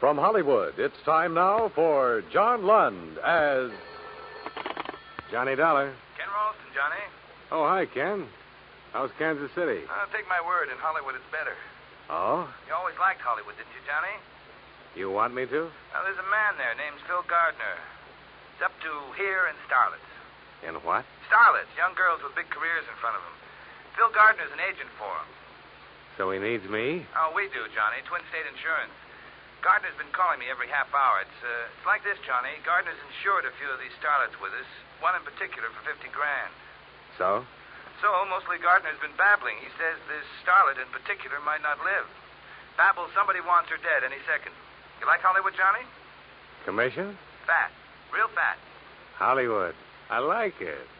From Hollywood, it's time now for John Lund as Johnny Dollar. Ken Ralston, Johnny. Oh, hi, Ken. How's Kansas City? Take my word, in Hollywood it's better. Oh? You always liked Hollywood, didn't you, Johnny? You want me to? Now, there's a man there named Phil Gardner. He's up to here in starlets. In what? Starlets, young girls with big careers in front of them. Phil Gardner's an agent for them. So he needs me? Oh, we do, Johnny. Twin State Insurance. Gardner's been calling me every half hour. It's like this, Johnny. Gardner's insured a few of these starlets with us. One in particular for $50,000. So? So, mostly Gardner's been babbling. He says this starlet in particular might not live. Babbles somebody wants her dead any second. You like Hollywood, Johnny? Commission? Fat. Real fat. Hollywood. I like it.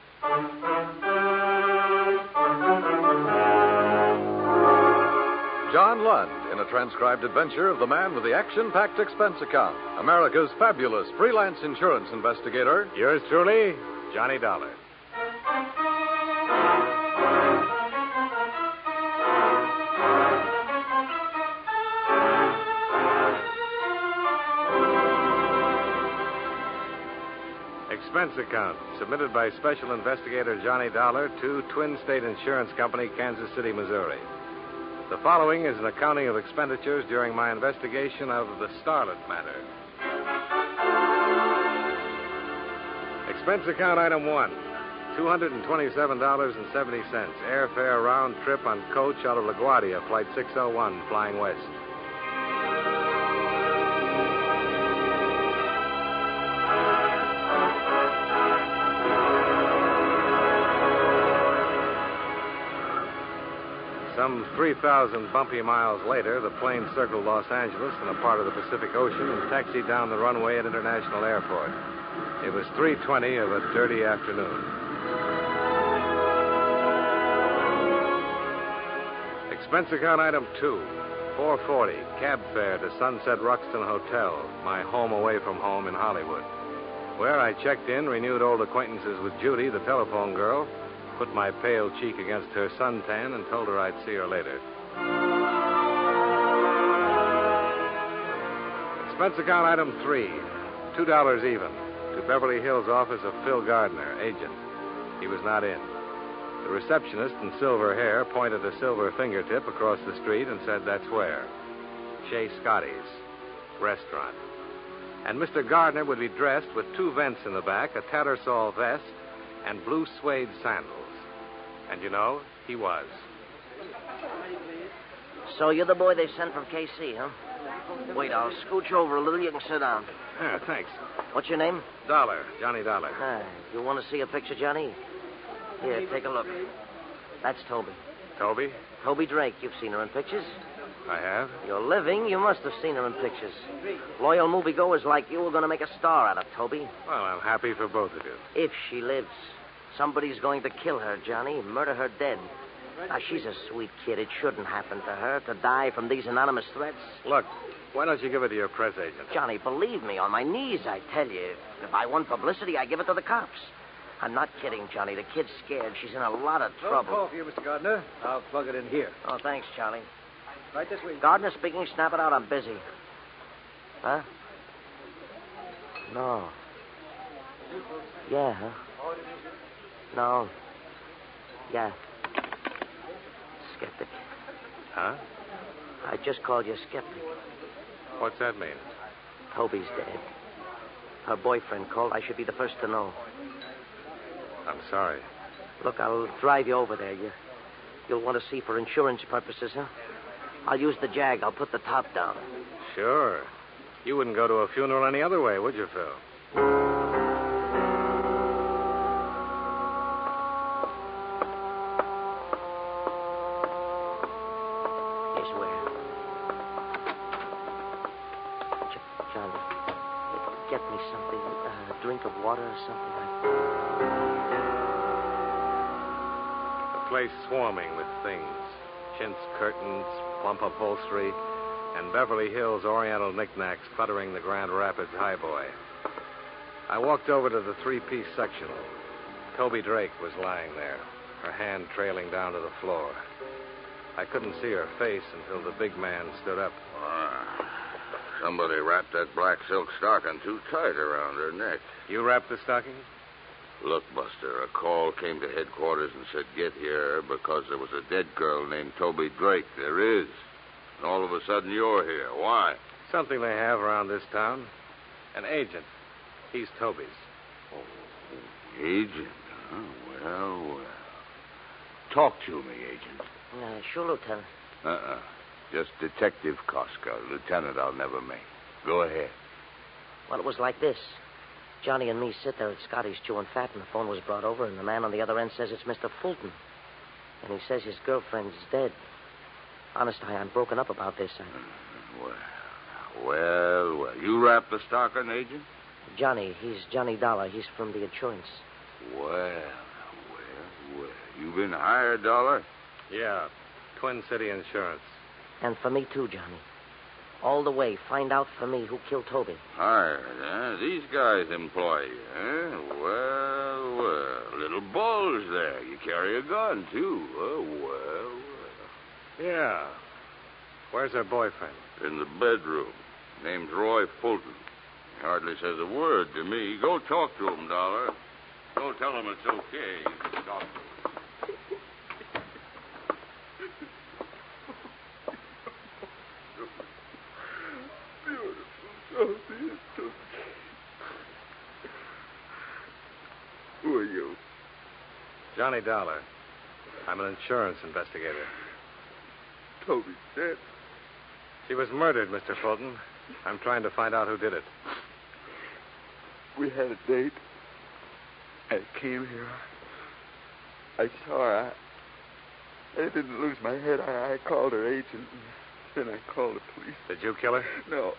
John Lund in a transcribed adventure of the man with the action-packed expense account, America's fabulous freelance insurance investigator. Yours truly, Johnny Dollar. Expense account submitted by Special Investigator Johnny Dollar to Twin State Insurance Company, Kansas City, Missouri. The following is an accounting of expenditures during my investigation of the Starlet Matter. Expense account item 1, $227.70. Airfare round trip on coach out of LaGuardia, flight 601, flying west. Some 3,000 bumpy miles later, the plane circled Los Angeles in a part of the Pacific Ocean and taxied down the runway at International Airport. It was 3:20 of a dirty afternoon. Expense account item 2, $440, cab fare to Sunset Ruxton Hotel, my home away from home in Hollywood, where I checked in, renewed old acquaintances with Judy, the telephone girl, put my pale cheek against her suntan, and told her I'd see her later. Expense account item 3, $2 even, to Beverly Hills office of Phil Gardner, agent. He was not in. The receptionist in silver hair pointed a silver fingertip across the street and said, "That's where. Chez Scotty's restaurant." And Mr. Gardner would be dressed with 2 vents in the back, a Tattersall vest, and blue suede sandals. And you know, he was. So you're the boy they sent from KC, huh? Wait, I'll scooch over a little. You can sit down. Yeah, thanks. What's your name? Dollar, Johnny Dollar. You want to see a picture, Johnny? Here, take a look. That's Toby. Toby? Toby Drake. You've seen her in pictures. I have. You're living. You must have seen her in pictures. Loyal moviegoers like you are going to make a star out of Toby. Well, I'm happy for both of you. If she lives. Somebody's going to kill her, Johnny. Murder her dead. Now, she's a sweet kid. It shouldn't happen to her to die from these anonymous threats. Look, why don't you give it to your press agent? Johnny, believe me, on my knees, I tell you. If I want publicity, I give it to the cops. I'm not kidding, Johnny. The kid's scared. She's in a lot of trouble. Call for you, Mr. Gardner. I'll plug it in here. Oh, thanks, Charlie. Right this way. Gardner speaking. Snap it out. I'm busy. Huh? No. Yeah, huh? No. Yeah. Skeptic. Huh? I just called you skeptic. What's that mean? Toby's dead. Her boyfriend called. I should be the first to know. I'm sorry. Look, I'll drive you over there. You'll want to see for insurance purposes, huh? I'll use the Jag. I'll put the top down. Sure. You wouldn't go to a funeral any other way, would you, Phil? Get me something, a drink of water or something like that. The place swarming with things. Chintz curtains, plump upholstery, and Beverly Hills Oriental knickknacks cluttering the Grand Rapids highboy. I walked over to the 3-piece section. Toby Drake was lying there, her hand trailing down to the floor. I couldn't see her face until the big man stood up. Somebody wrapped that black silk stocking too tight around her neck. You wrapped the stocking? Look, Buster, a call came to headquarters and said get here because there was a dead girl named Toby Drake. There is. And all of a sudden you're here. Why? Something they have around this town. An agent. He's Toby's. Oh, agent? Oh, well. Talk to me, agent. Sure, Lieutenant. Just Detective Koska. Lieutenant, I'll never make. Go ahead. Well, it was like this. Johnny and me sit there at Scotty's chewing fat, and the phone was brought over, and the man on the other end says it's Mr. Fulton. And he says his girlfriend's dead. Honest, I'm broken up about this. Well. You wrapped the stocking, agent? Johnny. He's Johnny Dollar. He's from the insurance. Well. You been hired, Dollar? Yeah. Twin City Insurance. And for me, too, Johnny. All the way. Find out for me who killed Toby. Hired, huh? These guys employ you, huh? Well. Little balls there. You carry a gun, too. Oh, well. Yeah. Where's her boyfriend? In the bedroom. Name's Roy Fulton. He hardly says a word to me. Go talk to him, Dollar. Go tell him it's okay. You can talk to him. Who are you? Johnny Dollar. I'm an insurance investigator. Toby's dead. She was murdered, Mr. Fulton. I'm trying to find out who did it. We had a date. I came here. I saw her. I didn't lose my head. I called her agent, and then I called the police. Did you kill her? No.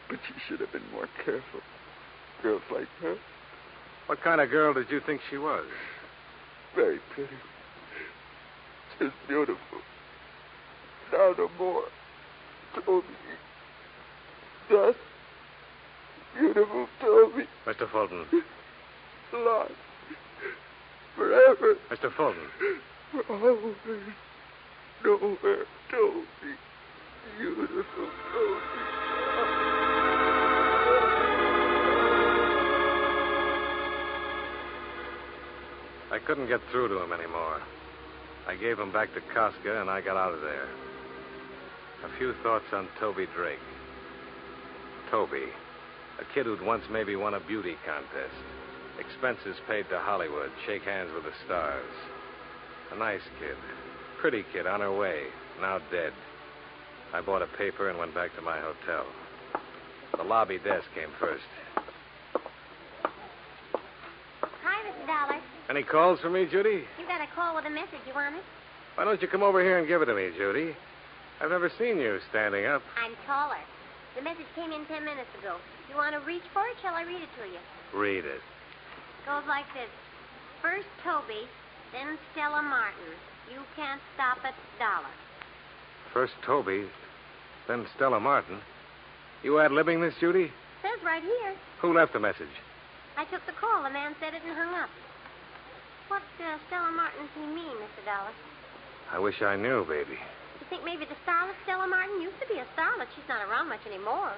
But she should have been more careful. Girls like her. What kind of girl did you think she was? Very pretty. Just beautiful. Now no more. Toby. Just beautiful Toby. Mr. Fulton. Lost. Forever. Mr. Fulton. For always. Nowhere. Toby. Beautiful Toby. I couldn't get through to him anymore. I gave him back to Koska, and I got out of there. A few thoughts on Toby Drake. Toby, a kid who'd once maybe won a beauty contest. Expenses paid to Hollywood, shake hands with the stars. A nice kid. Pretty kid on her way, now dead. I bought a paper and went back to my hotel. The lobby desk came first. Hi, Mr. Dollar. Any calls for me, Judy? You got a call with a message. You want it? Why don't you come over here and give it to me, Judy? I've never seen you standing up. I'm taller. The message came in 10 minutes ago. You want to reach for it? Shall I read it to you? Read it. Goes like this. First Toby, then Stella Martin. You can't stop it, Dollar. First Toby, then Stella Martin. You ad-libbing this, Judy? Says right here. Who left the message? I took the call. The man said it and hung up. What Stella Martin does he mean, Mr. Dollar? I wish I knew, baby. You think maybe the starlet Stella Martin used to be a starlet? She's not around much anymore.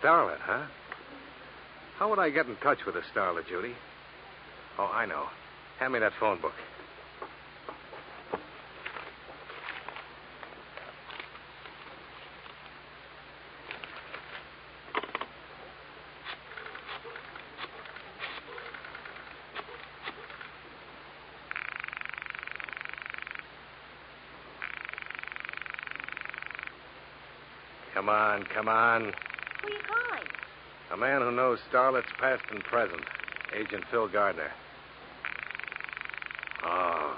Starlet, huh? How would I get in touch with a starlet, Judy? Oh, I know. Hand me that phone book. Come on. Who are you calling? A man who knows starlets past and present. Agent Phil Gardner. Oh.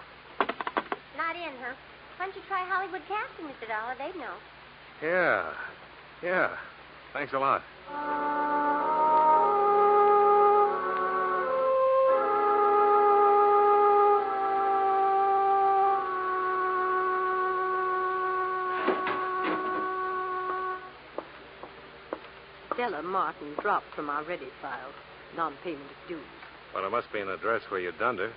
Not in, huh? Why don't you try Hollywood casting, Mr. Dollar? They'd know. Yeah. Thanks a lot. Stella Martin dropped from our ready file. Non-payment of dues. Well, there must be an address where you dunned her.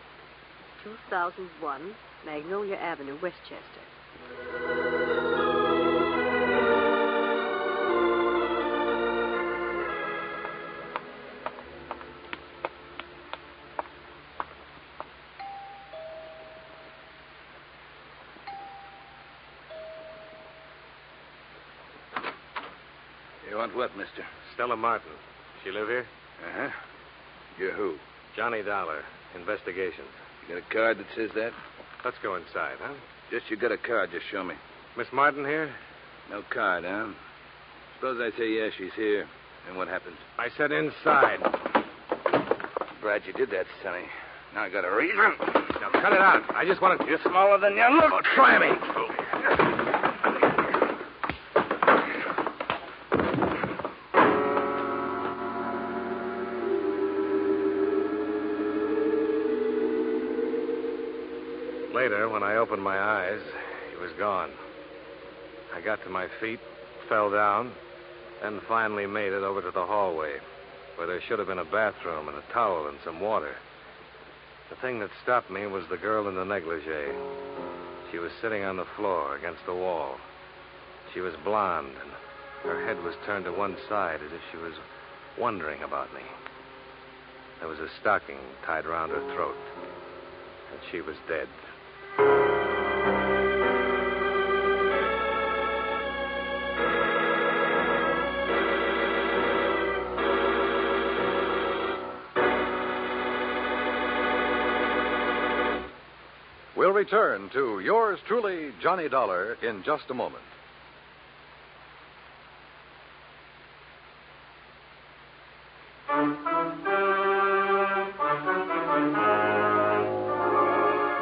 2001 Magnolia Avenue, Westchester. You want what, mister? Stella Martin. She live here? Uh-huh. You're who? Johnny Dollar. Investigations. You got a card that says that? Let's go inside, huh? Just you got a card, just show me. Miss Martin here? No card, huh? Suppose I say yes, she's here. Then what happens? I said inside. Glad you did that, Sonny. Now I got a reason. Now cut it out. I just want to... You're smaller than you look. Oh, try me. Later, when I opened my eyes, he was gone. I got to my feet, fell down, then finally made it over to the hallway, where there should have been a bathroom and a towel and some water. The thing that stopped me was the girl in the negligee. She was sitting on the floor against the wall. She was blonde, and her head was turned to one side as if she was wondering about me. There was a stocking tied around her throat, and she was dead. We'll return to yours truly, Johnny Dollar, in just a moment.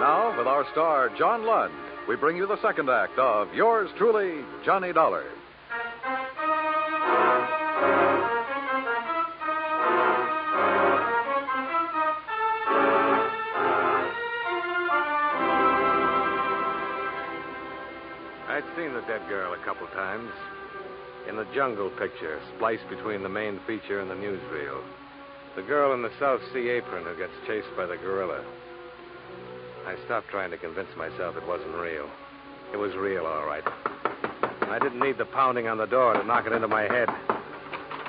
Now, with our star, John Lund, we bring you the second act of yours truly, Johnny Dollar. I'd seen the dead girl a couple times. In the jungle picture, spliced between the main feature and the newsreel. The girl in the South Sea apron who gets chased by the gorilla. I stopped trying to convince myself it wasn't real. It was real, all right. I didn't need the pounding on the door to knock it into my head.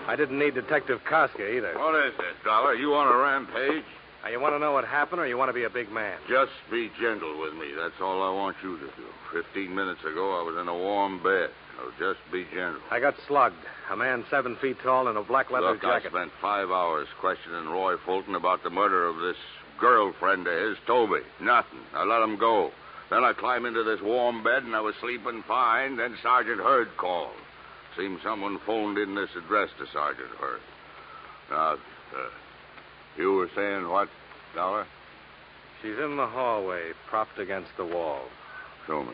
I didn't need Detective Koska either. What is this, Dollar? You on a rampage? Now, you want to know what happened, or you want to be a big man? Just be gentle with me. That's all I want you to do. 15 minutes ago, I was in a warm bed. So just be gentle. I got slugged. A man 7 feet tall in a black leather Look, jacket. I spent 5 hours questioning Roy Fulton about the murder of this girlfriend of his, Toby. Nothing. I let him go. Then I climbed into this warm bed, and I was sleeping fine. Then Sergeant Hurd called. Seems someone phoned in this address to Sergeant Hurd. Now, you were saying what, Dollar? She's in the hallway, propped against the wall. Show me.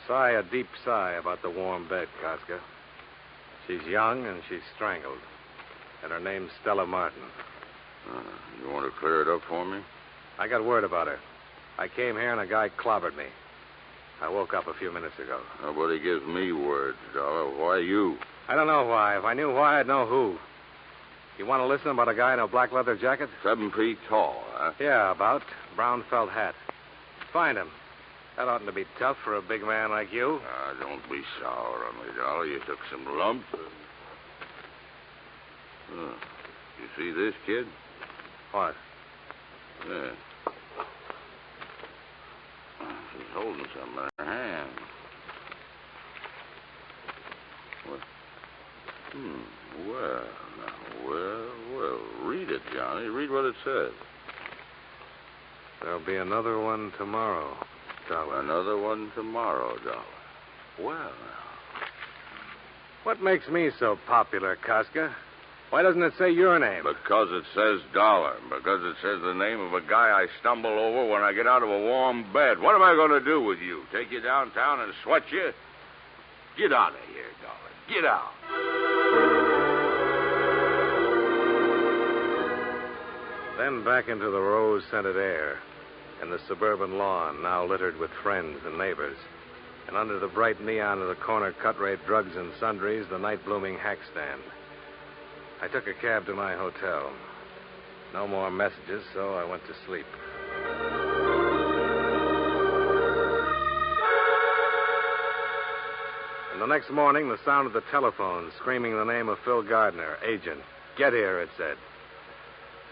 Sigh a deep sigh about the warm bed, Koska. She's young and she's strangled. And her name's Stella Martin. You want to clear it up for me? I got word about her. I came here and a guy clobbered me. I woke up a few minutes ago. Nobody gives me words, Dollar. Why you? I don't know why. If I knew why, I'd know who. You want to listen about a guy in a black leather jacket? 7 feet tall, huh? Yeah, about. Brown felt hat. Find him. That oughtn't to be tough for a big man like you. Don't be sour on me, Dollar. You took some lumps. You see this, kid? What? Yeah. She's holding something in her hand. What? Well, now, well. Read it, Johnny. Read what it says. There'll be another one tomorrow, Dollar. Another one tomorrow, Dollar. Well, now. What makes me so popular, Koska? Why doesn't it say your name? Because it says Dollar. Because it says the name of a guy I stumble over when I get out of a warm bed. What am I going to do with you? Take you downtown and sweat you? Get out of here, Dollar. Get out. Then back into the rose-scented air and the suburban lawn now littered with friends and neighbors. And under the bright neon of the corner cut-rate drugs and sundries, the night-blooming hack stand. I took a cab to my hotel. No more messages, so I went to sleep. And the next morning, the sound of the telephone screaming the name of Phil Gardner, agent. Get here, it said.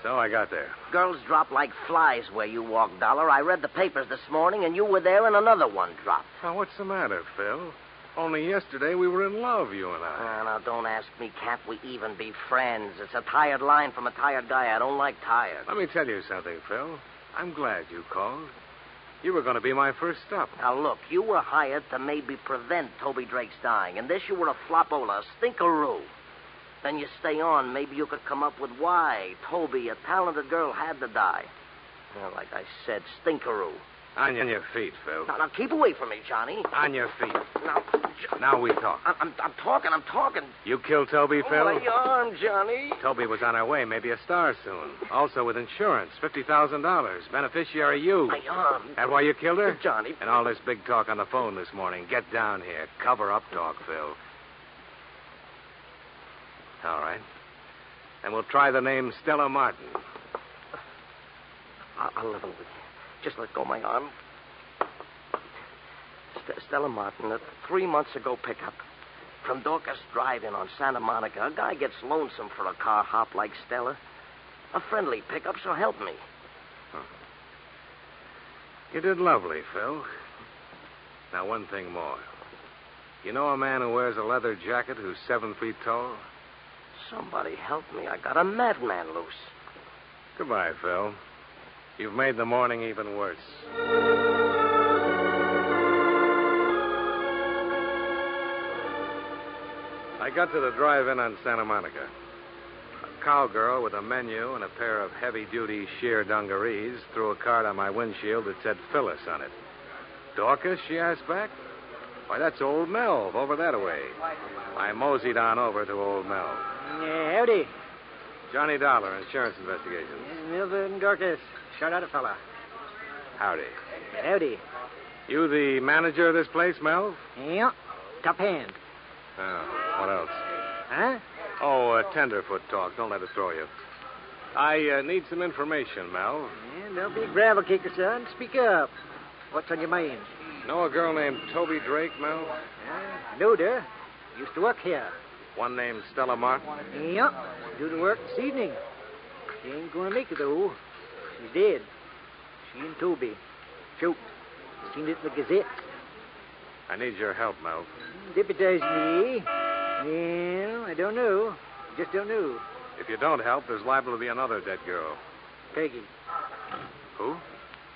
So I got there. Girls drop like flies where you walk, Dollar. I read the papers this morning, and you were there, and another one dropped. Now, what's the matter, Phil? Only yesterday we were in love, you and I. Now, don't ask me, can't we even be friends? It's a tired line from a tired guy. I don't like tired. Let me tell you something, Phil. I'm glad you called. You were going to be my first stop. Now, look, you were hired to maybe prevent Toby Drake's dying, and this you were a flopola, a stinkeroo. Then you stay on, maybe you could come up with why Toby, a talented girl, had to die. Well, like I said, stinkeroo. On your feet, Phil. Now, keep away from me, Johnny. On your feet. Now, Now we talk. I'm talking. You killed Toby, Phil? Oh, my arm, Johnny. Toby was on her way, maybe a star soon. Also with insurance, $50,000. Beneficiary you. My arm. That why you killed her? Johnny. And all this big talk on the phone this morning. Get down here. Cover up talk, Phil. All right. And we'll try the name Stella Martin. I'll level with you. Just let go my arm. Stella Martin, a 3 months ago pickup. From Dorcas Drive-In on Santa Monica. A guy gets lonesome for a car hop like Stella. A friendly pickup, so help me. Huh. You did lovely, Phil. Now, one thing more. You know a man who wears a leather jacket who's 7 feet tall? Somebody help me. I got a madman loose. Goodbye, Phil. You've made the morning even worse. I got to the drive-in on Santa Monica. A cowgirl with a menu and a pair of heavy-duty sheer dungarees threw a card on my windshield that said Phyllis on it. Dorcas, she asked back. Why, that's old Melv over that way. I moseyed on over to old Melv. Howdy. Johnny Dollar, insurance investigations. Milva and Dorcas. Shout out a fella. Howdy. Howdy. You the manager of this place, Melv? Yeah. Top hand. Oh, what else? Huh? Oh, tenderfoot talk. Don't let it throw you. I need some information, Melv. Yeah, don't be a gravel kicker, son. Speak up. What's on your mind? Know a girl named Toby Drake, Melv? Knowed her. Used to work here. One named Stella Martin? Yeah. Doing work this evening. She ain't gonna make it, though. She's dead. She and Toby. Shoot. Seen it in the Gazette. I need your help, Melv. Deputize me. Well, I don't know. Just don't know. If you don't help, there's liable to be another dead girl. Peggy. Who?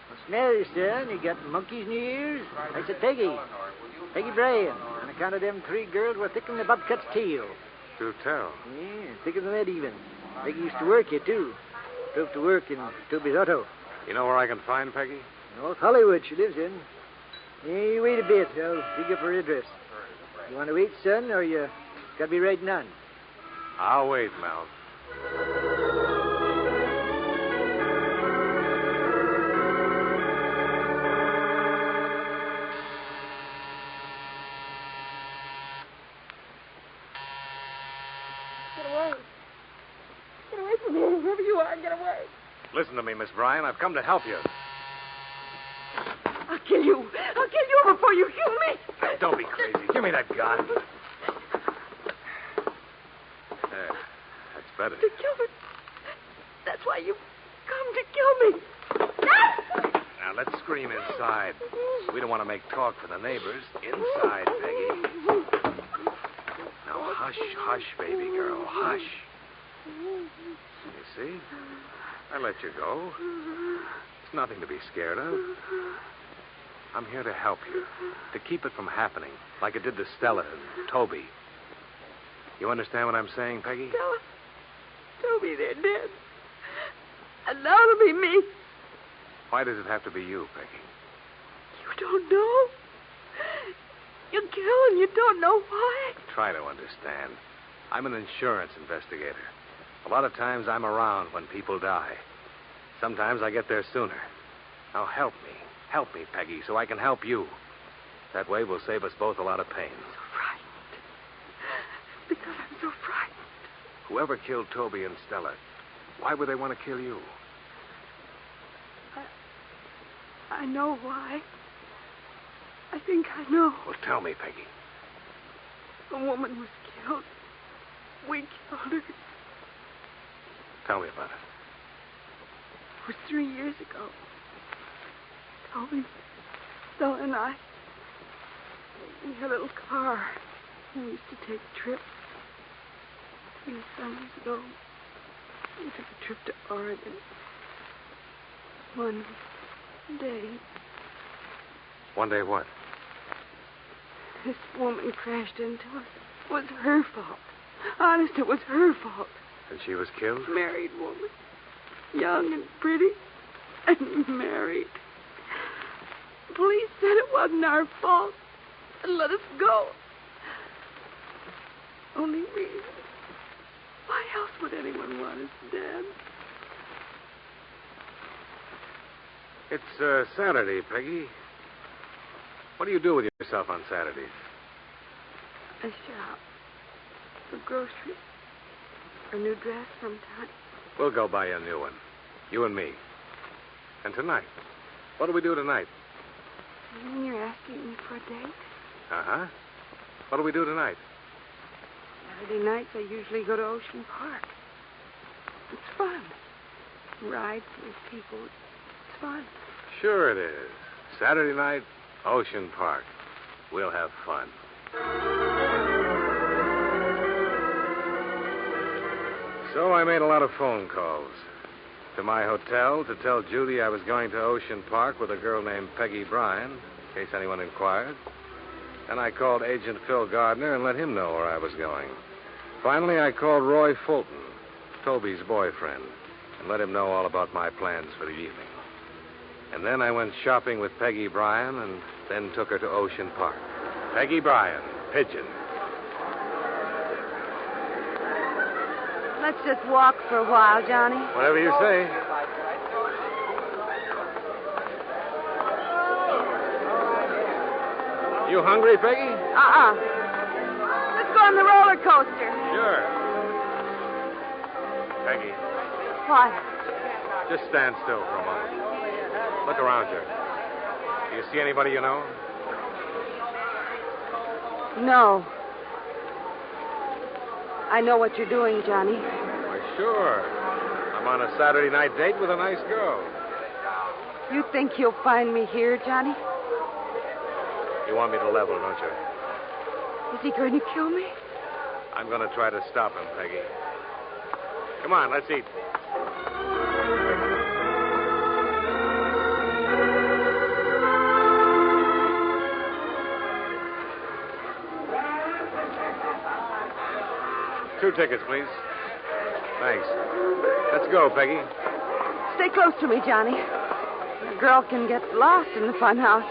What's the matter, son? You got monkeys in your ears? I said Peggy. Peggy Bryan. On account of them 3 girls were thicker than the bobcat's tail. Do tell. Yeah, thicker than that even. Peggy used to work here, too. Drove to work in Toby's auto. You know where I can find Peggy? North Hollywood she lives in. Yeah, you wait a bit. I'll dig up her address. You want to wait, son, or you got to be riding on? I'll wait, Melv. Get away. Get away from me, whoever you are. Get away. Listen to me, Miss Bryan. I've come to help you. I'll kill you. I'll kill you before you kill me. Now, don't be crazy. Give me that gun. There. That's better. To kill me. That's why you come to kill me. Now, let's scream inside. We don't want to make talk for the neighbors. Inside, Peggy. Now, hush, hush, baby girl. Hush. You see? I let you go. It's nothing to be scared of. I'm here to help you. To keep it from happening. Like it did to Stella and Toby. You understand what I'm saying, Peggy? Tell me they're dead. And now it'll be me. Why does it have to be you, Peggy? You don't know? You kill and you don't know why? Try to understand. I'm an insurance investigator. A lot of times I'm around when people die. Sometimes I get there sooner. Now help me. Help me, Peggy, so I can help you. That way we'll save us both a lot of pain. I'm so frightened. Because I'm so frightened. Whoever killed Toby and Stella, why would they want to kill you? I know why. I think I know. Well, tell me, Peggy. A woman was killed. We killed her. Tell me about it. It was 3 years ago. Toby, Stella, and I, we had a little car. We used to take trips. 3 summers ago, we took a trip to Oregon. One day. One day what? This woman crashed into us. It was her fault. Honest, it was her fault. And she was killed? Married woman. Young and pretty. And married. The police said it wasn't our fault. And let us go. Only reason. Why else would anyone want us dead? It's Saturday, Peggy. What do you do with yourself on Saturdays? I shop. For groceries. A new dress sometime. We'll go buy you a new one. You and me. And tonight? What do we do tonight? You mean you're asking me for a date? Uh-huh. What do we do tonight? Saturday nights I usually go to Ocean Park. It's fun. Rides with people. It's fun. Sure it is. Saturday night, Ocean Park. We'll have fun. So I made a lot of phone calls. To my hotel to tell Judy I was going to Ocean Park with a girl named Peggy Bryan, in case anyone inquired. Then I called Agent Phil Gardner and let him know where I was going. Finally, I called Roy Fulton, Toby's boyfriend, and let him know all about my plans for the evening. And then I went shopping with Peggy Bryan and then took her to Ocean Park. Peggy Bryan, Pigeon. Let's just walk for a while, Johnny. Whatever you say. You hungry, Peggy? Let's go on the roller coaster. Sure. Peggy, What? just stand still for a moment. Look around you. Do you see anybody you know? No. I know what you're doing, Johnny. Why, sure. I'm on a Saturday night date with a nice girl. You think you'll find me here, Johnny? You want me to level, don't you? Is he going to kill me? I'm going to try to stop him, Peggy. Come on, let's eat. Two tickets, please. Thanks. Let's go, Peggy. Stay close to me, Johnny. A girl can get lost in the fun house.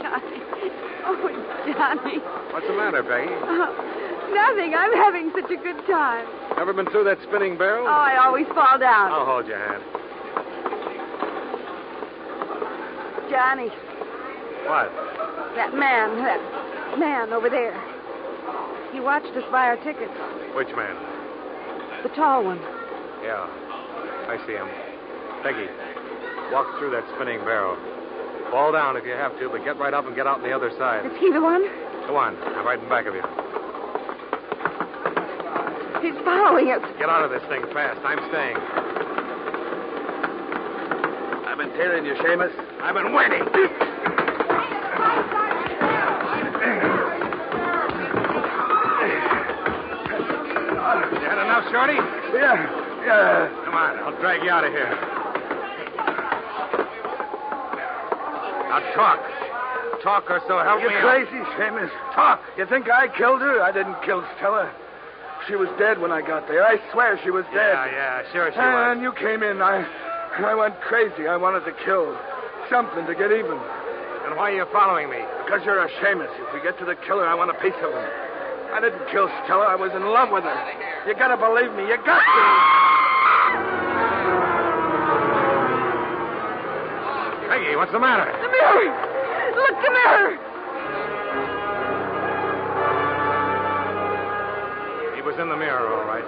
Johnny. Oh, Johnny. What's the matter, Peggy? Nothing. I'm having such a good time. Ever been through that spinning barrel? Oh, I always fall down. I'll hold your hand. Johnny. What? That man over there. He watched us buy our tickets. Which man? The tall one. Yeah, I see him. Peggy, walk through that spinning barrel. Fall down if you have to, but get right up and get out on the other side. Is he the one? Go on. I'm right in back of you. He's following us. Get out of this thing fast. I'm staying. I've been tailing you, Seamus. I've been waiting. You had enough, Shorty? Yeah. Come on, I'll drag you out of here. Now talk. Talk or so help me. You're crazy, Seamus. Talk. You think I killed her? I didn't kill Stella. She was dead when I got there. I swear she was dead. Yeah, sure she was. And you came in. I went crazy. I wanted to kill. Something to get even. And why are you following me? Because you're a Seamus. If we get to the killer, I want a piece of him. I didn't kill Stella. I was in love with her. You gotta believe me. You got to. Peggy, what's the matter? The mirror! Look, the mirror! He was in the mirror, all right.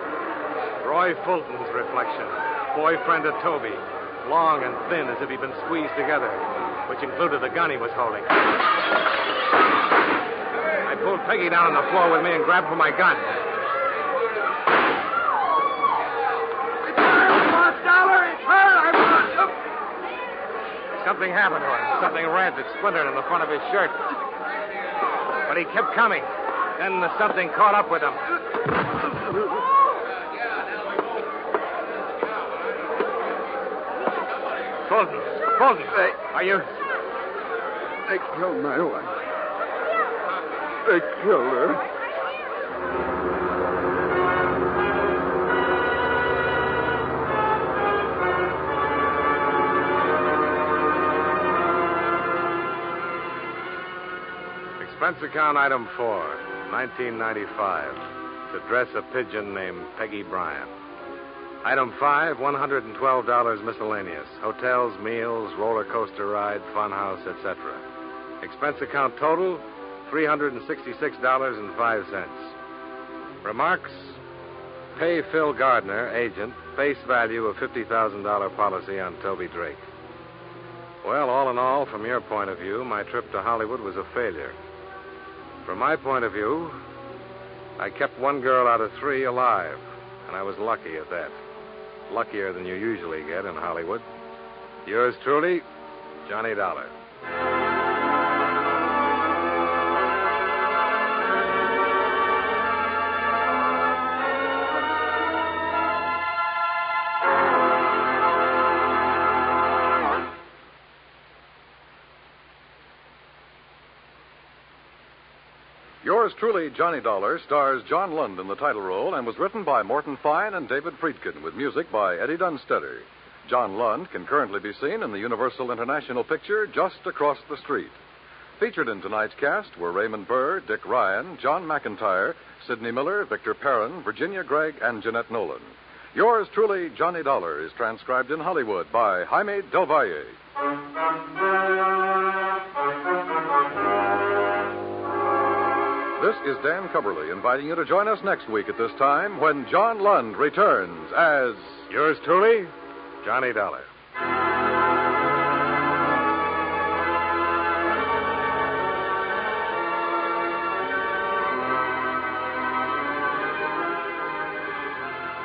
Roy Fulton's reflection. Boyfriend of Toby. Long and thin as if he'd been squeezed together, which included the gun he was holding. I pulled Peggy down on the floor with me and grabbed for my gun. Something happened to him. Something red that splintered in the front of his shirt. But he kept coming. Then the something caught up with him. Fulton, are you... They killed my wife. They killed her. Expense account item 4, 1995. To dress a pigeon named Peggy Bryant. Item 5, $112 miscellaneous. Hotels, meals, roller coaster ride, funhouse, etc. Expense account total, $366.05. Remarks, pay Phil Gardner, agent, face value of $50,000 policy on Toby Drake. Well, all in all, from your point of view, my trip to Hollywood was a failure. From my point of view, I kept one girl out of 3 alive, and I was lucky at that. Luckier than you usually get in Hollywood. Yours truly, Johnny Dollar. Yours truly, Johnny Dollar, stars John Lund in the title role and was written by Morton Fine and David Friedkin with music by Eddie Dunstetter. John Lund can currently be seen in the Universal International picture Just Across the Street. Featured in tonight's cast were Raymond Burr, Dick Ryan, John McIntyre, Sidney Miller, Victor Perrin, Virginia Gregg, and Jeanette Nolan. Yours truly, Johnny Dollar, is transcribed in Hollywood by Jaime Del Valle. This is Dan Cubberly inviting you to join us next week at this time when John Lund returns as... Yours truly, Johnny Dollar.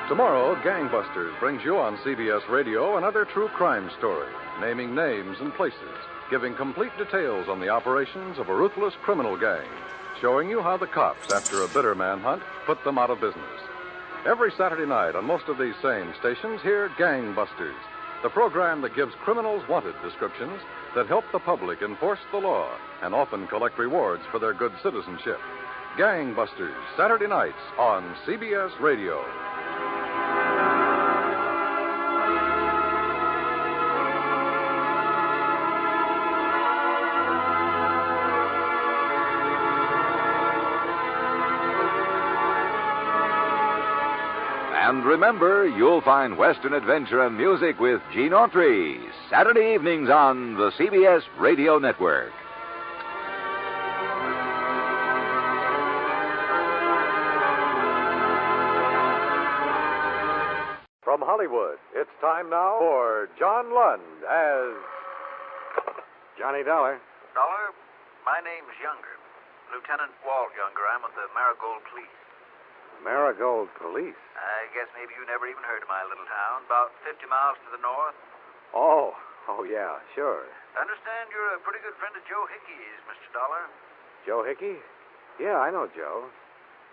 Tomorrow, Gangbusters brings you on CBS Radio another true crime story, naming names and places, giving complete details on the operations of a ruthless criminal gang, showing you how the cops, after a bitter manhunt, put them out of business. Every Saturday night on most of these same stations, hear Gangbusters, the program that gives criminals wanted descriptions that help the public enforce the law and often collect rewards for their good citizenship. Gangbusters, Saturday nights on CBS Radio. And remember, you'll find Western adventure and music with Gene Autry, Saturday evenings on the CBS Radio Network. From Hollywood, it's time now for John Lund as... Johnny Dollar. Dollar, my name's Younger. Lieutenant Walt Younger. I'm with the Marigold Police. Marigold Police? I guess maybe you never even heard of my little town, about 50 miles to the north. Oh, yeah, sure. I understand you're a pretty good friend of Joe Hickey's, Mr. Dollar. Joe Hickey? Yeah, I know Joe.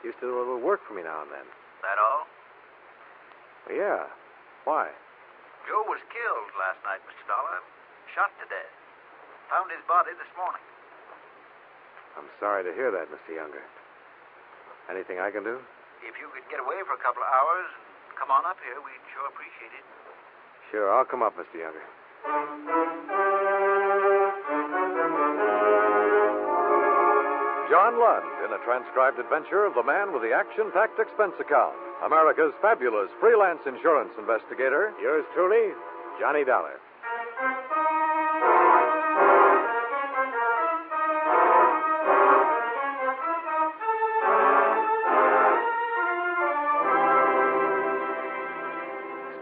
Used to do a little work for me now and then. That all? Well, yeah. Why? Joe was killed last night, Mr. Dollar. Shot to death. Found his body this morning. I'm sorry to hear that, Mr. Younger. Anything I can do? If you could get away for a couple of hours and come on up here, we'd sure appreciate it. Sure, I'll come up, Mr. Younger. John Lund in a transcribed adventure of the man with the action-packed expense account, America's fabulous freelance insurance investigator. Yours truly, Johnny Dollar.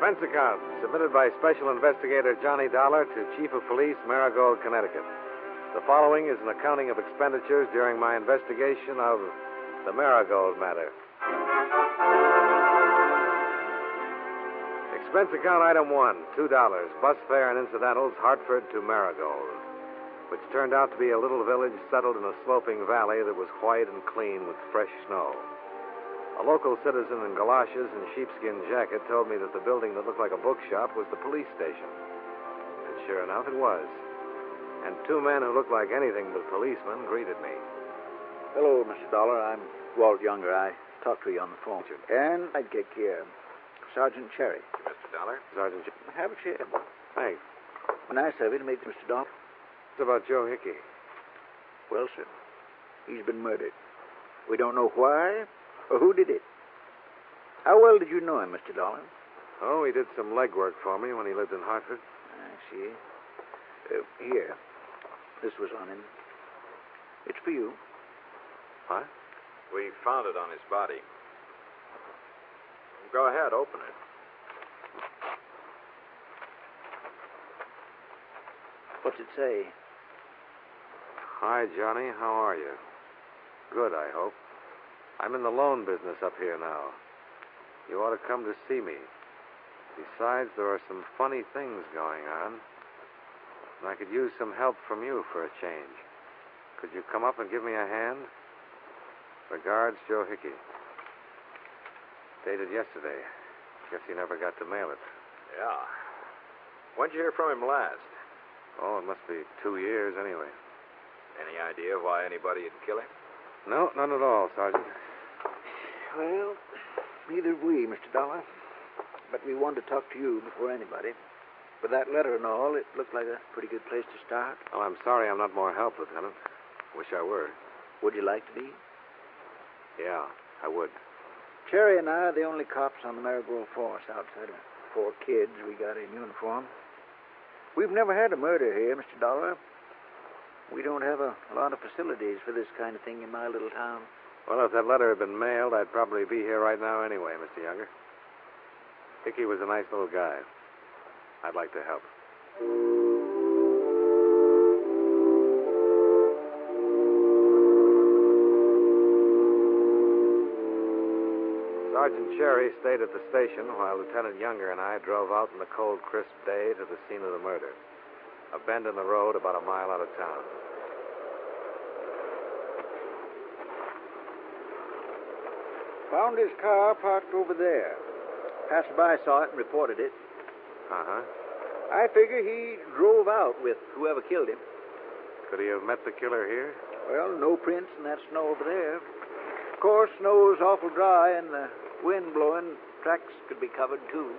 Expense account submitted by Special Investigator Johnny Dollar to Chief of Police, Marigold, Connecticut. The following is an accounting of expenditures during my investigation of the Marigold Matter. Expense account item 1, $2. Bus fare and incidentals, Hartford to Marigold, which turned out to be a little village settled in a sloping valley that was white and clean with fresh snow. A local citizen in galoshes and sheepskin jacket told me that the building that looked like a bookshop was the police station. And sure enough, it was. And two men who looked like anything but policemen greeted me. Hello, Mr. Dollar. I'm Walt Younger. I talked to you on the phone. And I'd get here. Sergeant Cherry. Mr. Dollar? Sergeant Cherry. Have a chair. Thanks. Nice of you to meet Mr. Dollar. It's about Joe Hickey. Well, sir, he's been murdered. We don't know why or who did it. How well did you know him, Mr. Dollar? Oh, he did some legwork for me when he lived in Hartford. I see. Here. This was on him. It's for you. What? We found it on his body. Go ahead, open it. What's it say? Hi, Johnny. How are you? Good, I hope. I'm in the loan business up here now. You ought to come to see me. Besides, there are some funny things going on. And I could use some help from you for a change. Could you come up and give me a hand? Regards, Joe Hickey. Dated yesterday. Guess he never got to mail it. Yeah. When'd you hear from him last? Oh, it must be 2 years anyway. Any idea why anybody would kill him? No, none at all, Sergeant. Well, neither have we, Mr. Dollar. But we wanted to talk to you before anybody. With that letter and all, it looked like a pretty good place to start. Oh, I'm sorry I'm not more help, Lieutenant. Wish I were. Would you like to be? Yeah, I would. Cherry and I are the only cops on the Marigold force outside of 4 kids we got in uniform. We've never had a murder here, Mr. Dollar. We don't have a lot of facilities for this kind of thing in my little town. Well, if that letter had been mailed, I'd probably be here right now anyway, Mr. Younger. Hickey was a nice little guy. I'd like to help. Sergeant Cherry stayed at the station while Lieutenant Younger and I drove out in the cold, crisp day to the scene of the murder. A bend in the road about a mile out of town. Found his car parked over there. Passerby saw it and reported it. Uh-huh. I figure he drove out with whoever killed him. Could he have met the killer here? Well, no prints in that snow over there. Of course, snow's awful dry, and the wind blowing, tracks could be covered, too.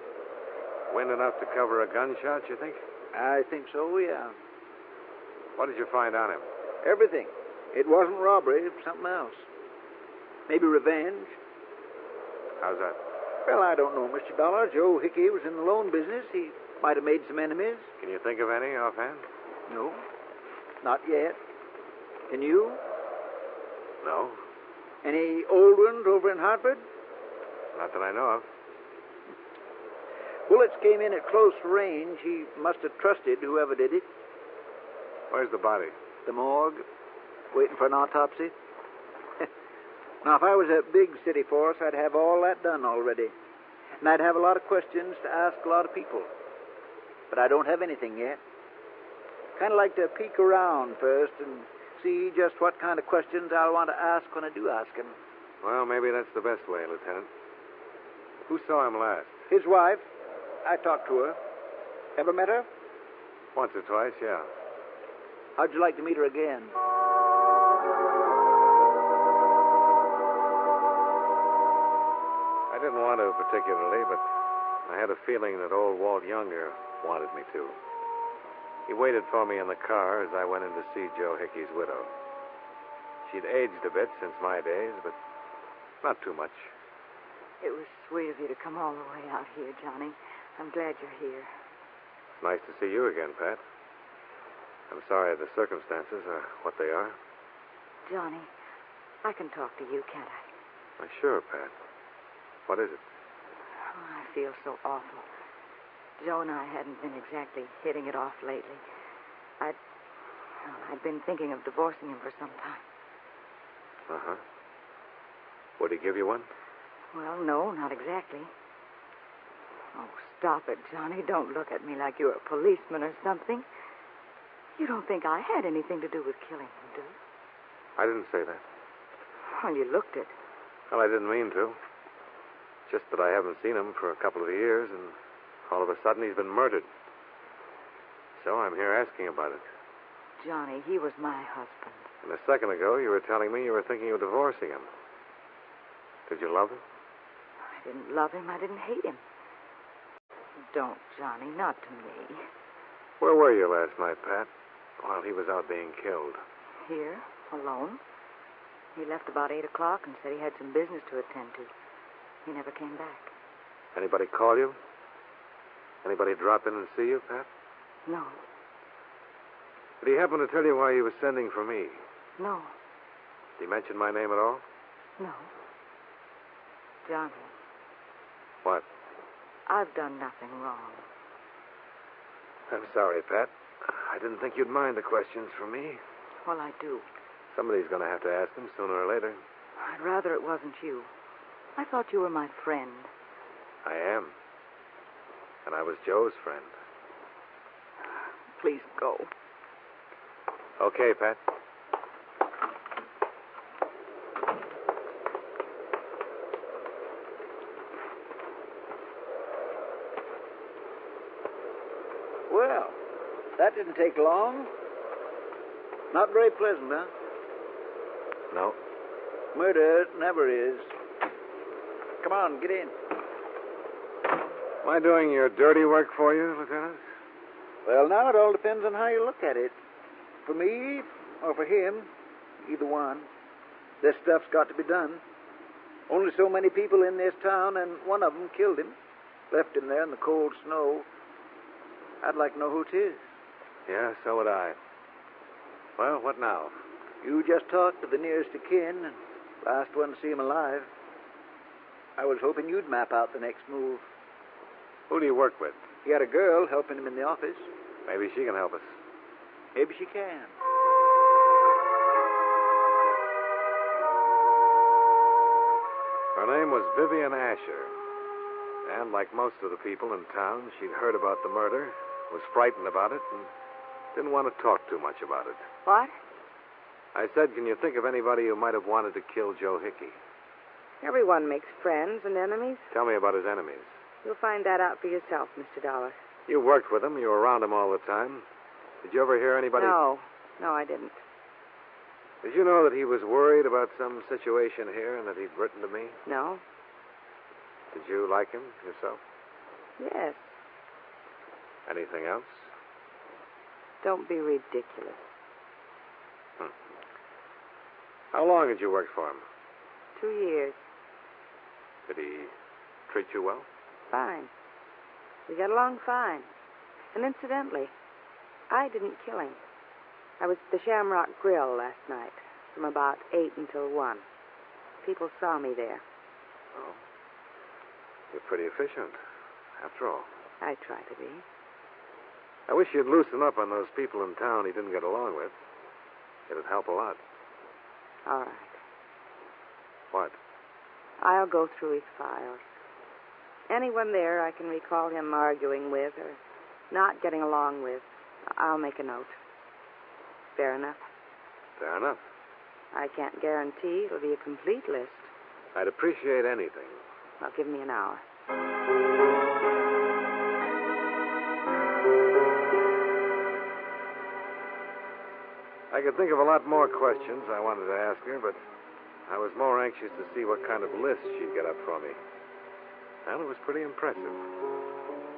Wind enough to cover a gunshot, you think? I think so, yeah. What did you find on him? Everything. It wasn't robbery, it was something else. Maybe revenge. How's that? Well, I don't know, Mr. Dollar. Joe Hickey was in the loan business. He might have made some enemies. Can you think of any offhand? No, not yet. Can you? No. Any old ones over in Hartford? Not that I know of. Bullets came in at close range. He must have trusted whoever did it. Where's the body? The morgue. Waiting for an autopsy. Now, if I was a big city force, I'd have all that done already. And I'd have a lot of questions to ask a lot of people. But I don't have anything yet. Kind of like to peek around first and see just what kind of questions I'll want to ask when I do ask him. Well, maybe that's the best way, Lieutenant. Who saw him last? His wife. I talked to her. Ever met her? Once or twice, yeah. How'd you like to meet her again? I didn't want to particularly, but I had a feeling that old Walt Younger wanted me to. He waited for me in the car as I went in to see Joe Hickey's widow. She'd aged a bit since my days, but not too much. It was sweet of you to come all the way out here, Johnny. I'm glad you're here. It's nice to see you again, Pat. I'm sorry the circumstances are what they are. Johnny, I can talk to you, can't I? Why, sure, Pat. What is it? Oh, I feel so awful. Joe and I hadn't been exactly hitting it off lately. I'd been thinking of divorcing him for some time. Uh-huh. Would he give you one? Well, no, not exactly. Oh, stop it, Johnny. Don't look at me like you're a policeman or something. You don't think I had anything to do with killing him, do you? I didn't say that. Well, you looked it. Well, I didn't mean to. Just that I haven't seen him for a couple of years, and all of a sudden he's been murdered. So I'm here asking about it. Johnny, he was my husband. And a second ago, you were telling me you were thinking of divorcing him. Did you love him? I didn't love him. I didn't hate him. Don't, Johnny, not to me. Where were you last night, Pat, while he was out being killed? Here, alone. He left about 8 o'clock and said he had some business to attend to. He never came back. Anybody call you? Anybody drop in and see you, Pat? No. Did he happen to tell you why he was sending for me? No. Did he mention my name at all? No. Johnny. What? I've done nothing wrong. I'm sorry, Pat. I didn't think you'd mind the questions from me. Well, I do. Somebody's going to have to ask them sooner or later. I'd rather it wasn't you. I thought you were my friend. I am. And I was Joe's friend. Please go. Okay, Pat. Well, that didn't take long. Not very pleasant, huh? No. Murder never is. Come on, get in. Am I doing your dirty work for you, Lieutenant? Well, now it all depends on how you look at it. For me, or for him, either one. This stuff's got to be done. Only so many people in this town, and one of them killed him. Left him there in the cold snow. I'd like to know who 'tis. Yeah, so would I. Well, what now? You just talked to the nearest of kin, and last one to see him alive. I was hoping you'd map out the next move. Who do you work with? He had a girl helping him in the office. Maybe she can help us. Maybe she can. Her name was Vivian Asher. And like most of the people in town, she'd heard about the murder, was frightened about it, and didn't want to talk too much about it. What? I said, can you think of anybody who might have wanted to kill Joe Hickey? Everyone makes friends and enemies. Tell me about his enemies. You'll find that out for yourself, Mr. Dollar. You worked with him. You were around him all the time. Did you ever hear anybody... No, I didn't. Did you know that he was worried about some situation here and that he'd written to me? No. Did you like him yourself? Yes. Anything else? Don't be ridiculous. How long had you worked for him? 2 years. Did he treat you well? Fine. We got along fine. And incidentally, I didn't kill him. I was at the Shamrock Grill last night, from about 8 until 1. People saw me there. Oh. You're pretty efficient, after all. I try to be. I wish you'd loosen up on those people in town he didn't get along with. It'd help a lot. All right. What? I'll go through his files. Anyone there I can recall him arguing with or not getting along with, I'll make a note. Fair enough? Fair enough. I can't guarantee it'll be a complete list. I'd appreciate anything. Well, give me an hour. I could think of a lot more questions I wanted to ask her, but I was more anxious to see what kind of list she'd get up for me. And it was pretty impressive.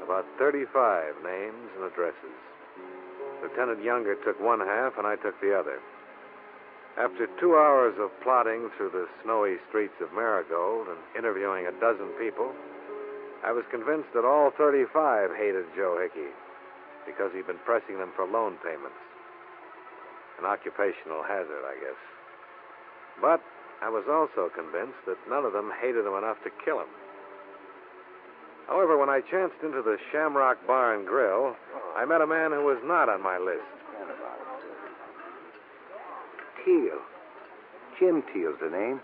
About 35 names and addresses. Lieutenant Younger took one half, and I took the other. After 2 hours of plodding through the snowy streets of Marigold and interviewing a dozen people, I was convinced that all 35 hated Joe Hickey because he'd been pressing them for loan payments. An occupational hazard, I guess. But I was also convinced that none of them hated him enough to kill him. However, when I chanced into the Shamrock Bar and Grill, I met a man who was not on my list. Teal. Jim Teal's the name.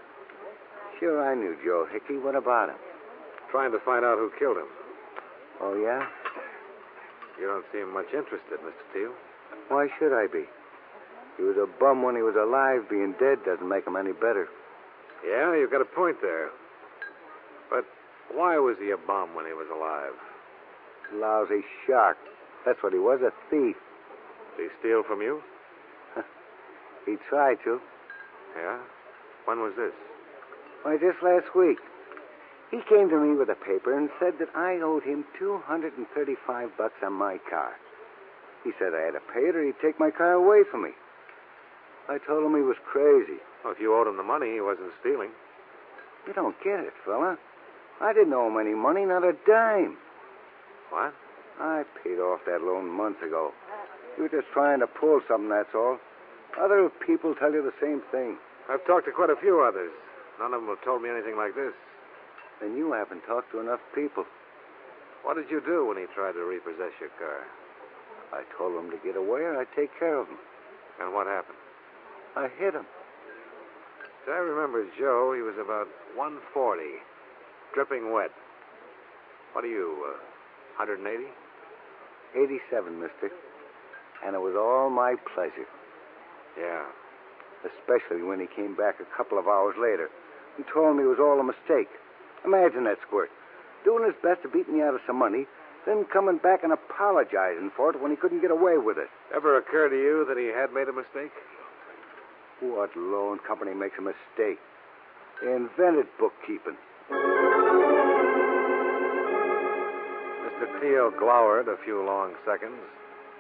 Sure, I knew Joe Hickey. What about him? Trying to find out who killed him. Oh, yeah? You don't seem much interested, Mr. Teal. Why should I be? He was a bum when he was alive. Being dead doesn't make him any better. Yeah, you've got a point there. But why was he a bum when he was alive? Lousy shark. That's what he was, a thief. Did he steal from you? He tried to. Yeah? When was this? Why, just last week. He came to me with a paper and said that I owed him $235 on my car. He said I had to pay it or he'd take my car away from me. I told him he was crazy. Well, if you owed him the money, he wasn't stealing. You don't get it, fella. I didn't owe him any money, not a dime. What? I paid off that loan months ago. You were just trying to pull something, that's all. Other people tell you the same thing. I've talked to quite a few others. None of them have told me anything like this. Then you haven't talked to enough people. What did you do when he tried to repossess your car? I told him to get away or I'd take care of him. And what happened? I hit him. As I remember Joe, he was about 140, dripping wet. What are you, 180? 87, mister. And it was all my pleasure. Yeah. Especially when he came back a couple of hours later and told me it was all a mistake. Imagine that squirt. Doing his best to beat me out of some money, then coming back and apologizing for it when he couldn't get away with it. Ever occur to you that he had made a mistake? What loan company makes a mistake? They invented bookkeeping. Mr. Teal glowered a few long seconds,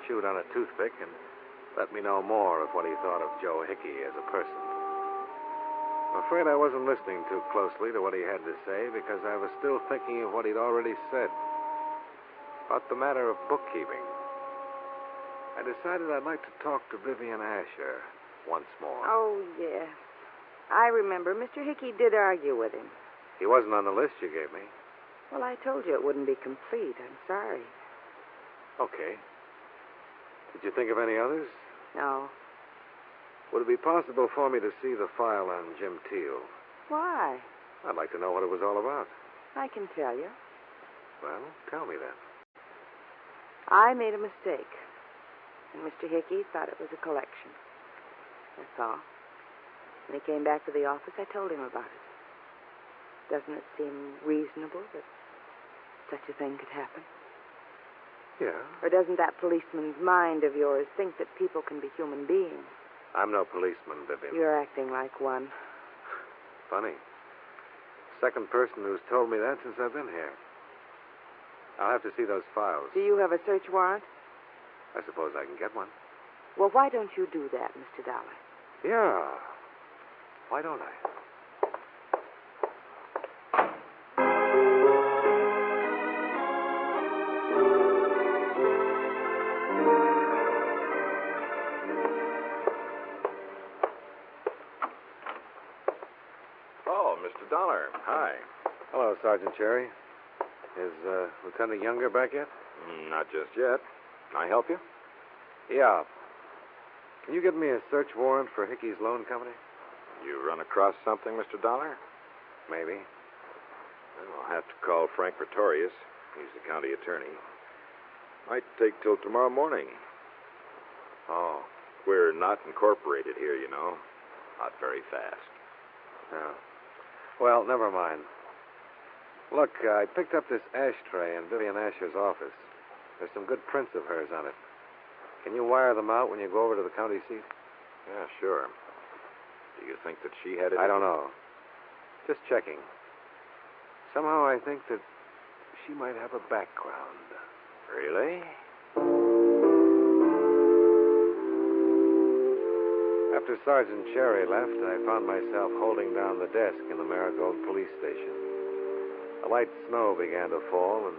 chewed on a toothpick, and let me know more of what he thought of Joe Hickey as a person. I'm afraid I wasn't listening too closely to what he had to say because I was still thinking of what he'd already said about the matter of bookkeeping. I decided I'd like to talk to Vivian Asher once more. Oh, yes. I remember Mr. Hickey did argue with him. He wasn't on the list you gave me. Well, I told you it wouldn't be complete. I'm sorry. Okay. Did you think of any others? No. Would it be possible for me to see the file on Jim Teal? Why? I'd like to know what it was all about. I can tell you. Well, tell me then. I made a mistake. And Mr. Hickey thought it was a collection. That's all. When he came back to the office, I told him about it. Doesn't it seem reasonable that such a thing could happen? Yeah. Or doesn't that policeman's mind of yours think that people can be human beings? I'm no policeman, Vivian. You're acting like one. Funny. Second person who's told me that since I've been here. I'll have to see those files. Do you have a search warrant? I suppose I can get one. Well, why don't you do that, Mr. Dollar? Yeah. Why don't I? Oh, Mr. Dollar. Hi. Hello, Sergeant Cherry. Is Lieutenant Younger back yet? Not just yet. Can I help you? Yeah. Can you get me a search warrant for Hickey's loan company? You run across something, Mr. Dollar? Maybe. Well, I'll have to call Frank Pretorius. He's the county attorney. Might take till tomorrow morning. Oh. We're not incorporated here, you know. Not very fast. Yeah. Well, never mind. Look, I picked up this ashtray in Vivian Asher's office. There's some good prints of hers on it. Can you wire them out when you go over to the county seat? Yeah, sure. Do you think that she had it? I don't know. Just checking. Somehow I think that she might have a background. Really? After Sergeant Cherry left, I found myself holding down the desk in the Marigold police station. A light snow began to fall, and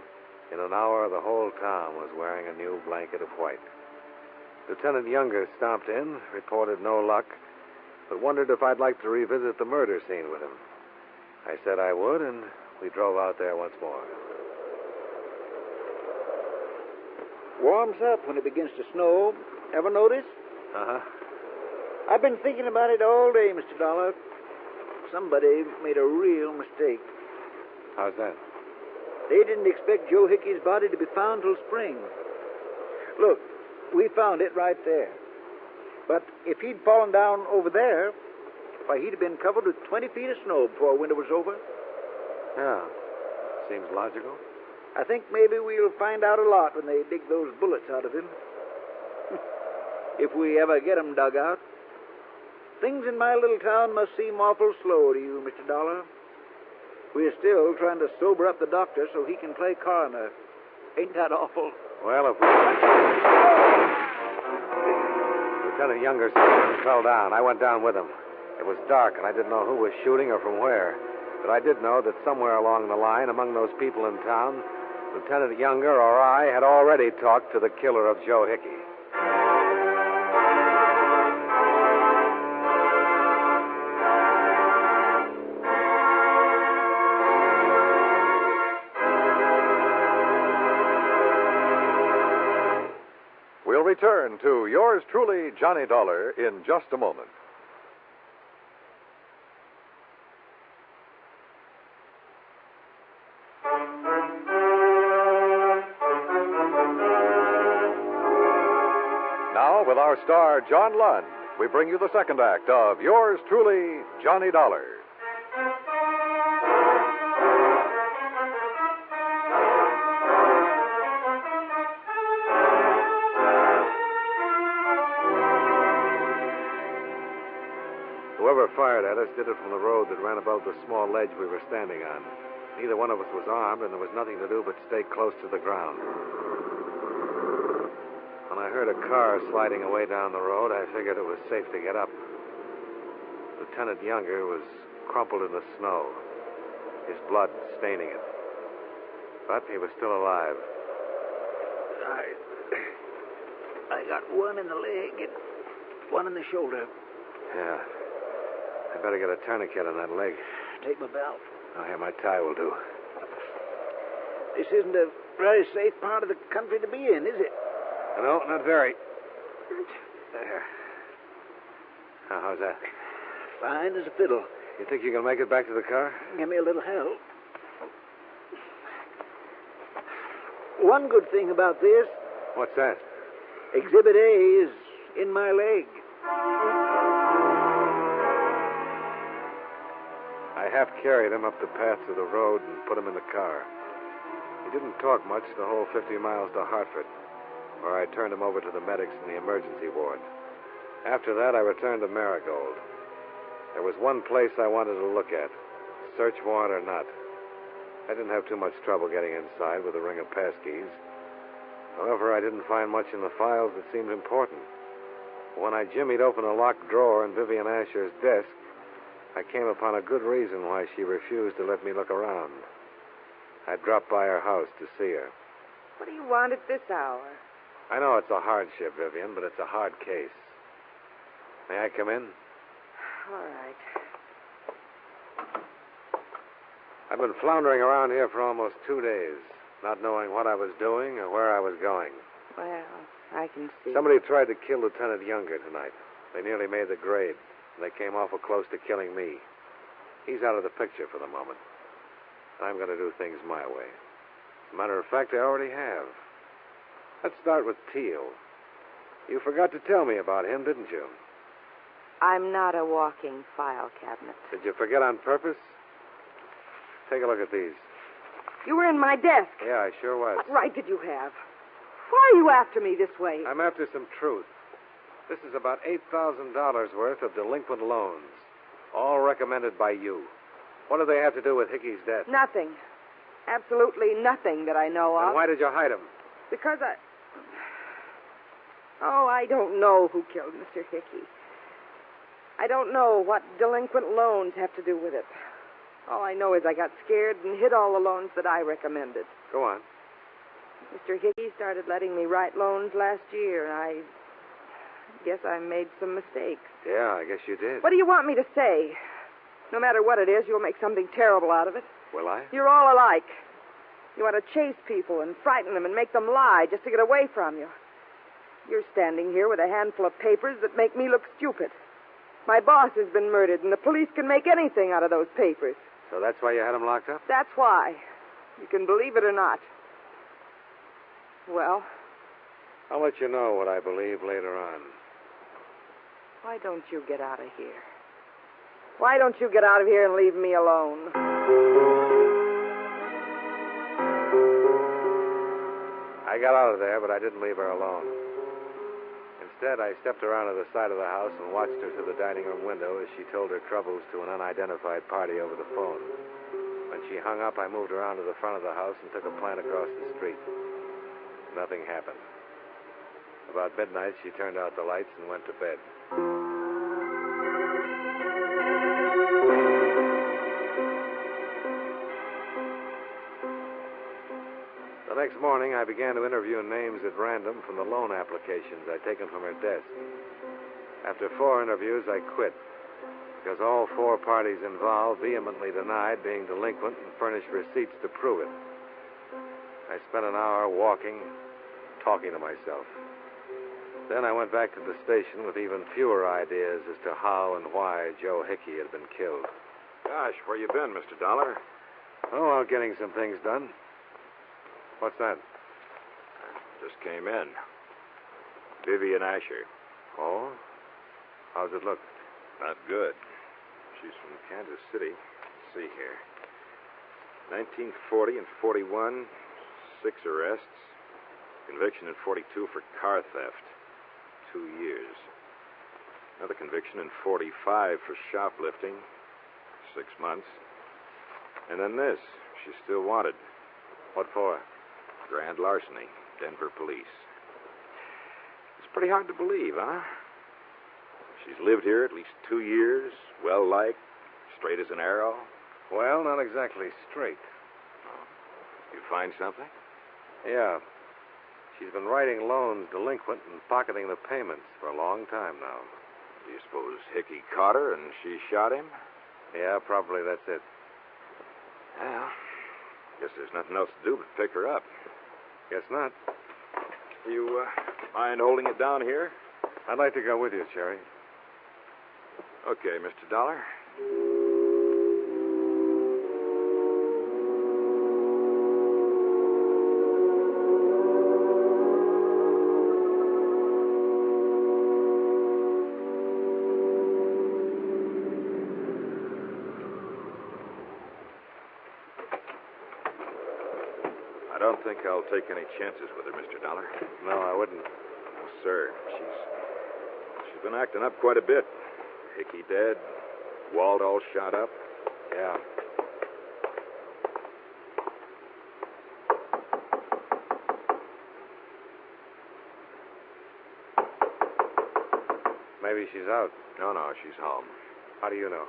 in an hour the whole town was wearing a new blanket of white. Lieutenant Younger stomped in, reported no luck, but wondered if I'd like to revisit the murder scene with him. I said I would, and we drove out there once more. Warms up when it begins to snow. Ever notice? Uh-huh. I've been thinking about it all day, Mr. Dollar. Somebody made a real mistake. How's that? They didn't expect Joe Hickey's body to be found till spring. Look, we found it right there. But if he'd fallen down over there, why, he'd have been covered with 20 feet of snow before winter was over. Yeah. Seems logical. I think maybe we'll find out a lot when they dig those bullets out of him. If we ever get 'em dug out. Things in my little town must seem awful slow to you, Mr. Dollar. We're still trying to sober up the doctor so he can play coroner. Ain't that awful? Well, if we... Lieutenant Younger fell down. I went down with him. It was dark, and I didn't know who was shooting or from where. But I did know that somewhere along the line, among those people in town, Lieutenant Younger or I had already talked to the killer of Joe Hickey. We'll return to yours truly, Johnny Dollar, in just a moment. Now, with our star, John Lund, we bring you the second act of yours truly, Johnny Dollar. Whoever fired at us did it from the road that ran above the small ledge we were standing on. Neither one of us was armed, and there was nothing to do but stay close to the ground. When I heard a car sliding away down the road, I figured it was safe to get up. Lieutenant Younger was crumpled in the snow, his blood staining it. But he was still alive. I got one in the leg and one in the shoulder. Yeah. I better get a tourniquet on that leg. Take my belt. Oh, yeah, my tie will do. This isn't a very safe part of the country to be in, is it? No, not very. There. Oh, how's that? Fine as a fiddle. You think you can make it back to the car? Give me a little help. One good thing about this. What's that? Exhibit A is in my leg. I half carried him up the path to the road and put him in the car. He didn't talk much the whole 50 miles to Hartford, where I turned him over to the medics in the emergency ward. After that, I returned to Marigold. There was one place I wanted to look at, search warrant or not. I didn't have too much trouble getting inside with a ring of passkeys. However, I didn't find much in the files that seemed important. When I jimmied open a locked drawer in Vivian Asher's desk, I came upon a good reason why she refused to let me look around. I dropped by her house to see her. What do you want at this hour? I know it's a hardship, Vivian, but it's a hard case. May I come in? All right. I've been floundering around here for almost 2 days, not knowing what I was doing or where I was going. Well, I can see. Somebody tried to kill Lieutenant Younger tonight. They nearly made the grade. They came awful close to killing me. He's out of the picture for the moment. I'm going to do things my way. As a matter of fact, I already have. Let's start with Teal. You forgot to tell me about him, didn't you? I'm not a walking file cabinet. Did you forget on purpose? Take a look at these. You were in my desk. Yeah, I sure was. What right did you have? Why are you after me this way? I'm after some truth. This is about $8,000 worth of delinquent loans, all recommended by you. What do they have to do with Hickey's death? Nothing. Absolutely nothing that I know of. Then why did you hide them? Because I don't know who killed Mr. Hickey. I don't know what delinquent loans have to do with it. All I know is I got scared and hid all the loans that I recommended. Go on. Mr. Hickey started letting me write loans last year, and I guess I made some mistakes. Yeah, I guess you did. What do you want me to say? No matter what it is, you'll make something terrible out of it. Will I? You're all alike. You want to chase people and frighten them and make them lie just to get away from you. You're standing here with a handful of papers that make me look stupid. My boss has been murdered, and the police can make anything out of those papers. So that's why you had him locked up? That's why. You can believe it or not. Well, I'll let you know what I believe later on. why don't you get out of here? Why don't you get out of here and leave me alone? I got out of there, but I didn't leave her alone. Instead, I stepped around to the side of the house and watched her through the dining room window as she told her troubles to an unidentified party over the phone. When she hung up, I moved around to the front of the house and took a plant across the street. Nothing happened. About midnight, she turned out the lights and went to bed. The next morning, I began to interview names at random from the loan applications I'd taken from her desk. After 4 interviews, I quit, because all 4 parties involved vehemently denied being delinquent and furnished receipts to prove it. I spent an hour walking, talking to myself. Then I went back to the station with even fewer ideas as to how and why Joe Hickey had been killed. Gosh, where you been, Mr. Dollar? Oh, out getting some things done. What's that? Just came in. Vivian Asher. Oh? How's it look? Not good. She's from Kansas City. Let's see here. 1940 and 41, 6 arrests. Conviction in 42 for car theft. 2 years. Another conviction in 45 for shoplifting. 6 months. And then this. She's still wanted. What for? Grand larceny. Denver police. It's pretty hard to believe, huh? She's lived here at least 2 years. Well-liked. Straight as an arrow. Well, not exactly straight. Oh. You find something? Yeah. She's been writing loans delinquent and pocketing the payments for a long time now. Do you suppose Hickey caught her and she shot him? Yeah, probably that's it. Well, guess there's nothing else to do but pick her up. Guess not. You mind holding it down here? I'd like to go with you, Cherry. Okay, Mr. Dollar. I don't think I'll take any chances with her, Mr. Dollar. No, I wouldn't. No, sir. She's been acting up quite a bit. Hickey dead. Walt all shot up. Yeah. Maybe she's out. No, she's home. How do you know?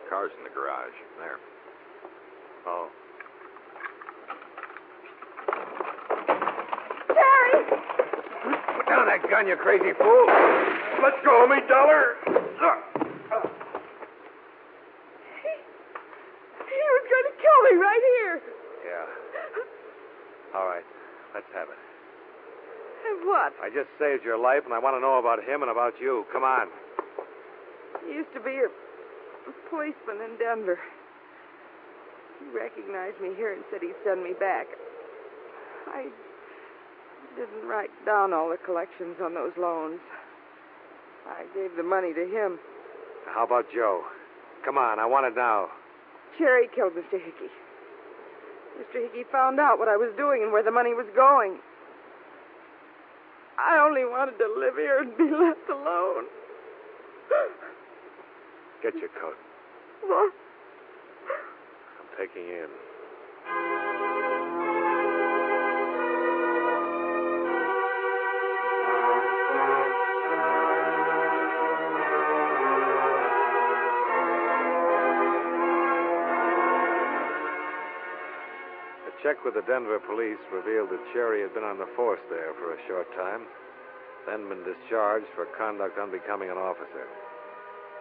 Car's in the garage. There. Oh. Terry! Put down that gun, you crazy fool. Let go of me, Dollar. He was going to kill me right here. Yeah. All right. Let's have it. And what? I just saved your life, and I want to know about him and about you. Come on. He used to be a policeman in Denver. He recognized me here and said he'd send me back. I didn't write down all the collections on those loans. I gave the money to him. How about Joe? Come on, I want it now. Cherry killed Mr. Hickey. Mr. Hickey found out what I was doing and where the money was going. I only wanted to live here and be left alone. Get your coat. What? I'm taking you in. A check with the Denver police revealed that Cherry had been on the force there for a short time, then been discharged for conduct unbecoming an officer.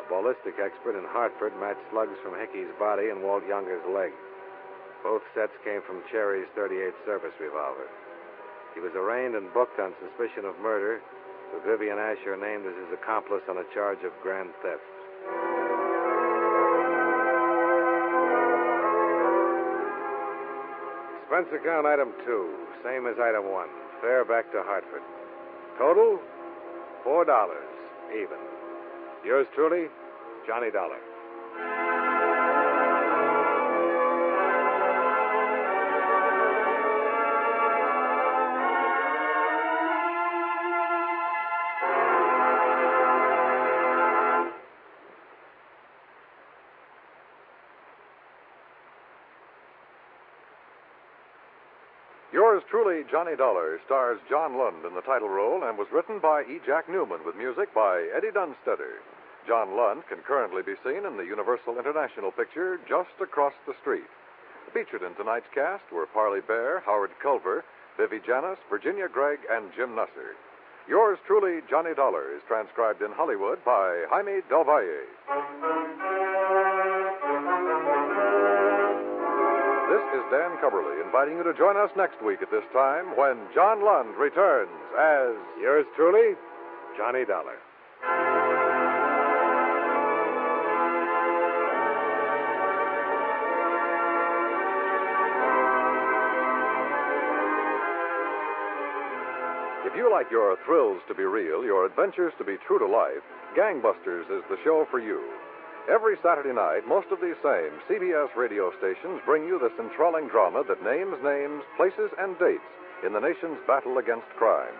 A ballistic expert in Hartford matched slugs from Hickey's body and Walt Younger's leg. Both sets came from Cherry's .38 service revolver. He was arraigned and booked on suspicion of murder, with Vivian Asher named as his accomplice on a charge of grand theft. Expense account item 2, same as item 1. Fare back to Hartford. Total, $4, even. Yours truly, Johnny Dollar. Yours truly, Johnny Dollar, stars John Lund in the title role and was written by E. Jack Newman with music by Eddie Dunstetter. John Lund can currently be seen in the Universal International picture Just Across the Street. Featured in tonight's cast were Parley Bear, Howard Culver, Vivi Janis, Virginia Gregg, and Jim Nusser. Yours truly, Johnny Dollar, is transcribed in Hollywood by Jaime Del Valle. This is Dan Cubberly inviting you to join us next week at this time when John Lund returns as... Yours truly, Johnny Dollar. If you like your thrills to be real, your adventures to be true to life, Gangbusters is the show for you. Every Saturday night, most of these same CBS radio stations bring you this enthralling drama that names names, places, and dates in the nation's battle against crime.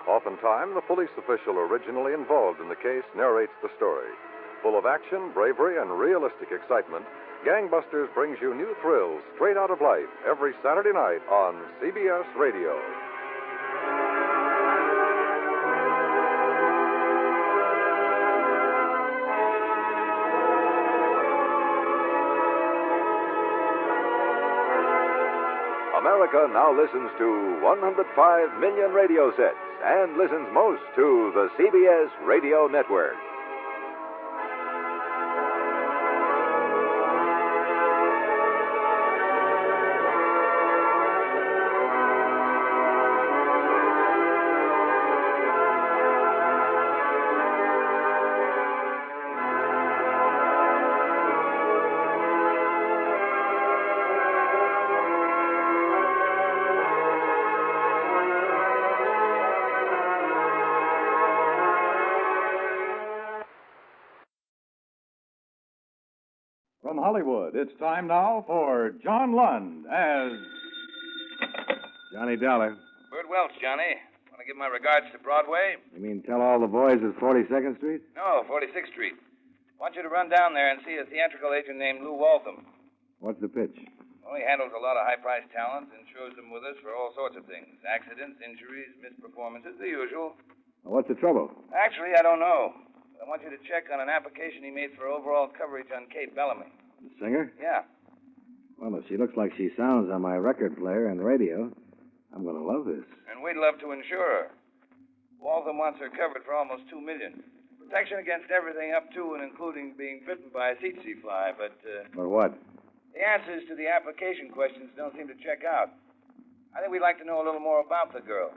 Oftentimes, the police official originally involved in the case narrates the story. Full of action, bravery, and realistic excitement, Gangbusters brings you new thrills straight out of life every Saturday night on CBS Radio. America now listens to 105 million radio sets and listens most to the CBS Radio Network. From Hollywood, it's time now for John Lund as... Johnny Dollar. Bird Welch, Johnny. Want to give my regards to Broadway? You mean tell all the boys at 42nd Street? No, 46th Street. Want you to run down there and see a theatrical agent named Lou Waltham. What's the pitch? Well, he handles a lot of high-priced talent, insures them with us for all sorts of things. Accidents, injuries, missed performances, the usual. Well, what's the trouble? Actually, I don't know. I want you to check on an application he made for overall coverage on Kay Bellamy. The singer? Yeah. Well, if she looks like she sounds on my record player and radio, I'm going to love this. And we'd love to insure her. Waltham wants her covered for almost $2 million. Protection against everything up to and including being bitten by a tsetse fly, but... For what? The answers to the application questions don't seem to check out. I think we'd like to know a little more about the girl.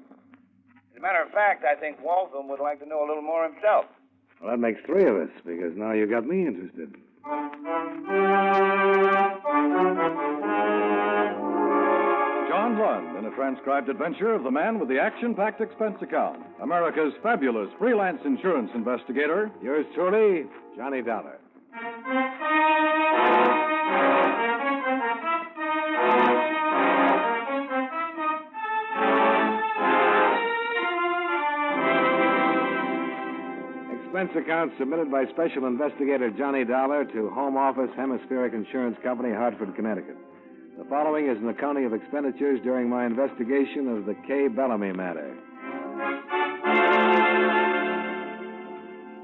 As a matter of fact, I think Waltham would like to know a little more himself. Well, that makes three of us, because now you got me interested. John Lund in a transcribed adventure of the man with the action-packed expense account, America's fabulous freelance insurance investigator. Yours truly, Johnny Dollar. Expense account submitted by Special Investigator Johnny Dollar to Home Office Hemispheric Insurance Company, Hartford, Connecticut. The following is an accounting of expenditures during my investigation of the Kay Bellamy Matter.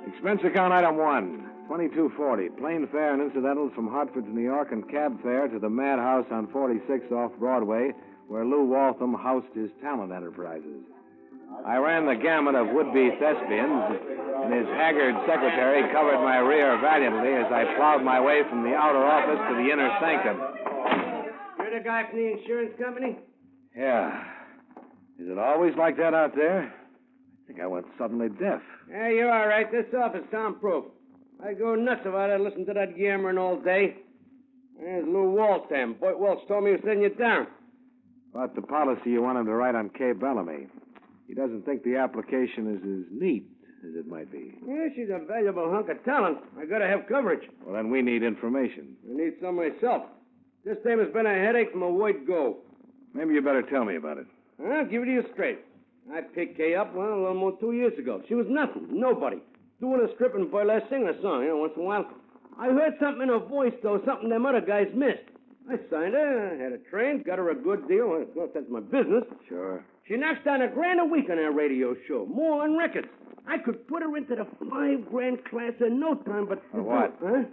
Expense account item 1, $22.40. Plane fare and incidentals from Hartford to New York and cab fare to the Madhouse on 46 off Broadway, where Lou Waltham housed his talent enterprises. I ran the gamut of would-be thespians, and his haggard secretary covered my rear valiantly as I plowed my way from the outer office to the inner sanctum. You're the guy from the insurance company? Yeah. Is it always like that out there? I think I went suddenly deaf. Yeah, you're all right. This office soundproof. I go nuts if I listen to that yammering all day. There's Lou Waltham. Boy, Welch told me he was sending you down. About the policy you want him to write on Kay Bellamy. He doesn't think the application is as neat as it might be. Yeah, she's a valuable hunk of talent. I gotta have coverage. Well, then we need information. I need some myself. This time has been a headache from a word go. Maybe you better tell me about it. I'll give it to you straight. I picked Kay up, well, a little more than 2 years ago. She was nothing, nobody. Doing a strip and burlesque, singing a song, once in a while. I heard something in her voice, though, something them other guys missed. I signed her, had her trained, got her a good deal. Well, that's my business. Sure. She knocks down $1,000 a week on her radio show, more on records. I could put her into the $5,000 class in no time, but... For what? Huh?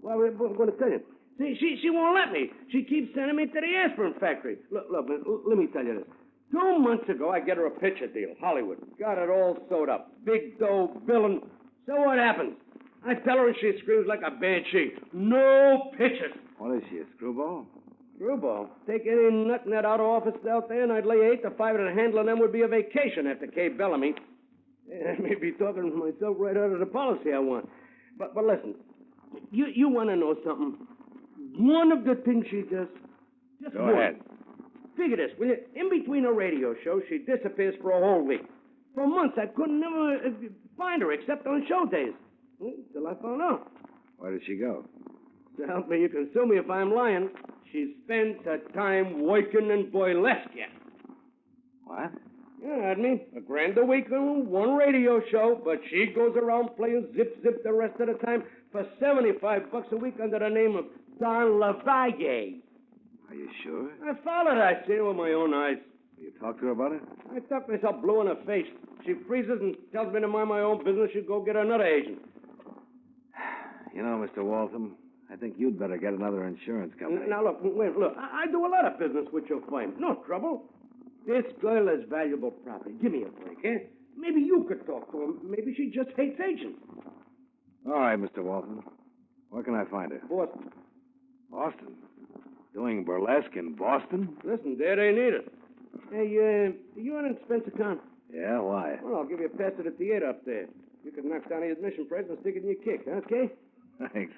Well, I'm going to tell you. See, she won't let me. She keeps sending me to the aspirin factory. Look, let me tell you this. 2 months ago, I get her a picture deal, Hollywood. Got it all sewed up. Big dough, billing. So what happens? I tell her and she screams like a banshee. No pictures. What is she, a screwball? Screwball? Take any nut in that outer office out there, and I'd lay 8 to 5, and handling them would be a vacation after Kay Bellamy. I may be talking myself right out of the policy I want. But listen, you want to know something? One of the things she does. Just Go one. ahead. Figure this, will you? In between her radio shows, she disappears for a whole week. For months, I couldn't never find her except on show days. Till I found out. Where did she go? So help me, you can sue me if I'm lying. She spends her time working in burlesque. What? Yeah, I mean, $1,000 a week on one radio show, but she goes around playing zip the rest of the time for $75 a week under the name of Don LaValle. Are you sure? I followed her. I seen her with my own eyes. You talked to her about it? I talked myself blue in her face. She freezes and tells me to mind my own business. She'll go get another agent. You know, Mr. Waltham, I think you'd better get another insurance company. Now, look. I do a lot of business with your firm. No trouble. This girl is valuable property. Give me a break, eh? Maybe you could talk to her. Maybe she just hates agents. All right, Mr. Waltham. Where can I find her? Boston. Boston? Doing burlesque in Boston? Listen, there they need it. Hey, you an expense account? Yeah, why? Well, I'll give you a pass to the theater up there. You can knock down the admission price and stick it in your kick, okay? Thanks.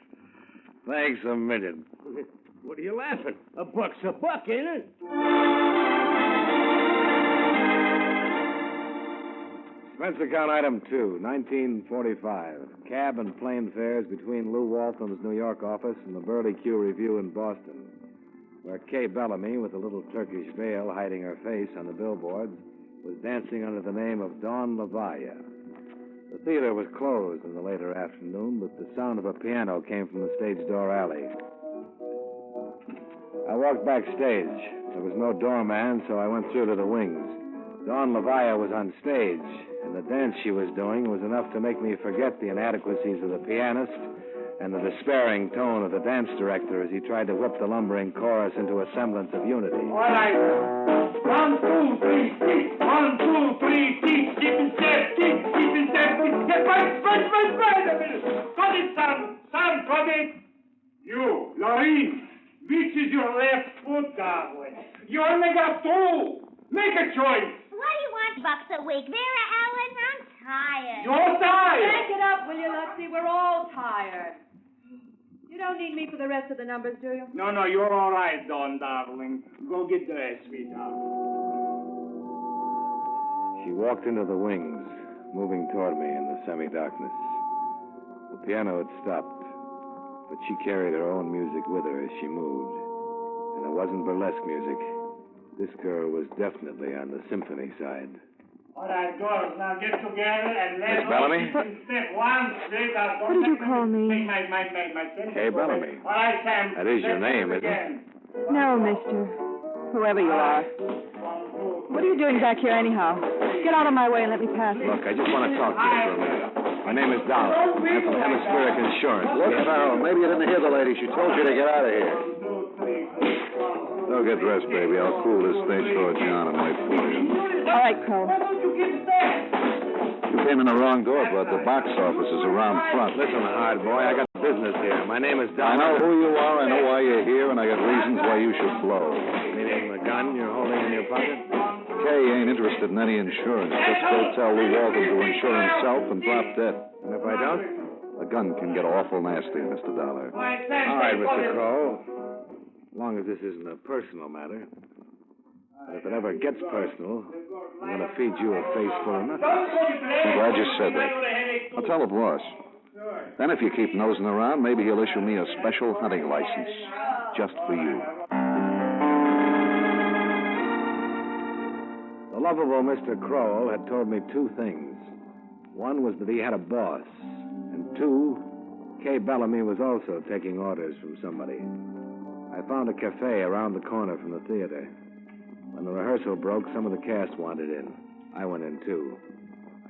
Thanks a million. What are you laughing? A buck's a buck, ain't it? Expense account item 2, 1945. Cab and plane fares between Lou Waltham's New York office and the Burley Q Review in Boston, where Kay Bellamy, with a little Turkish veil hiding her face on the billboards, was dancing under the name of Dawn LaValle. The theater was closed in the later afternoon, but the sound of a piano came from the stage door alley. I walked backstage. There was no doorman, so I went through to the wings. Dawn LaValle was on stage, and the dance she was doing was enough to make me forget the inadequacies of the pianist and the despairing tone of the dance director as he tried to whip the lumbering chorus into a semblance of unity. All right. 1, 2, 3, keep. 1, 2, 3, keep. Keep in step, keep in step. Wait a minute. Got it, son. Son, got it. You, Lorraine, which is your left foot, darling? You only got 2. Make a choice. What do you want bucks a week? Vera Ellen, I'm tired. You're tired. Back it up, will you, Luxie? We're all tired. You don't need me for the rest of the numbers, do you? No, you're all right, Dawn, darling. Go get dressed, sweetheart. She walked into the wings, moving toward me in the semi-darkness. The piano had stopped, but she carried her own music with her as she moved. And it wasn't burlesque music. This girl was definitely on the symphony side. All right, girls, now get together and let's Miss Bellamy? Step 1, straight out. What did you call me? Kay Bellamy. All right, Sam. That is your name, isn't it? No, mister. Whoever you are. What are you doing back here anyhow? Get out of my way and let me pass. Look, I just want to talk to you for a minute. My name is Dollar. I'm from Hemispheric Insurance. Look, Farrell, maybe you didn't hear the lady. She told you to get out of here. Don't get dressed, baby. I'll cool this stage door down and wait for you. All right, Crow. You came in the wrong door, bud. The box office is around front. Listen, hard boy, I got business here. My name is Dollar. I know who you are, I know why you're here, and I got reasons why you should blow. Meaning the gun you're holding in your pocket? Kay ain't interested in any insurance. Just go tell Lou Walton to insure himself and drop dead. And if I don't? The gun can get awful nasty, Mr. Dollar. All right, Mr. Crow. As long as this isn't a personal matter. But if it ever gets personal, I'm going to feed you a face full of nothing. I'm glad you said that. I'll tell the boss. Then if you keep nosing around, maybe he'll issue me a special hunting license just for you. The lovable Mr. Crowell had told me two things. One was that he had a boss, and two, Kay Bellamy was also taking orders from somebody. I found a cafe around the corner from the theater. When the rehearsal broke, some of the cast wanted in. I went in, too.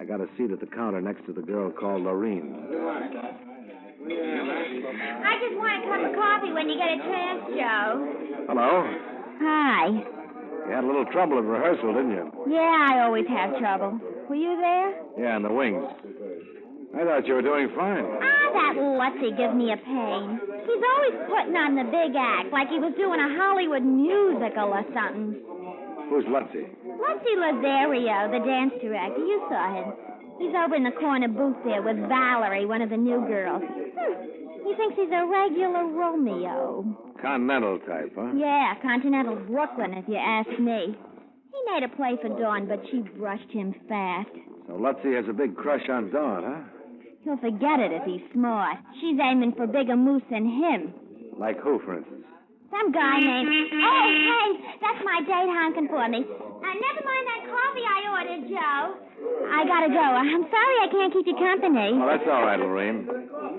I got a seat at the counter next to the girl called Lorene. I just want a cup of coffee when you get a chance, Joe. Hello. Hi. You had a little trouble at rehearsal, didn't you? Yeah, I always have trouble. Were you there? Yeah, in the wings. I thought you were doing fine. Ah, that Lutzy gives me a pain. He's always putting on the big act, like he was doing a Hollywood musical or something. Who's Lutzy? Lutzy Lazario, the dance director. You saw him. He's over in the corner booth there with Valerie, one of the new girls. He thinks he's a regular Romeo. Continental type, huh? Yeah, Continental Brooklyn, if you ask me. He made a play for Dawn, but she brushed him fast. So Lutzy has a big crush on Dawn, huh? He'll forget it if he's smart. She's aiming for bigger moose than him. Like who, for instance? Some guy named... Oh, hey, that's my date honking for me. Never mind that coffee I ordered, Joe. I gotta go. I'm sorry I can't keep you company. Oh, that's all right, Lorene.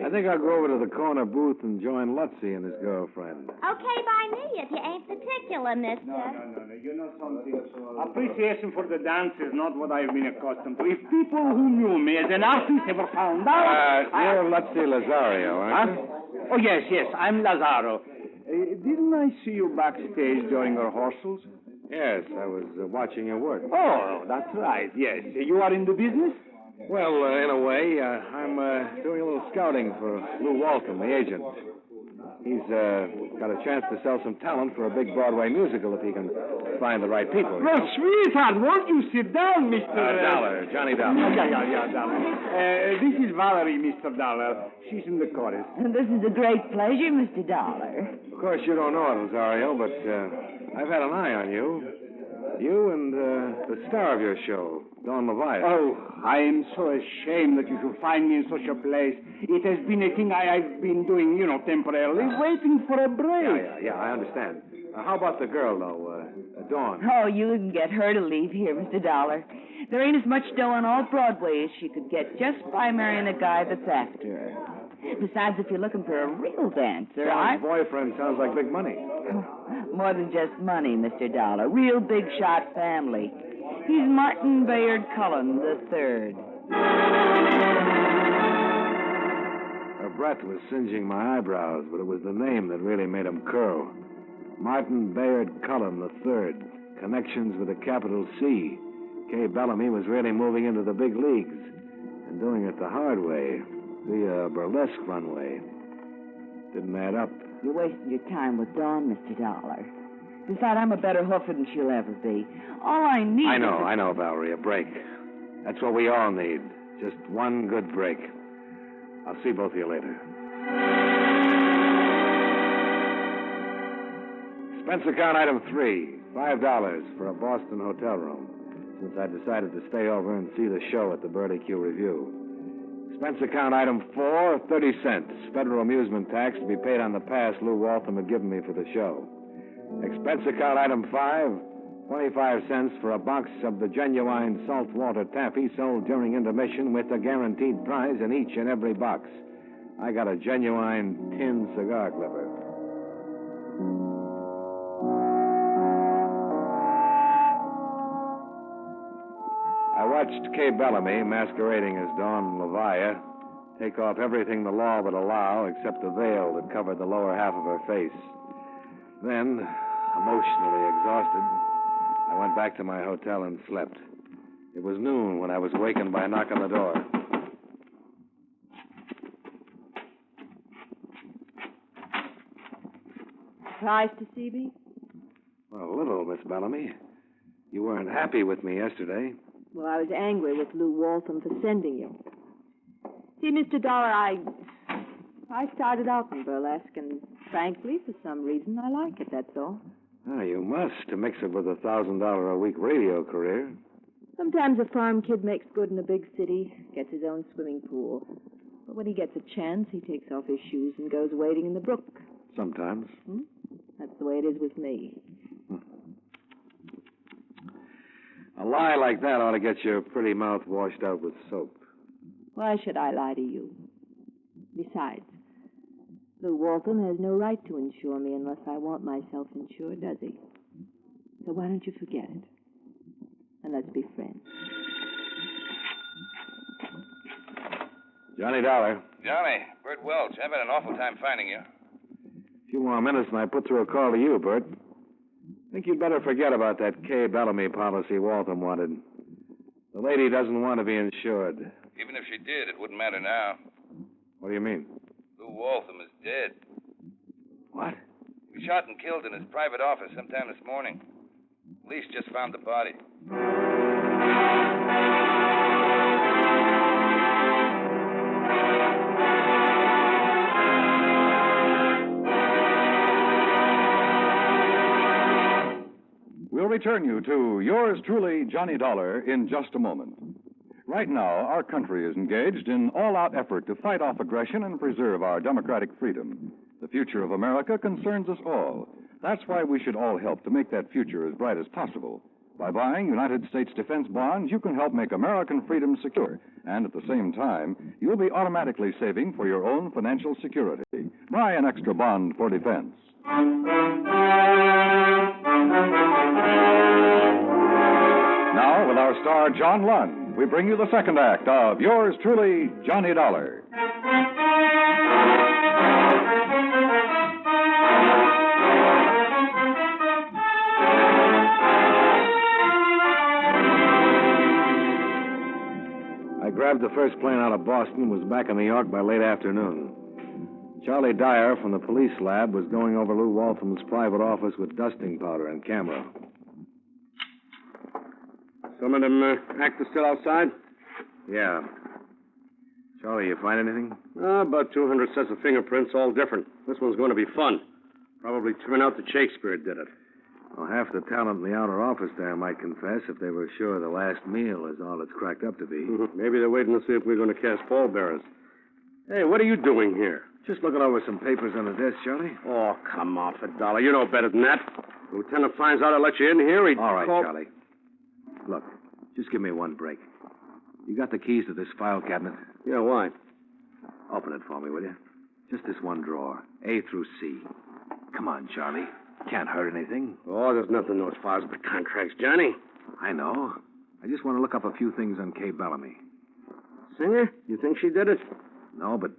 I think I'll go over to the corner booth and join Lutzy and his girlfriend. Okay by me if you ain't particular, mister. No. You know something? Appreciation for the dance is not what I've been accustomed to. If people who knew me as an artist ever found out... You're Lutzy Lazario, aren't you? Oh, yes, I'm Lazaro. Didn't I see you backstage during rehearsals? Yes, I was watching your work. Oh, that's right, yes. You are in the business? Well, in a way, I'm doing a little scouting for Lou Walton, the agent. He's got a chance to sell some talent for a big Broadway musical if he can find the right people. Well, sweetheart, won't you sit down, Mr. Dollar, Johnny Dollar. Yeah, Dollar. This is Valerie, Mr. Dollar. She's in the chorus. And this is a great pleasure, Mr. Dollar. Of course, you don't know it, Lazario, but I've had an eye on you. You and the star of your show, Dawn Leviathan. Oh, I am so ashamed that you should find me in such a place. It has been a thing I've been doing, temporarily, waiting for a break. Yeah, I understand. How about the girl, though, Dawn? Oh, you can get her to leave here, Mr. Dollar. There ain't as much dough on all Broadway as she could get just by marrying a guy that's after her. Besides, if you're looking for a real dancer, Dawn's boyfriend sounds like big money. More than just money, Mr. Dollar. Real big shot family. He's Martin Bayard Cullen III. Her breath was singeing my eyebrows, but it was the name that really made them curl. Martin Bayard Cullen III. Connections with a capital C. Kay Bellamy was really moving into the big leagues and doing it the hard way, via burlesque runway. Didn't add up. You're wasting your time with Dawn, Mr. Dollar. Besides, I'm a better hoofer than she'll ever be. All I need I know, Valerie, a break. That's what we all need. Just one good break. I'll see both of you later. Expense account item 3, $5 for a Boston hotel room, since I decided to stay over and see the show at the Birdie Q Review. Expense account item 4, 30 cents. Federal amusement tax to be paid on the pass Lou Waltham had given me for the show. Expense account item 5, 25 cents for a box of the genuine saltwater taffy sold during intermission with a guaranteed prize in each and every box. I got a genuine tin cigar clipper. I watched Kay Bellamy, masquerading as Dawn Leviathan, take off everything the law would allow except the veil that covered the lower half of her face. Then, emotionally exhausted, I went back to my hotel and slept. It was noon when I was wakened by a knock on the door. Surprised to see me? Well, a little, Miss Bellamy. You weren't happy with me yesterday. Well, I was angry with Lou Waltham for sending you. See, Mr. Dollar, I started out in burlesque, and frankly, for some reason, I like it, that's all. Oh, you must, to mix it with $1,000-a-week radio career. Sometimes a farm kid makes good in a big city, gets his own swimming pool. But when he gets a chance, he takes off his shoes and goes wading in the brook. Sometimes. That's the way it is with me. A lie like that ought to get your pretty mouth washed out with soap. Why should I lie to you? Besides, Lou Waltham has no right to insure me unless I want myself insured, does he? So why don't you forget it? And let's be friends. Johnny Dollar. Johnny, Bert Welch. I've had an awful time finding you. A few more minutes and I put through a call to you, Bert. I think you'd better forget about that Kay Bellamy policy Waltham wanted. The lady doesn't want to be insured. Even if she did, it wouldn't matter now. What do you mean? Lou Waltham is dead. What? He was shot and killed in his private office sometime this morning. Police just found the body. We'll return you to yours truly, Johnny Dollar, in just a moment. Right now, our country is engaged in all-out effort to fight off aggression and preserve our democratic freedom. The future of America concerns us all. That's why we should all help to make that future as bright as possible. By buying United States defense bonds, you can help make American freedom secure. And at the same time, you'll be automatically saving for your own financial security. Buy an extra bond for defense. Now, with our star, John Lund, we bring you the second act of yours truly, Johnny Dollar. I grabbed the first plane out of Boston and was back in New York by late afternoon. Charlie Dyer from the police lab was going over Lou Waltham's private office with dusting powder and camera. Some of them actors still outside? Yeah. Charlie, you find anything? About 200 sets of fingerprints, all different. This one's going to be fun. Probably turn out that Shakespeare did it. Well, half the talent in the outer office there might confess if they were sure the last meal is all it's cracked up to be. Maybe they're waiting to see if we're going to cast pallbearers. Hey, what are you doing here? Just looking over some papers on the desk, Charlie. Oh, come off it, Dollar. You know better than that. Lieutenant finds out I let you in here, he'd All right, call... Charlie. Look, just give me one break. You got the keys to this file cabinet? Yeah, why? Open it for me, will you? Just this one drawer, A through C. Come on, Charlie. Can't hurt anything. Oh, there's nothing in those files but contracts, Johnny. I know. I just want to look up a few things on Kay Bellamy. Singer? You think she did it? No, but...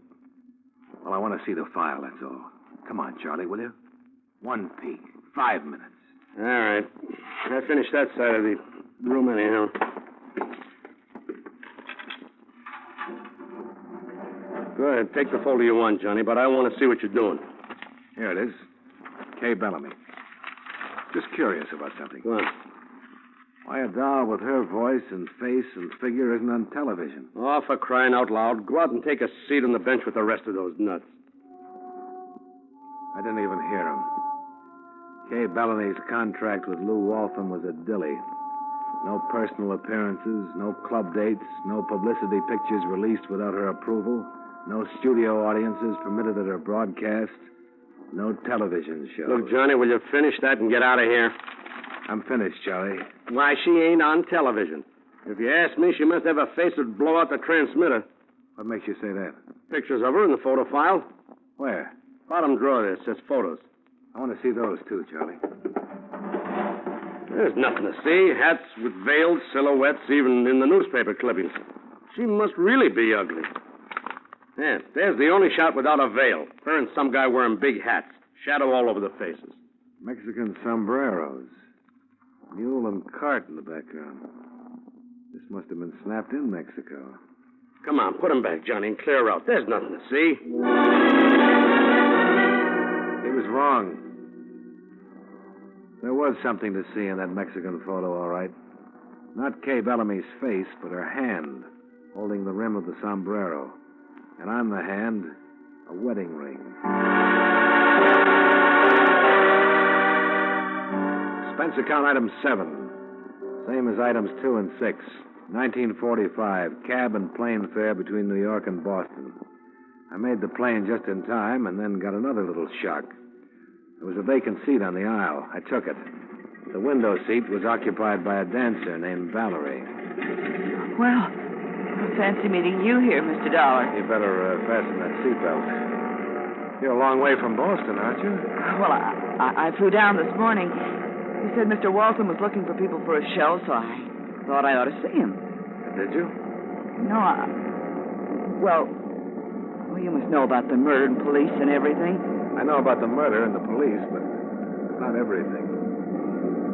Well, I want to see the file, that's all. Come on, Charlie, will you? One peek. 5 minutes. All right. I finished that side of the room anyhow. Go ahead, take the folder you want, Johnny, but I want to see what you're doing. Here it is. Kay Bellamy. Just curious about something. Go on. Why a doll with her voice and face and figure isn't on television? Oh, for crying out loud. Go out and take a seat on the bench with the rest of those nuts. I didn't even hear him. Kay Bellamy's contract with Lou Waltham was a dilly. No personal appearances, no club dates, no publicity pictures released without her approval, no studio audiences permitted at her broadcast, no television shows. Look, Johnny, will you finish that and get out of here? I'm finished, Charlie. Why, she ain't on television. If you ask me, she must have a face that'd blow out the transmitter. What makes you say that? Pictures of her in the photo file. Where? Bottom drawer there says photos. I want to see those, too, Charlie. There's nothing to see. Hats with veiled silhouettes, even in the newspaper clippings. She must really be ugly. Yes, there's the only shot without a veil. Her and some guy wearing big hats. Shadow all over the faces. Mexican sombreros. Mule and cart in the background. This must have been snapped in Mexico. Come on, put them back, Johnny, and clear out. There's nothing to see. He was wrong. There was something to see in that Mexican photo, all right. Not Kay Bellamy's face, but her hand, holding the rim of the sombrero. And on the hand, a wedding ring. Expense account item 7. Same as items 2 and 6. 1945. Cab and plane fare between New York and Boston. I made the plane just in time and then got another little shock. There was a vacant seat on the aisle. I took it. The window seat was occupied by a dancer named Valerie. Well, I fancy meeting you here, Mr. Dollar. You better fasten that seatbelt. You're a long way from Boston, aren't you? Well, I flew down this morning. He said Mr. Walton was looking for people for a show, so I thought I ought to see him. Did you? No, well, you must know about the murder and police and everything. I know about the murder and the police, but not everything.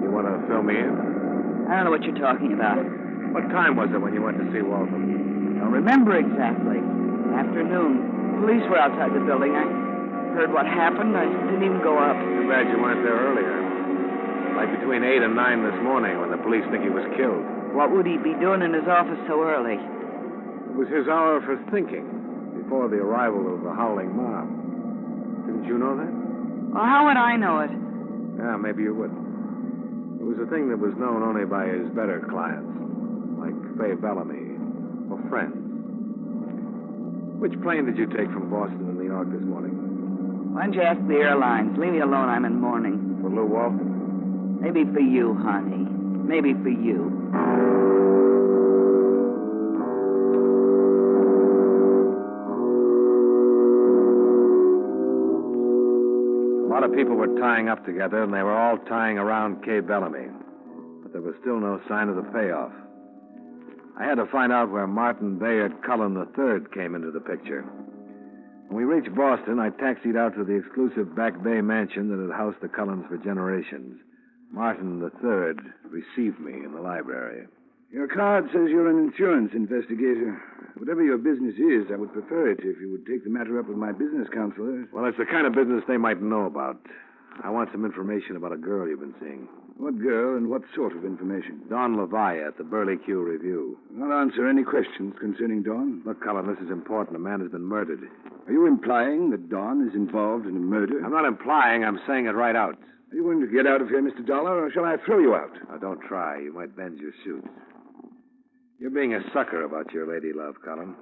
You want to fill me in? I don't know what you're talking about. What time was it when you went to see Walton? I don't remember exactly. Afternoon. Police were outside the building. I heard what happened. I didn't even go up. Too bad you weren't there earlier. Like between 8 and 9 this morning when the police think he was killed. What would he be doing in his office so early? It was his hour for thinking, before the arrival of the howling mob. Didn't you know that? Well, how would I know it? Yeah, maybe you would. It was a thing that was known only by his better clients, like Kay Bellamy, or friends. Which plane did you take from Boston to New York this morning? Why don't you ask the airlines? Leave me alone. I'm in mourning. For Lou Walton? Maybe for you, honey. Maybe for you. A lot of people were tying up together, and they were all tying around Kay Bellamy. But there was still no sign of the payoff. I had to find out where Martin Bayard Cullen III came into the picture. When we reached Boston, I taxied out to the exclusive Back Bay mansion that had housed the Cullens for generations. Martin III received me in the library. Your card says you're an insurance investigator. Whatever your business is, I would prefer it if you would take the matter up with my business counselors. Well, it's the kind of business they might know about. I want some information about a girl you've been seeing. What girl and what sort of information? Dawn Levi at the Burley Q Review. I'll answer any questions concerning Dawn. Look, Cullen, this is important. A man has been murdered. Are you implying that Dawn is involved in a murder? I'm not implying. I'm saying it right out. Are you going to get out of here, Mr. Dollar, or shall I throw you out? Now, don't try. You might bend your suit. You're being a sucker about your lady love, Cullen.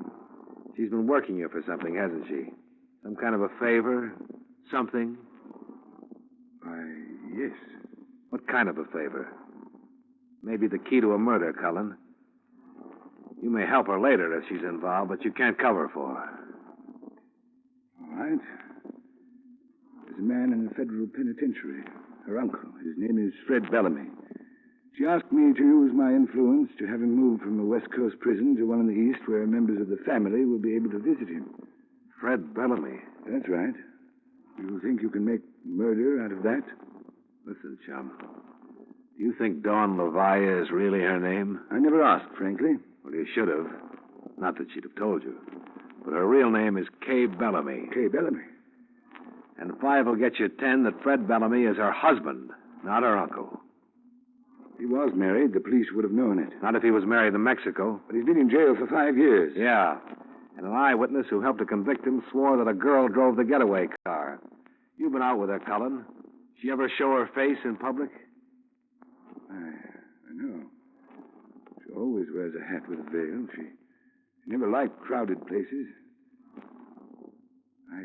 She's been working you for something, hasn't she? Some kind of a favor? Something? Why, yes. What kind of a favor? Maybe the key to a murder, Cullen. You may help her later if she's involved, but you can't cover for her. All right. There's a man in the federal penitentiary. Her uncle. His name is Fred Bellamy. She asked me to use my influence to have him moved from a West Coast prison to one in the East where members of the family will be able to visit him. Fred Bellamy? That's right. You think you can make murder out of that? Listen, chum. Do you think Dawn Levi is really her name? I never asked, frankly. Well, you should have. Not that she'd have told you. But her real name is Kay Bellamy. Kay Bellamy. And 5 will get you 10 that Fred Bellamy is her husband, not her uncle. He was married. The police would have known it. Not if he was married in Mexico. But he's been in jail for 5 years. Yeah. And an eyewitness who helped to convict him swore that a girl drove the getaway car. You've been out with her, Cullen. She ever show her face in public? I know. She always wears a hat with a veil. She never liked crowded places. I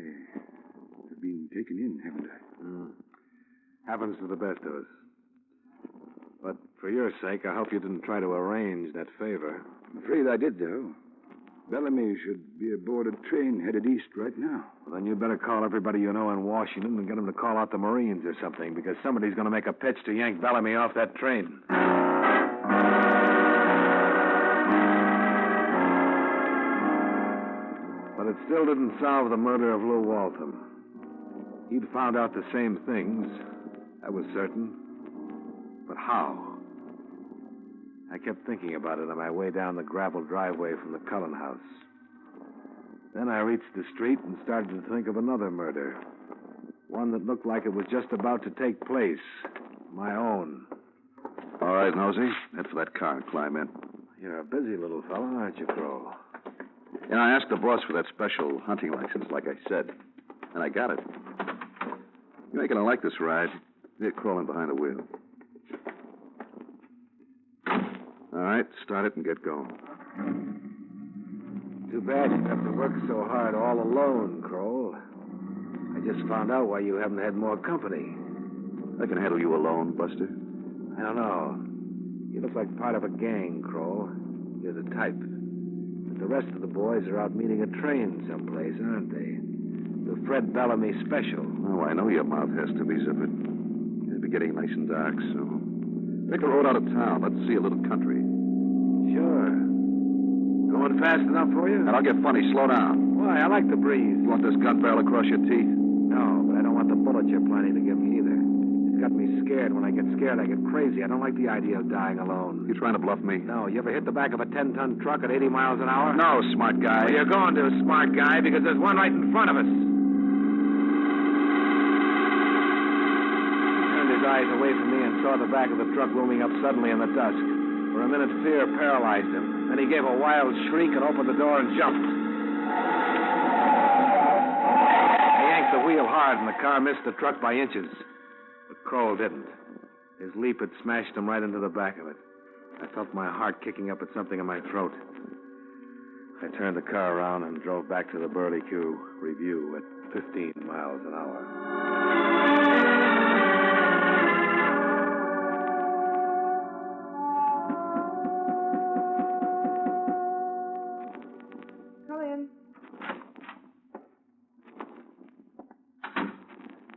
have been taken in, haven't I? Happens to the best of us. But for your sake, I hope you didn't try to arrange that favor. I'm afraid I did, though. Bellamy should be aboard a train headed east right now. Well, then you'd better call everybody you know in Washington and get them to call out the Marines or something, because somebody's going to make a pitch to yank Bellamy off that train. But it still didn't solve the murder of Lou Walton. He'd found out the same things. That was certain. But how? I kept thinking about it on my way down the gravel driveway from the Cullen house. Then I reached the street and started to think of another murder. One that looked like it was just about to take place. My own. All right, Nosey. Head for that car and climb in. You're a busy little fella, aren't you, Crow? Yeah, I asked the boss for that special hunting license, like I said. And I got it. You ain't gonna like this ride. You're crawling behind the wheel. All right, start it and get going. Too bad you have to work so hard all alone, Kroll. I just found out why you haven't had more company. I can handle you alone, Buster. I don't know. You look like part of a gang, Kroll. You're the type. But the rest of the boys are out meeting a train someplace, aren't they? The Fred Bellamy Special. Oh, I know your mouth has to be zippered. It'll be getting nice and dark, so... Pick a road out of town. Let's see a little country. Sure. Going fast enough for you? And I'll get funny. Slow down. Why? I like the breeze. You want this gun barrel across your teeth? No, but I don't want the bullet you're planning to give me either. It's got me scared. When I get scared, I get crazy. I don't like the idea of dying alone. You trying to bluff me? No. You ever hit the back of a 10-ton truck at 80 miles an hour? No, smart guy. Well, you're going to, smart guy, because there's one right in front of us. He turned his eyes away from me and saw the back of the truck looming up suddenly in the dusk. For a minute, fear paralyzed him. Then he gave a wild shriek and opened the door and jumped. He yanked the wheel hard, and the car missed the truck by inches. But Kroll didn't. His leap had smashed him right into the back of it. I felt my heart kicking up at something in my throat. I turned the car around and drove back to the Burley Q Review at 15 miles an hour.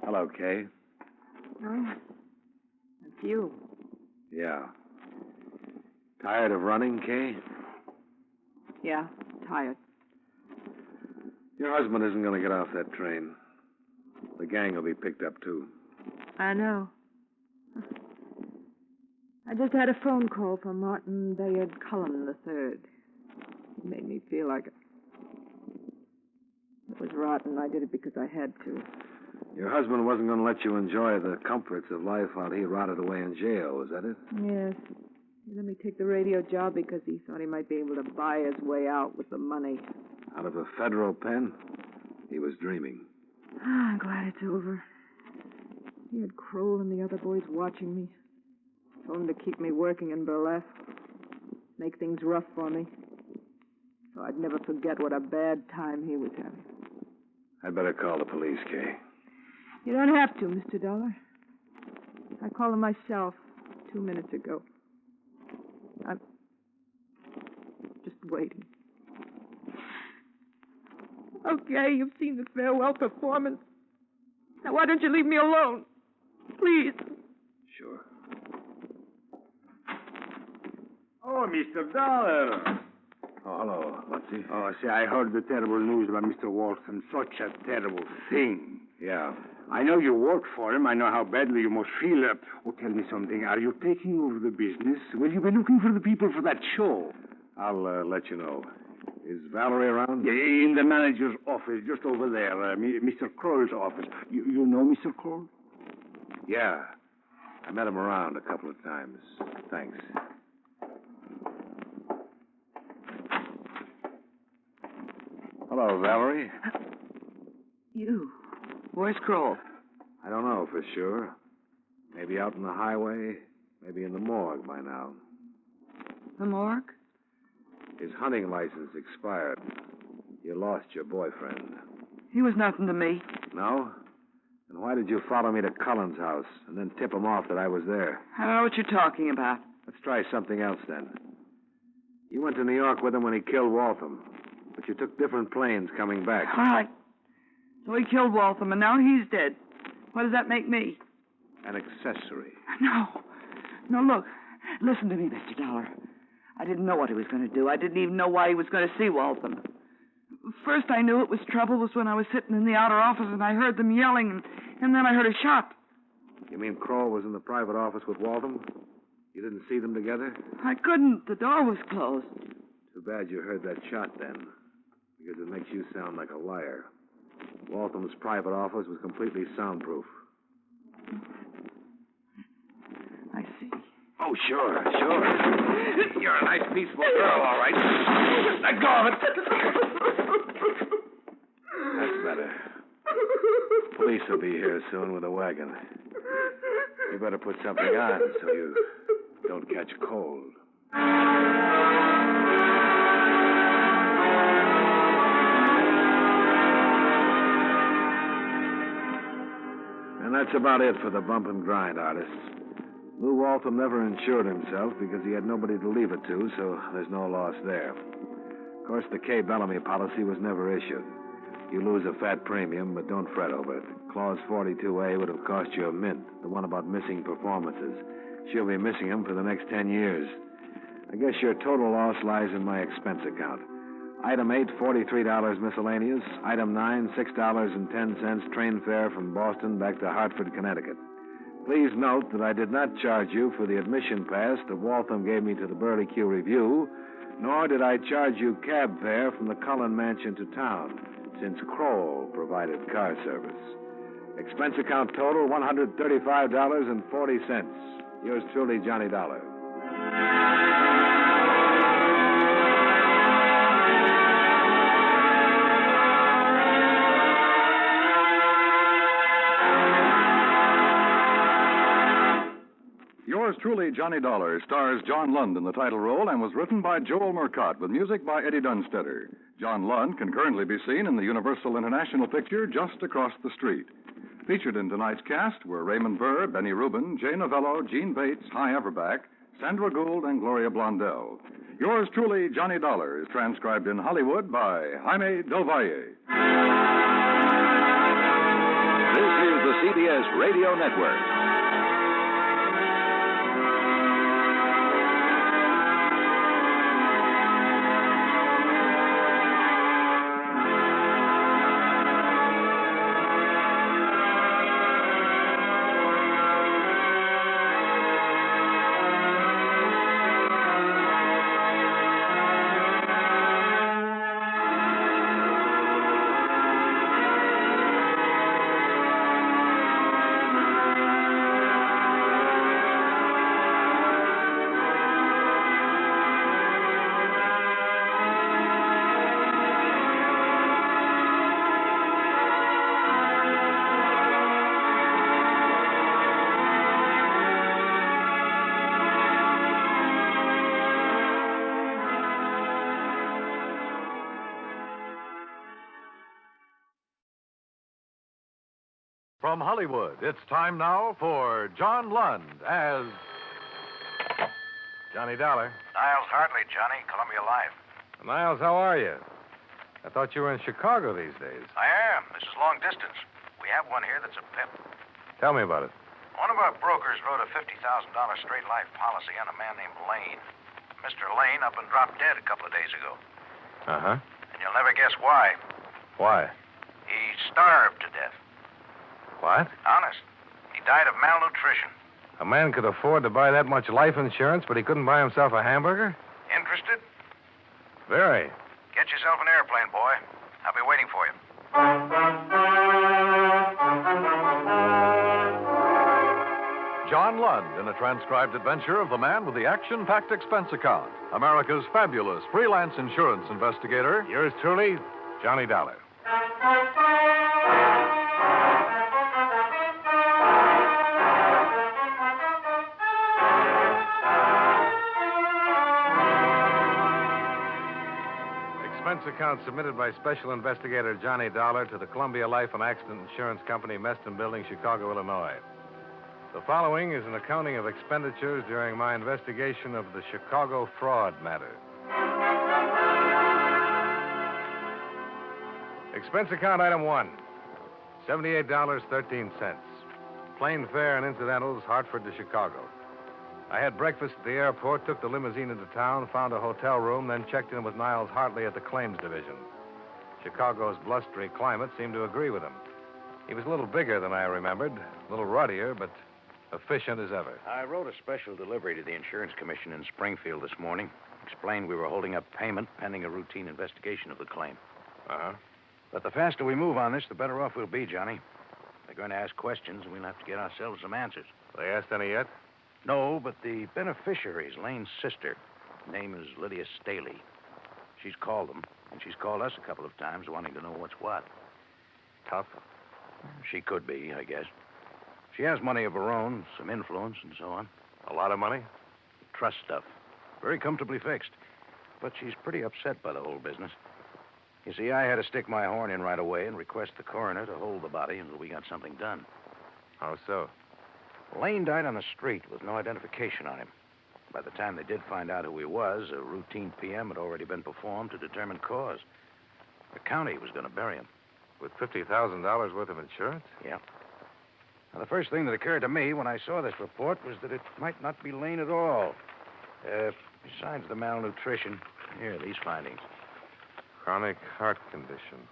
Hello, Kay. Oh, it's you. Yeah. Tired of running, Kay? Yeah, tired. Your husband isn't going to get off that train. The gang will be picked up, too. I know. I just had a phone call from Martin Bayard Cullen III. He made me feel like it was rotten. I did it because I had to. Your husband wasn't going to let you enjoy the comforts of life while he rotted away in jail, was that it? Yes. He let me take the radio job because he thought he might be able to buy his way out with the money. Out of a federal pen? He was dreaming. I'm glad it's over. He had Kroll and the other boys watching me. Told him to keep me working in burlesque. Make things rough for me. So I'd never forget what a bad time he was having. I'd better call the police, Kay. You don't have to, Mr. Dollar. I called him myself 2 minutes ago. I'm just waiting. Okay, you've seen the farewell performance. Now, why don't you leave me alone? Please. Sure. Oh, Mr. Dollar. Oh, hello, Butsy. Oh, see, I heard the terrible news about Mr. Walton. Such a terrible thing. Yeah. I know you work for him. I know how badly you must feel. Oh, tell me something. Are you taking over the business? Will you be looking for the people for that show? I'll let you know. Is Valerie around? Yeah, in the manager's office, just over there. Mr. Kroll's office. You know Mr. Kroll? Yeah. I met him around a couple of times. Thanks. Hello, Valerie. You. Where's Kroll? I don't know for sure. Maybe out on the highway, maybe in the morgue by now. The morgue? His hunting license expired. You lost your boyfriend. He was nothing to me. No? Then why did you follow me to Cullen's house and then tip him off that I was there? I don't know what you're talking about. Let's try something else then. You went to New York with him when he killed Waltham, but you took different planes coming back. All right. So he killed Waltham, and now he's dead. What does that make me? An accessory. No. No, look. Listen to me, Mr. Dollar. I didn't know what he was going to do. I didn't even know why he was going to see Waltham. First I knew it was trouble was when I was sitting in the outer office and I heard them yelling, and then I heard a shot. You mean Kroll was in the private office with Waltham? You didn't see them together? I couldn't. The door was closed. Too bad you heard that shot then, because it makes you sound like a liar. Waltham's private office was completely soundproof. I see. Oh, sure. You're a nice, peaceful girl, all right. Let go of it. That's better. Police will be here soon with a wagon. You better put something on so you don't catch cold. And that's about it for the bump and grind artists. Lou Waltham never insured himself because he had nobody to leave it to, so there's no loss there. Of course, the Kay Bellamy policy was never issued. You lose a fat premium, but don't fret over it. Clause 42A would have cost you a mint, the one about missing performances. She'll be missing them for the next 10 years. I guess your total loss lies in my expense account. Item 8, $43 miscellaneous. Item 9, $6.10 train fare from Boston back to Hartford, Connecticut. Please note that I did not charge you for the admission pass that Waltham gave me to the Burley Q Review, nor did I charge you cab fare from the Cullen Mansion to town, since Kroll provided car service. Expense account total, $135.40. Yours truly, Johnny Dollar. Yours truly, Johnny Dollar, stars John Lund in the title role and was written by Joel Murcott with music by Eddie Dunstetter. John Lund can currently be seen in the Universal International picture Just Across the Street. Featured in tonight's cast were Raymond Burr, Benny Rubin, Jay Novello, Gene Bates, Hy Everback, Sandra Gould, and Gloria Blondell. Yours truly, Johnny Dollar, is transcribed in Hollywood by Jaime Del Valle. This is the CBS Radio Network. From Hollywood, it's time now for John Lund as Johnny Dollar. Niles Hartley, Johnny, Columbia Life. Niles, how are you? I thought you were in Chicago these days. I am. This is long distance. We have one here that's a pip. Tell me about it. One of our brokers wrote a $50,000 straight life policy on a man named Lane. Mr. Lane up and dropped dead a couple of days ago. Uh-huh. And you'll never guess why. Why? He starved to death. What? Honest. He died of malnutrition. A man could afford to buy that much life insurance, but he couldn't buy himself a hamburger? Interested? Very. Get yourself an airplane, boy. I'll be waiting for you. John Lund in a transcribed adventure of the man with the action-packed expense account, America's fabulous freelance insurance investigator. Yours truly, Johnny Dollar. Expense account submitted by Special Investigator Johnny Dollar to the Columbia Life and Accident Insurance Company, Meston Building, Chicago, Illinois. The following is an accounting of expenditures during my investigation of the Chicago fraud matter. Expense account item 1, $78.13. Plane fare and incidentals, Hartford to Chicago. I had breakfast at the airport, took the limousine into town, found a hotel room, then checked in with Niles Hartley at the claims division. Chicago's blustery climate seemed to agree with him. He was a little bigger than I remembered, a little ruddier, but efficient as ever. I wrote a special delivery to the Insurance Commission in Springfield this morning. Explained we were holding up payment pending a routine investigation of the claim. Uh-huh. But the faster we move on this, the better off we'll be, Johnny. They're going to ask questions, and we'll have to get ourselves some answers. They asked any yet? No, but the beneficiary is Lane's sister. Her name is Lydia Staley. She's called them, and she's called us a couple of times wanting to know what's what. Tough? She could be, I guess. She has money of her own, some influence, and so on. A lot of money? Trust stuff. very comfortably fixed. But she's pretty upset by the whole business. You see, I had to stick my horn in right away and request the coroner to hold the body until we got something done. How so? Lane died on the street with no identification on him. By the time they did find out who he was, a routine PM had already been performed to determine cause. The county was going to bury him. With $50,000 worth of insurance? Yeah. Now, the first thing that occurred to me when I saw this report was that it might not be Lane at all. Besides the malnutrition, here are these findings. Chronic heart condition.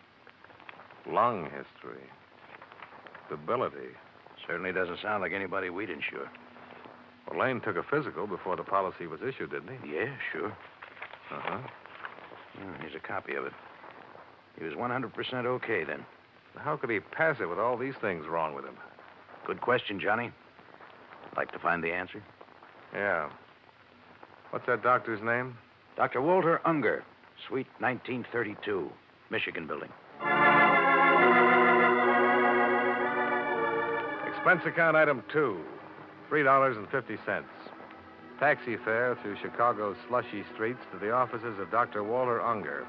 Lung history. Stability. Certainly doesn't sound like anybody we'd insure. Well, Lane took a physical before the policy was issued, didn't he? Yeah, sure. Uh-huh. Here's a copy of it. He was 100% okay then. How could he pass it with all these things wrong with him? Good question, Johnny. Like to find the answer? Yeah. What's that doctor's name? Dr. Walter Unger, Suite 1932, Michigan Building. Expense account item 2, $3.50. Taxi fare through Chicago's slushy streets to the offices of Dr. Walter Unger,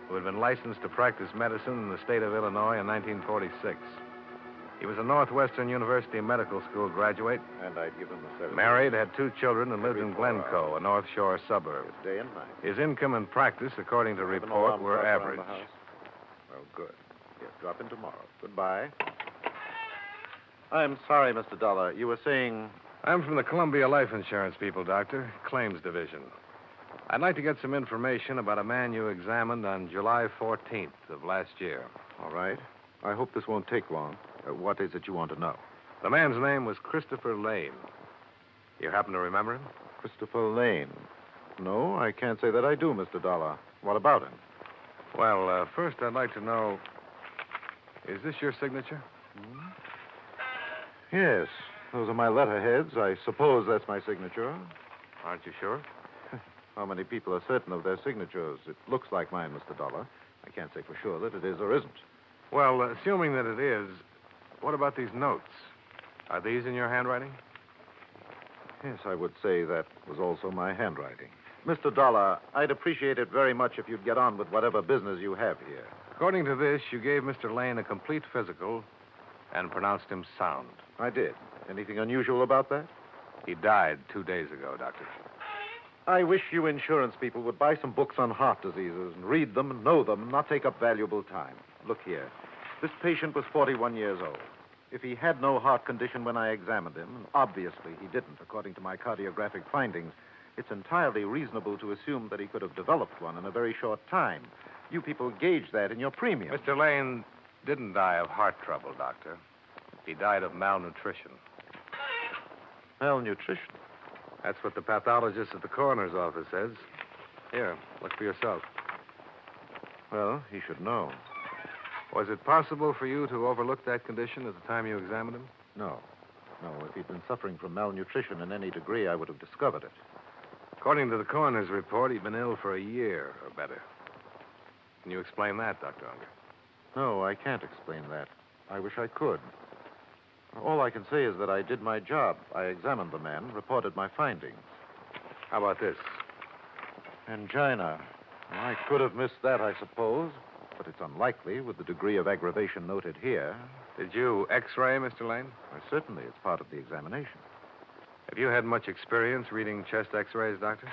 who had been licensed to practice medicine in the state of Illinois in 1946. He was a Northwestern University Medical School graduate. And I'd give him the 7. Married, had 2 children, and lived in Glencoe, a North Shore suburb. Day and night. His income and practice, according to report, were average. Oh, good. Yes, drop in tomorrow. Goodbye. I'm sorry, Mr. Dollar. You were saying... I'm from the Columbia Life Insurance people, Doctor. Claims Division. I'd like to get some information about a man you examined on July 14th of last year. All right. I hope this won't take long. What is it you want to know? The man's name was Christopher Lane. You happen to remember him? Christopher Lane. No, I can't say that I do, Mr. Dollar. What about him? Well, first I'd like to know, is this your signature? Yes. Those are my letterheads. I suppose that's my signature. Aren't you sure? How many people are certain of their signatures? It looks like mine, Mr. Dollar. I can't say for sure that it is or isn't. Well, assuming that it is, what about these notes? Are these in your handwriting? Yes, I would say that was also my handwriting. Mr. Dollar, I'd appreciate it very much if you'd get on with whatever business you have here. According to this, you gave Mr. Lane a complete physical and pronounced him sound. I did. Anything unusual about that? He died 2 days ago, Doctor. I wish you insurance people would buy some books on heart diseases and read them and know them and not take up valuable time. Look here. This patient was 41 years old. If he had no heart condition when I examined him, and obviously he didn't, according to my cardiographic findings, it's entirely reasonable to assume that he could have developed one in a very short time. You people gauge that in your premium. Mr. Lane didn't die of heart trouble, Doctor. He died of malnutrition. Malnutrition? That's what the pathologist at the coroner's office says. Here, look for yourself. Well, he should know. Was it possible for you to overlook that condition at the time you examined him? No. No, if he'd been suffering from malnutrition in any degree, I would have discovered it. According to the coroner's report, he'd been ill for a year or better. Can you explain that, Dr. Unger? No, I can't explain that. I wish I could. All I can say is that I did my job. I examined the man, reported my findings. How about this? Angina. Well, I could have missed that, I suppose, but it's unlikely with the degree of aggravation noted here. Did you X-ray, Mr. Lane? Well, certainly, it's part of the examination. Have you had much experience reading chest X-rays, Doctor?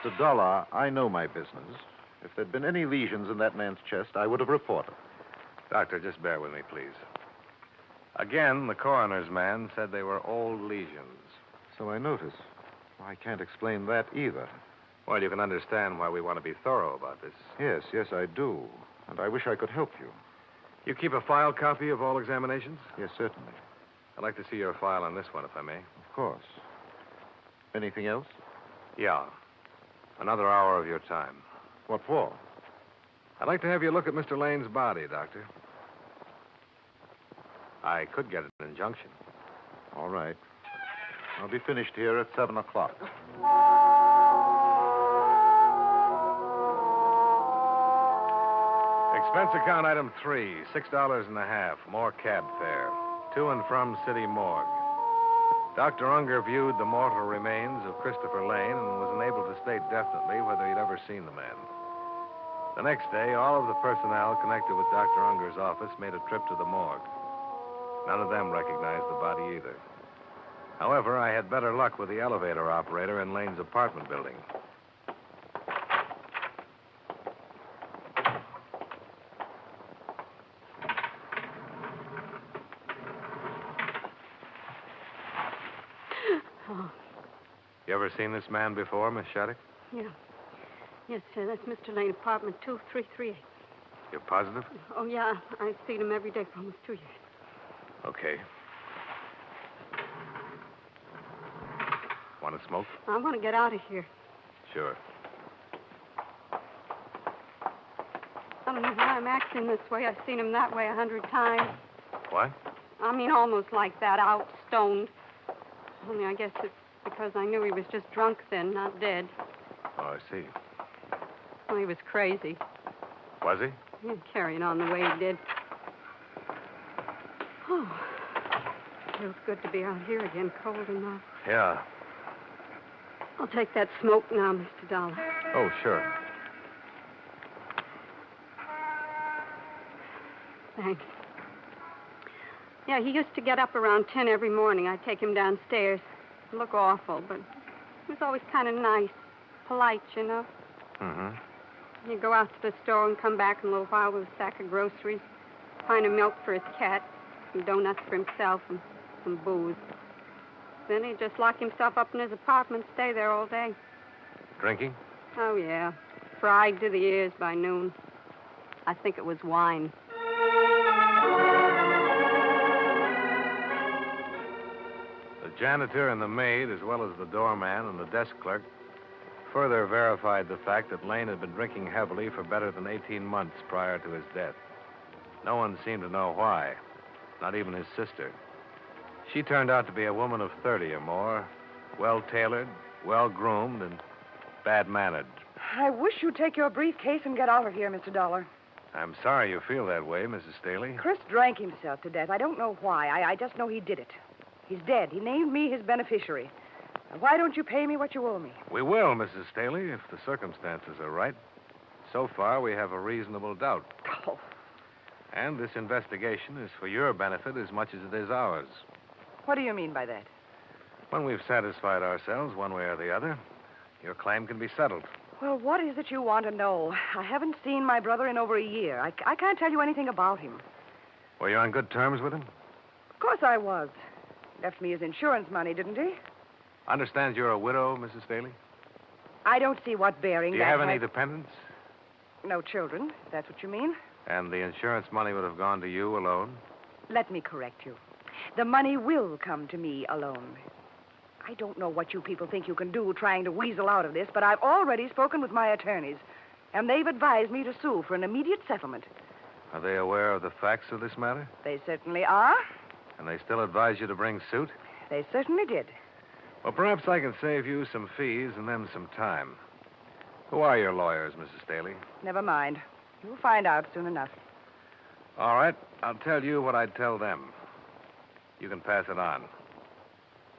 Mr. Dollar, I know my business. If there'd been any lesions in that man's chest, I would have reported. Doctor, just bear with me, please. Again, the coroner's man said they were old lesions. So I notice. I can't explain that either. Well, you can understand why we want to be thorough about this. Yes, I do. And I wish I could help you. You keep a file copy of all examinations? Yes, certainly. I'd like to see your file on this one, if I may. Of course. Anything else? Yeah. Another hour of your time. What for? I'd like to have you look at Mr. Lane's body, Doctor. I could get an injunction. All right. I'll be finished here at 7 o'clock. Expense account item 3, $6.50. More cab fare. To and from City Morgue. Dr. Unger viewed the mortal remains of Christopher Lane and was unable to state definitely whether he'd ever seen the man. The next day, all of the personnel connected with Dr. Unger's office made a trip to the morgue. None of them recognized the body either. However, I had better luck with the elevator operator in Lane's apartment building. Oh, You ever seen this man before, Miss Shattuck? yeah. Yes, sir. That's Mr. Lane, apartment 2338. You're positive? Oh, yeah. I've seen him every day for almost 2 years. Okay. Want to smoke? I want to get out of here. Sure. I don't know why I'm acting this way. I've seen him that way 100 times. What? I mean, almost like that, out, stoned. Only I guess it's because I knew he was just drunk then, not dead. Oh, I see. Well, he was crazy. Was he? He was carrying on the way he did. Oh, feels good to be out here again, cold enough. Yeah. I'll take that smoke now, Mr. Dollar. Oh, sure. Thanks. Yeah, he used to get up around 10 every morning. I'd take him downstairs. He'd look awful, but he was always kind of nice, polite, you know. Mm-hmm. He'd go out to the store and come back in a little while with a sack of groceries, a pint of milk for his cat, some donuts for himself, and some booze. Then he'd just lock himself up in his apartment, stay there all day. Drinking? Oh, yeah. Fried to the ears by noon. I think it was wine. The janitor and the maid, as well as the doorman and the desk clerk, further verified the fact that Lane had been drinking heavily for better than 18 months prior to his death. No one seemed to know why, not even his sister. She turned out to be a woman of 30 or more, well-tailored, well-groomed, and bad-mannered. I wish you'd take your briefcase and get out of here, Mr. Dollar. I'm sorry you feel that way, Mrs. Staley. Chris drank himself to death. I don't know why. I just know he did it. He's dead. He named me his beneficiary. Now, why don't you pay me what you owe me? We will, Mrs. Staley, if the circumstances are right. So far, we have a reasonable doubt. Oh. And this investigation is for your benefit as much as it is ours. What do you mean by that? When we've satisfied ourselves one way or the other, your claim can be settled. Well, what is it you want to know? I haven't seen my brother in over a year. I can't tell you anything about him. Were you on good terms with him? Of course I was. Left me his insurance money, didn't he? Understand you're a widow, Mrs. Staley? I don't see what bearing Do you that have any has- dependents? No children, if that's what you mean. And the insurance money would have gone to you alone? Let me correct you. The money will come to me alone. I don't know what you people think you can do trying to weasel out of this, but I've already spoken with my attorneys, and they've advised me to sue for an immediate settlement. Are they aware of the facts of this matter? They certainly are. And they still advise you to bring suit? They certainly did. Well, perhaps I can save you some fees and them some time. Who are your lawyers, Mrs. Staley? Never mind. You'll find out soon enough. All right. I'll tell you what I'd tell them. You can pass it on.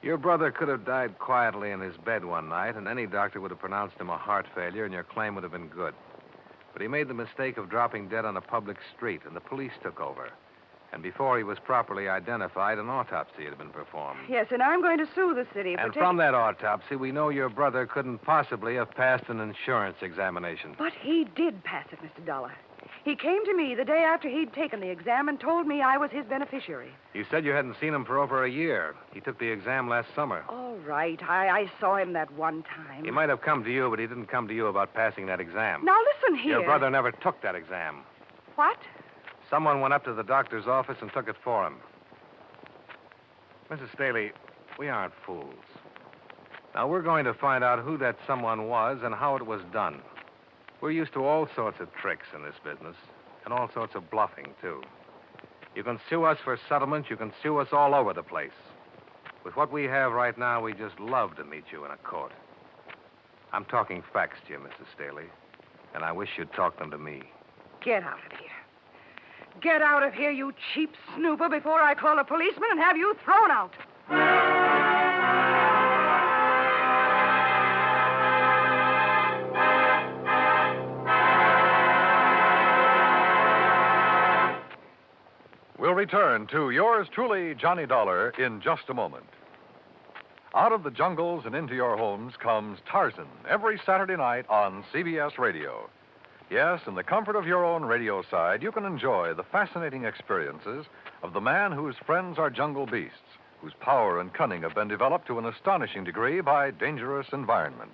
Your brother could have died quietly in his bed one night, and any doctor would have pronounced him a heart failure, and your claim would have been good. But he made the mistake of dropping dead on a public street, and the police took over. And before he was properly identified, an autopsy had been performed. Yes, and I'm going to sue the city for And from that autopsy, we know your brother couldn't possibly have passed an insurance examination. But he did pass it, Mr. Dollar. He came to me the day after he'd taken the exam and told me I was his beneficiary. You said you hadn't seen him for over a year. He took the exam last summer. All right. I saw him that one time. He might have come to you, but he didn't come to you about passing that exam. Now, listen here. Your brother never took that exam. What? Someone went up to the doctor's office and took it for him. Mrs. Staley, we aren't fools. Now, we're going to find out who that someone was and how it was done. We're used to all sorts of tricks in this business, and all sorts of bluffing, too. You can sue us for settlement. You can sue us all over the place. With what we have right now, we just love to meet you in a court. I'm talking facts to you, Mrs. Staley, and I wish you'd talk them to me. Get out of here. Get out of here, you cheap snooper, before I call a policeman and have you thrown out. We'll return to yours truly, Johnny Dollar, in just a moment. Out of the jungles and into your homes comes Tarzan every Saturday night on CBS Radio. Yes, in the comfort of your own radio side, you can enjoy the fascinating experiences of the man whose friends are jungle beasts, whose power and cunning have been developed to an astonishing degree by dangerous environment.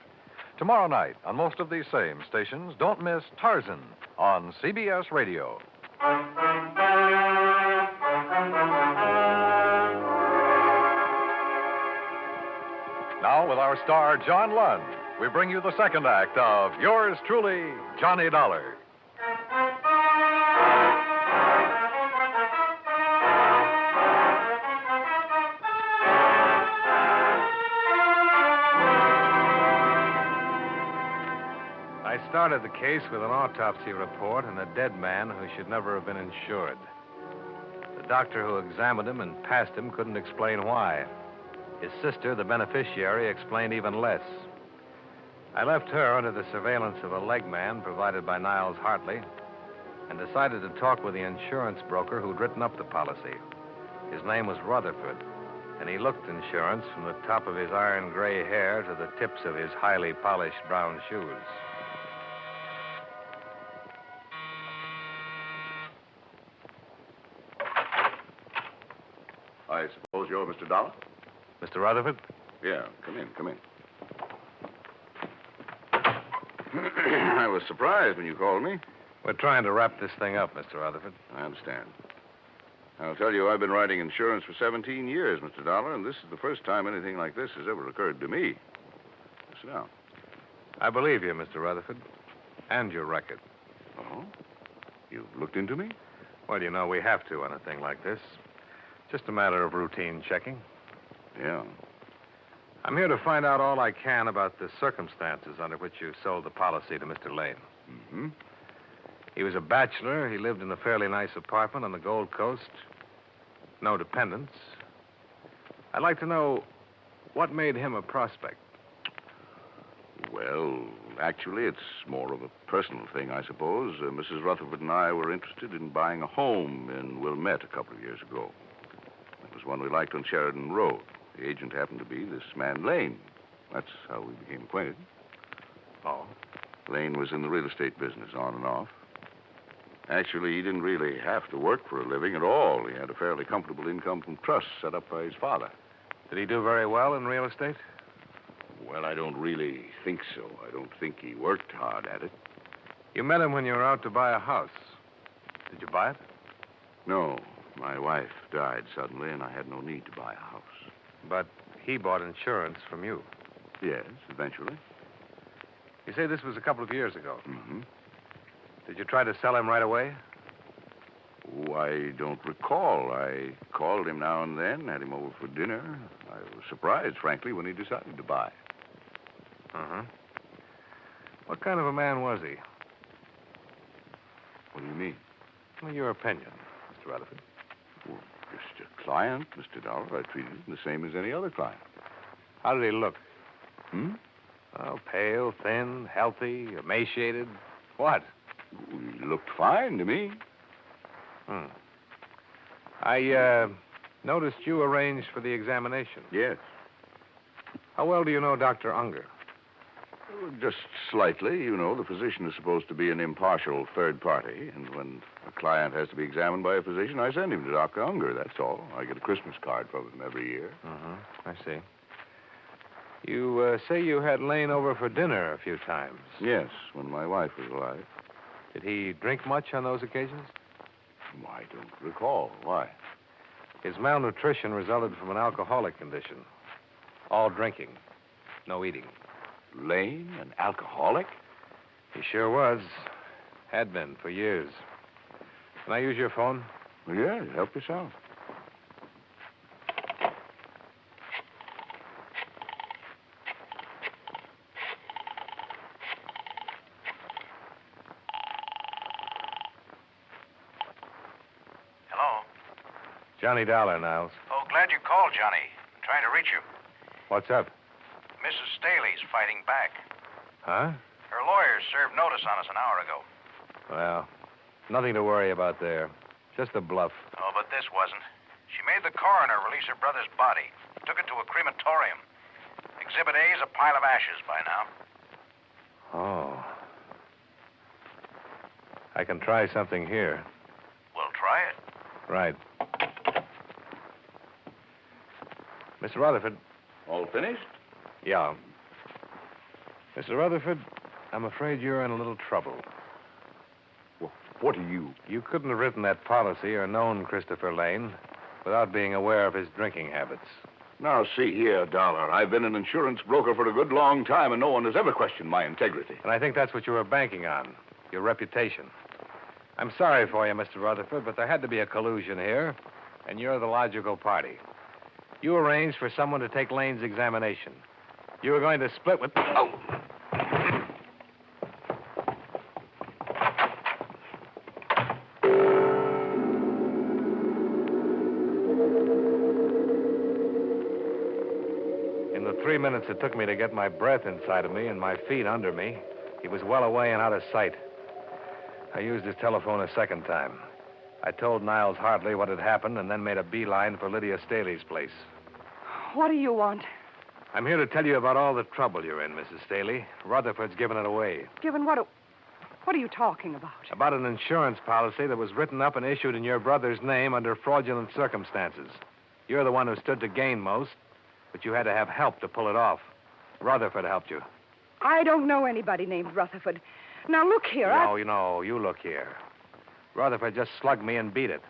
Tomorrow night, on most of these same stations, don't miss Tarzan on CBS Radio. Now, with our star, John Lund, we bring you the second act of yours truly, Johnny Dollar. I started the case with an autopsy report and a dead man who should never have been insured. The doctor who examined him and passed him couldn't explain why. His sister, the beneficiary, explained even less. I left her under the surveillance of a leg man provided by Niles Hartley and decided to talk with the insurance broker who'd written up the policy. His name was Rutherford, and he looked insurance from the top of his iron gray hair to the tips of his highly polished brown shoes. I suppose you're Mr. Dollar? Mr. Rutherford? Yeah, come in. I was surprised when you called me. We're trying to wrap this thing up, Mr. Rutherford. I understand. I'll tell you, I've been writing insurance for 17 years, Mr. Dollar, and this is the first time anything like this has ever occurred to me. Sit down. I believe you, Mr. Rutherford, and your record. Oh? You've looked into me? Well, you know, we have to on a thing like this. Just a matter of routine checking. Yeah. I'm here to find out all I can about the circumstances under which you sold the policy to Mr. Lane. Mm-hmm. He was a bachelor. He lived in a fairly nice apartment on the Gold Coast. No dependents. I'd like to know what made him a prospect. Well, actually, it's more of a personal thing, I suppose. Mrs. Rutherford and I were interested in buying a home in Wilmette a couple of years ago. It was one we liked on Sheridan Road. The agent happened to be this man, Lane. That's how we became acquainted. Oh? Lane was in the real estate business, on and off. Actually, he didn't really have to work for a living at all. He had a fairly comfortable income from trusts set up by his father. Did he do very well in real estate? Well, I don't really think so. I don't think he worked hard at it. You met him when you were out to buy a house. Did you buy it? No. My wife died suddenly, and I had no need to buy a house. But he bought insurance from you. Yes, eventually. You say this was a couple of years ago. Mm-hmm. Did you try to sell him right away? Oh, I don't recall. I called him now and then, had him over for dinner. I was surprised, frankly, when he decided to buy. Uh-huh. What kind of a man was he? What do you mean? Well, your opinion, Mr. Rutherford. Well, just a client, Mr. Dollar. I treated him the same as any other client. How did he look? Hmm? Oh, pale, thin, healthy, emaciated. What? He looked fine to me. I noticed you arranged for the examination. Yes. How well do you know Dr. Unger? Just slightly. You know, the physician is supposed to be an impartial third party, and when a client has to be examined by a physician, I send him to Dr. Unger, that's all. I get a Christmas card from him every year. I see. You say you had Lane over for dinner a few times. Yes, when my wife was alive. Did he drink much on those occasions? I don't recall. Why? His malnutrition resulted from an alcoholic condition. All drinking, no eating. Lane, an alcoholic? He sure was. Had been for years. Can I use your phone? Well, yeah, help yourself. Hello? Johnny Dollar, Niles. Oh, glad you called, Johnny. I'm trying to reach you. What's up? Mrs. Staley's fighting back. Huh? Her lawyers served notice on us an hour ago. Well, nothing to worry about there. Just a bluff. Oh, but this wasn't. She made the coroner release her brother's body. Took it to a crematorium. Exhibit A is a pile of ashes by now. Oh. I can try something here. We'll try it. Right. Mr. Rutherford. All finished? Yeah. Mr. Rutherford, I'm afraid you're in a little trouble. What are you? You couldn't have written that policy or known Christopher Lane without being aware of his drinking habits. Now, see here, Dollar. I've been an insurance broker for a good long time, and no one has ever questioned my integrity. And I think that's what you were banking on, your reputation. I'm sorry for you, Mr. Rutherford, but there had to be a collusion here, and you're the logical party. You arranged for someone to take Lane's examination. You were going to split with... Oh! In the 3 minutes it took me to get my breath inside of me and my feet under me, he was well away and out of sight. I used his telephone a second time. I told Niles Hartley what had happened and then made a beeline for Lydia Staley's place. What do you want? I'm here to tell you about all the trouble you're in, Mrs. Staley. Rutherford's given it away. Given what? What are you talking about? About an insurance policy that was written up and issued in your brother's name under fraudulent circumstances. You're the one who stood to gain most, but you had to have help to pull it off. Rutherford helped you. I don't know anybody named Rutherford. Now, look here, you look here. Rutherford just slugged me and beat it,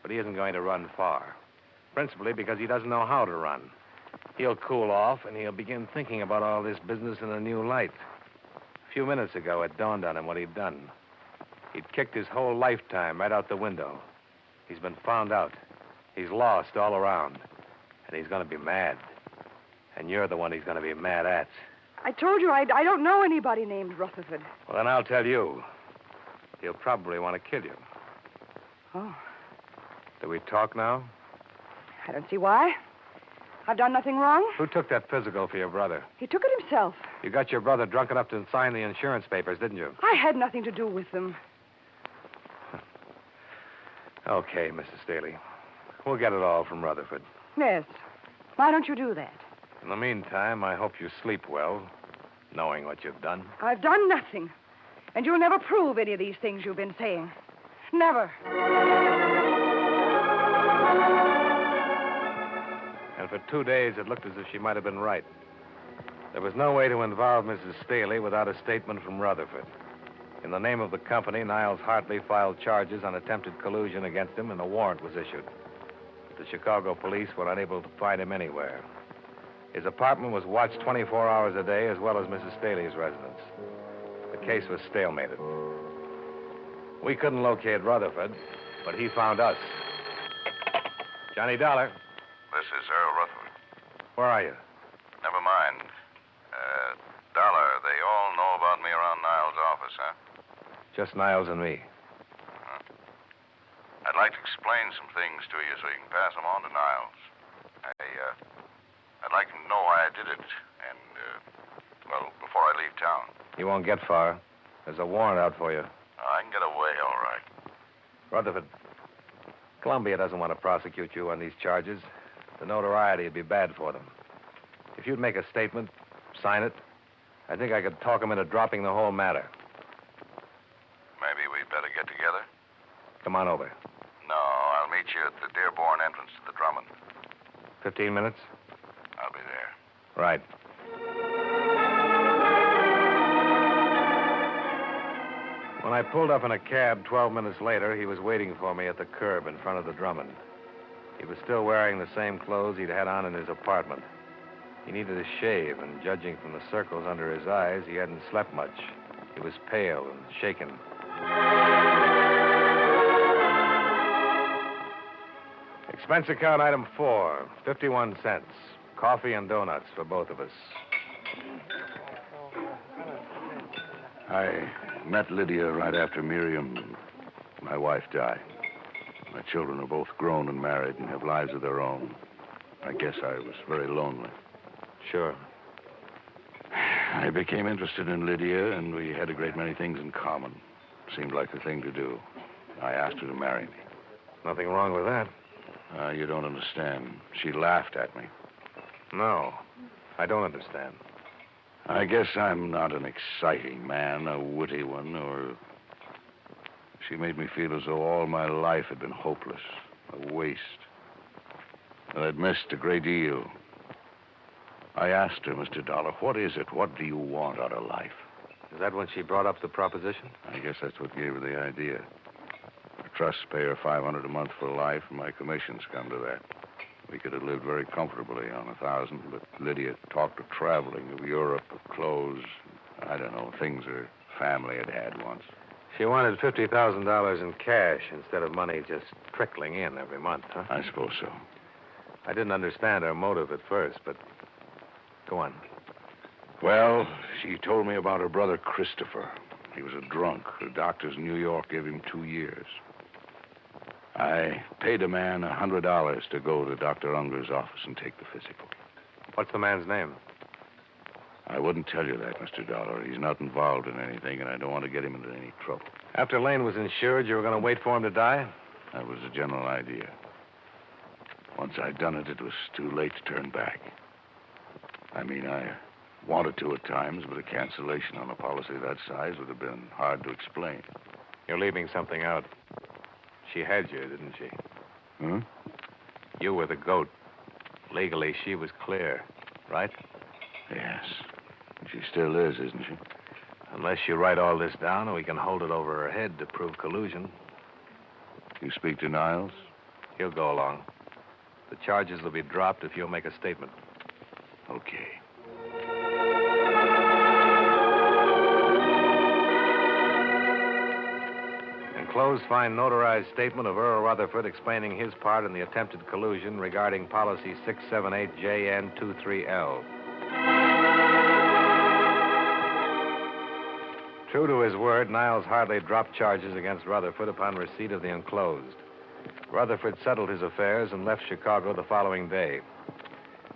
but he isn't going to run far. Principally because he doesn't know how to run. He'll cool off, and he'll begin thinking about all this business in a new light. A few minutes ago, it dawned on him what he'd done. He'd kicked his whole lifetime right out the window. He's been found out. He's lost all around. And he's going to be mad. And you're the one he's going to be mad at. I told you I don't know anybody named Rutherford. Well, then I'll tell you. He'll probably want to kill you. Oh. Do we talk now? I don't see why. I've done nothing wrong. Who took that physical for your brother? He took it himself. You got your brother drunk enough to sign the insurance papers, didn't you? I had nothing to do with them. Okay, Mrs. Staley. We'll get it all from Rutherford. Yes. Why don't you do that? In the meantime, I hope you sleep well, knowing what you've done. I've done nothing. And you'll never prove any of these things you've been saying. Never. And for 2 days, it looked as if she might have been right. There was no way to involve Mrs. Staley without a statement from Rutherford. In the name of the company, Niles Hartley filed charges on attempted collusion against him, and a warrant was issued. The Chicago police were unable to find him anywhere. His apartment was watched 24 hours a day, as well as Mrs. Staley's residence. The case was stalemated. We couldn't locate Rutherford, but he found us. Johnny Dollar. This is Earl Rutherford. Where are you? Never mind. Dollar, they all know about me around Niles' office, huh? Just Niles and me. I'd like to explain some things to you so you can pass them on to Niles. I'd like him to know why I did it, and, before I leave town. You won't get far. There's a warrant out for you. I can get away, all right. Rutherford, Columbia doesn't want to prosecute you on these charges. The notoriety would be bad for them. If you'd make a statement, sign it, I think I could talk them into dropping the whole matter. Maybe we'd better get together? Come on over. No, I'll meet you at the Dearborn entrance to the Drummond. 15 minutes? I'll be there. Right. When I pulled up in a cab 12 minutes later, he was waiting for me at the curb in front of the Drummond. He was still wearing the same clothes he'd had on in his apartment. He needed a shave, and judging from the circles under his eyes, he hadn't slept much. He was pale and shaken. Expense account item 4, 51 cents. Coffee and donuts for both of us. I met Lydia right after Miriam, my wife, died. My children are both grown and married and have lives of their own. I guess I was very lonely. Sure. I became interested in Lydia, and we had a great many things in common. Seemed like the thing to do. I asked her to marry me. Nothing wrong with that. You don't understand. She laughed at me. No, I don't understand. I guess I'm not an exciting man, a witty one, or... She made me feel as though all my life had been hopeless, a waste. And I'd missed a great deal. I asked her, Mr. Dollar, what is it? What do you want out of life? Is that when she brought up the proposition? I guess that's what gave her the idea. Her trusts pay her $500 a month for life, and my commissions come to that. We could have lived very comfortably on $1,000, but Lydia talked of traveling, of Europe, of clothes. I don't know, things her family had had once. She wanted $50,000 in cash instead of money just trickling in every month, huh? I suppose so. I didn't understand her motive at first, but go on. Well, she told me about her brother Christopher. He was a drunk. The doctors in New York gave him 2 years. I paid a man $100 to go to Dr. Unger's office and take the physical. What's the man's name? I wouldn't tell you that, Mr. Dollar. He's not involved in anything, and I don't want to get him into any trouble. After Lane was insured, you were going to wait for him to die? That was the general idea. Once I'd done it, it was too late to turn back. I mean, I wanted to at times, but a cancellation on a policy that size would have been hard to explain. You're leaving something out. She had you, didn't she? Hmm? You were the goat. Legally, she was clear, right? Yes. She still is, isn't she? Unless you write all this down, and we can hold it over her head to prove collusion. You speak to Niles? He'll go along. The charges will be dropped if you'll make a statement. Okay. Enclosed, find notarized statement of Earl Rutherford explaining his part in the attempted collusion regarding policy 678JN23L. True to his word, Niles hardly dropped charges against Rutherford upon receipt of the enclosed. Rutherford settled his affairs and left Chicago the following day.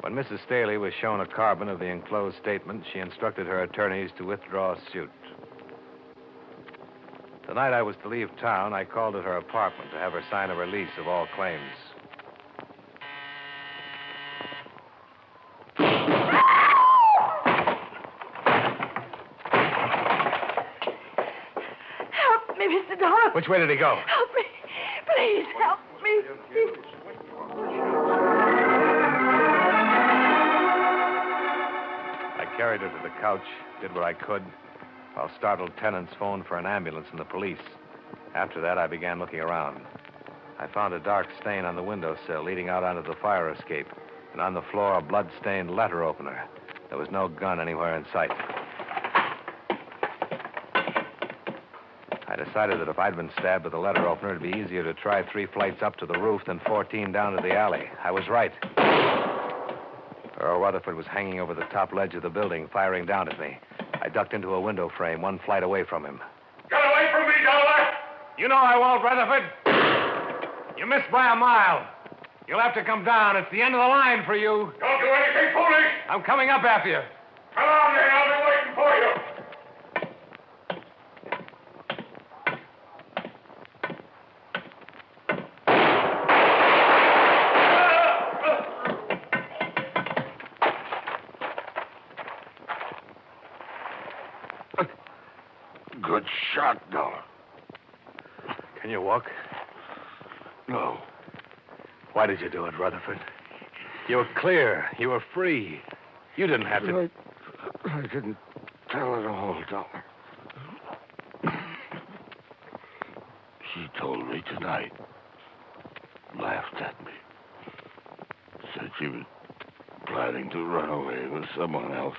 When Mrs. Staley was shown a carbon of the enclosed statement, she instructed her attorneys to withdraw suit. The night I was to leave town, I called at her apartment to have her sign a release of all claims. Help me, Mr. Dollar. Which way did he go? Help me. Please help me. I carried her to the couch, did what I could, while startled tenants phoned for an ambulance and the police. After that, I began looking around. I found a dark stain on the windowsill leading out onto the fire escape, and on the floor, a blood-stained letter opener. There was no gun anywhere in sight. I decided that if I'd been stabbed with a letter opener, it'd be easier to try 3 flights up to the roof than 14 down to the alley. I was right. Earl Rutherford was hanging over the top ledge of the building, firing down at me. I ducked into a window frame, 1 flight away from him. Get away from me, Dollar! You know I won't, Rutherford. You missed by a mile. You'll have to come down. It's the end of the line for you. Don't do anything foolish! I'm coming up after you. Come on, then. I'll be waiting for you. Good shot, Dollar. Can you walk? No. Why did you do it, Rutherford? You were clear. You were free. You didn't have to... I didn't tell it all, Dollar. She told me tonight. Laughed at me. Said she was planning to run away with someone else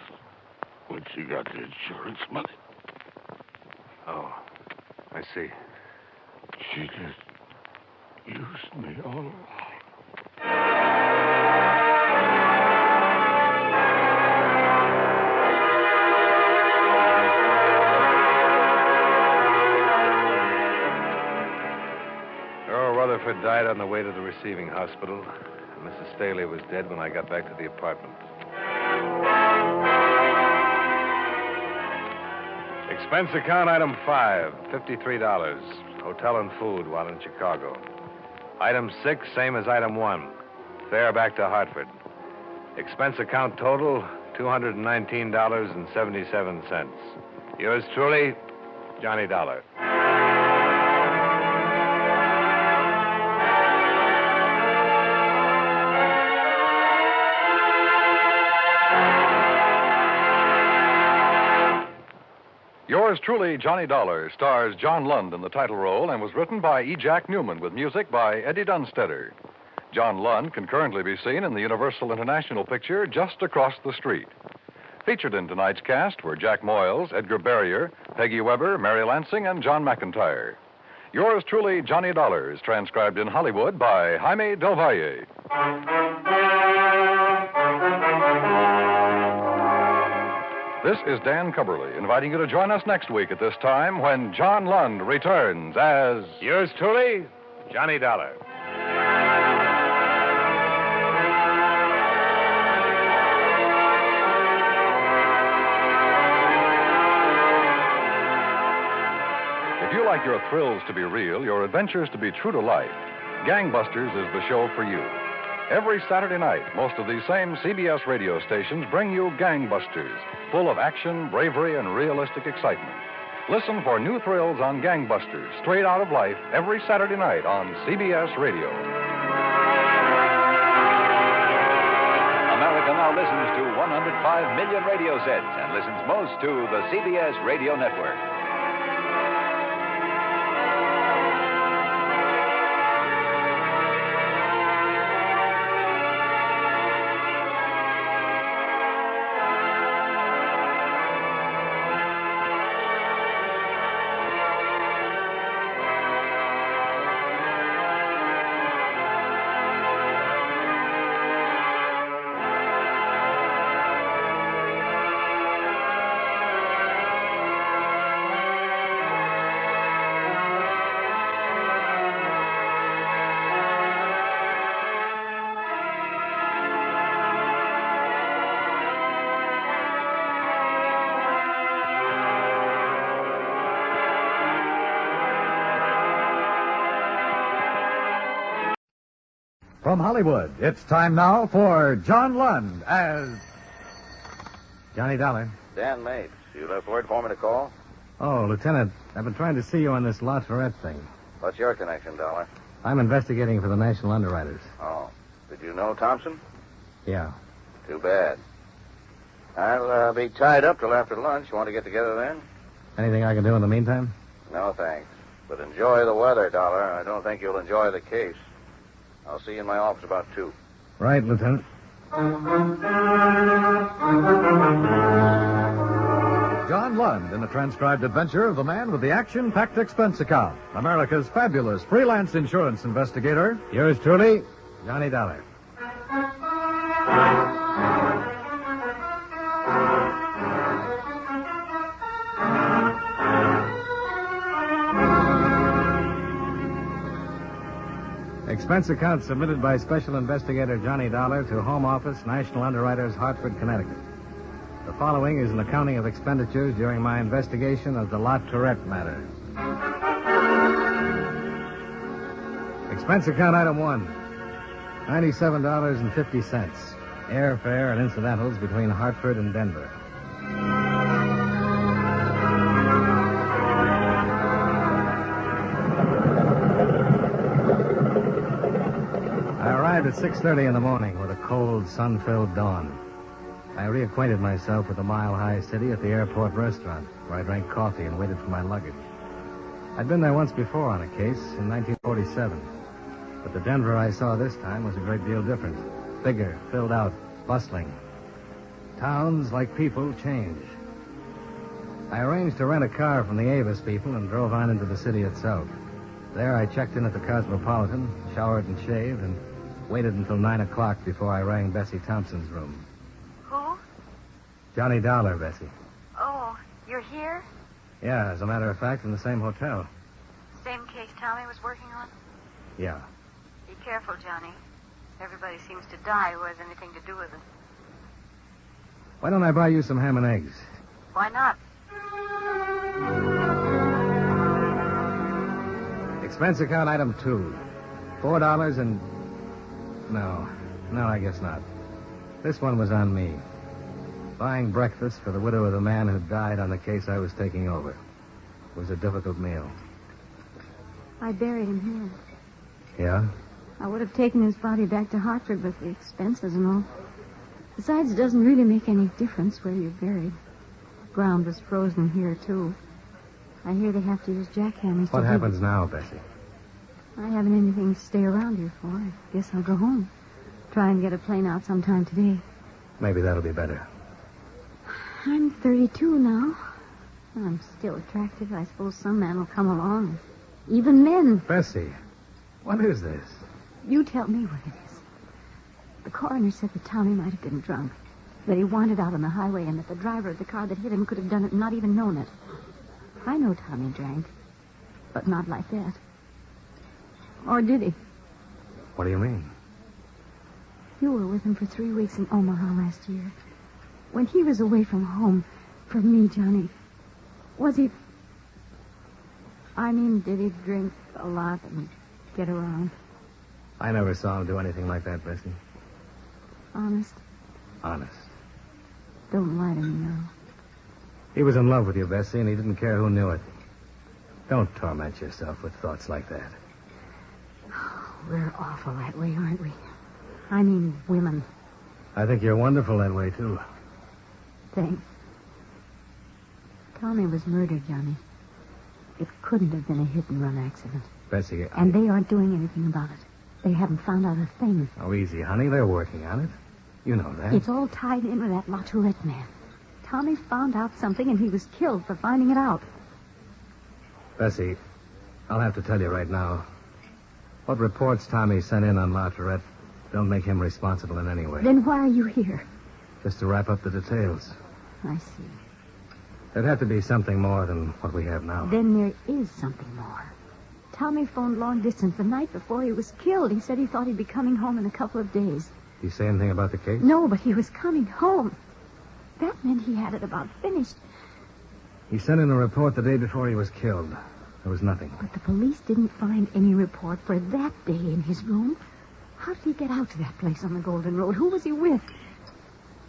when she got the insurance money. Oh, I see. She just used me all along. Earl Rutherford died on the way to the receiving hospital. Mrs. Staley was dead when I got back to the apartment. Expense account item 5, $53. Hotel and food while in Chicago. Item 6, same as item 1. Fare back to Hartford. Expense account total, $219.77. Yours truly, Johnny Dollar. Yours truly, Johnny Dollar, stars John Lund in the title role and was written by E. Jack Newman with music by Eddie Dunstetter. John Lund can currently be seen in the Universal International picture Just Across the Street. Featured in tonight's cast were Jack Moyles, Edgar Barrier, Peggy Weber, Mary Lansing, and John McIntyre. Yours truly, Johnny Dollar, is transcribed in Hollywood by Jaime Del Valle. This is Dan Cubberly, inviting you to join us next week at this time when John Lund returns as... Yours truly, Johnny Dollar. If you like your thrills to be real, your adventures to be true to life, Gangbusters is the show for you. Every Saturday night, most of these same CBS radio stations bring you Gangbusters, full of action, bravery, and realistic excitement. Listen for new thrills on Gangbusters, straight out of life, every Saturday night on CBS Radio. America now listens to 105 million radio sets and listens most to the CBS Radio Network. From Hollywood, it's time now for John Lund as... Johnny Dollar. Dan Mapes. You left word for me to call? Oh, Lieutenant, I've been trying to see you on this Latourette thing. What's your connection, Dollar? I'm investigating for the National Underwriters. Oh. Did you know Thompson? Yeah. Too bad. I'll be tied up till after lunch. You want to get together then? Anything I can do in the meantime? No, thanks. But enjoy the weather, Dollar. I don't think you'll enjoy the case. I'll see you in my office about 2. Right, Lieutenant. John Lund in the transcribed adventure of the man with the action-packed expense account, America's fabulous freelance insurance investigator. Yours truly, Johnny Dollar. Expense account submitted by Special Investigator Johnny Dollar to Home Office, National Underwriters, Hartford, Connecticut. The following is an accounting of expenditures during my investigation of the Latourette Matter. Expense account item 1, $97.50. Airfare and incidentals between Hartford and Denver. I arrived at 6:30 in the morning with a cold, sun-filled dawn. I reacquainted myself with the mile-high city at the airport restaurant, where I drank coffee and waited for my luggage. I'd been there once before on a case in 1947, but the Denver I saw this time was a great deal different. Bigger, filled out, bustling. Towns, like people, change. I arranged to rent a car from the Avis people and drove on into the city itself. There I checked in at the Cosmopolitan, showered and shaved, and waited until 9 o'clock before I rang Bessie Thompson's room. Who? Johnny Dollar, Bessie. Oh, you're here? Yeah, as a matter of fact, in the same hotel. Same case Tommy was working on? Yeah. Be careful, Johnny. Everybody seems to die who has anything to do with it. Why don't I buy you some ham and eggs? Why not? Expense account item 2, $4 and... No, I guess not. This one was on me. Buying breakfast for the widow of the man who died on the case I was taking over. It was a difficult meal. I buried him here. Yeah? I would have taken his body back to Hartford, but the expenses and all. Besides, it doesn't really make any difference where you're buried. The ground was frozen here, too. I hear they have to use jackhammers What happens now, Bessie? I haven't anything to stay around here for. I guess I'll go home. Try and get a plane out sometime today. Maybe that'll be better. I'm 32 now. I'm still attractive. I suppose some man will come along. Even men. Bessie, what is this? You tell me what it is. The coroner said that Tommy might have been drunk, that he wandered out on the highway, and that the driver of the car that hit him could have done it and not even known it. I know Tommy drank, but not like that. Or did he? What do you mean? You were with him for 3 weeks in Omaha last year. When he was away from home, from me, Johnny, was he... I mean, did he drink a lot and get around? I never saw him do anything like that, Bessie. Honest? Honest. Don't lie to me now. He was in love with you, Bessie, and he didn't care who knew it. Don't torment yourself with thoughts like that. We're awful that way, aren't we? I mean, women. I think you're wonderful that way, too. Thanks. Tommy was murdered, Johnny. It couldn't have been a hit-and-run accident. Bessie, And they aren't doing anything about it. They haven't found out a thing. Oh, easy, honey. They're working on it. You know that. It's all tied in with that Latourette man. Tommy found out something, and he was killed for finding it out. Bessie, I'll have to tell you right now. What reports Tommy sent in on Latourette don't make him responsible in any way. Then why are you here? Just to wrap up the details. I see. There'd have to be something more than what we have now. Then there is something more. Tommy phoned long distance the night before he was killed. He said he thought he'd be coming home in a couple of days. Did he say anything about the case? No, but he was coming home. That meant he had it about finished. He sent in a report the day before he was killed. There was nothing. But the police didn't find any report for that day in his room. How did he get out to that place on the Golden Road? Who was he with?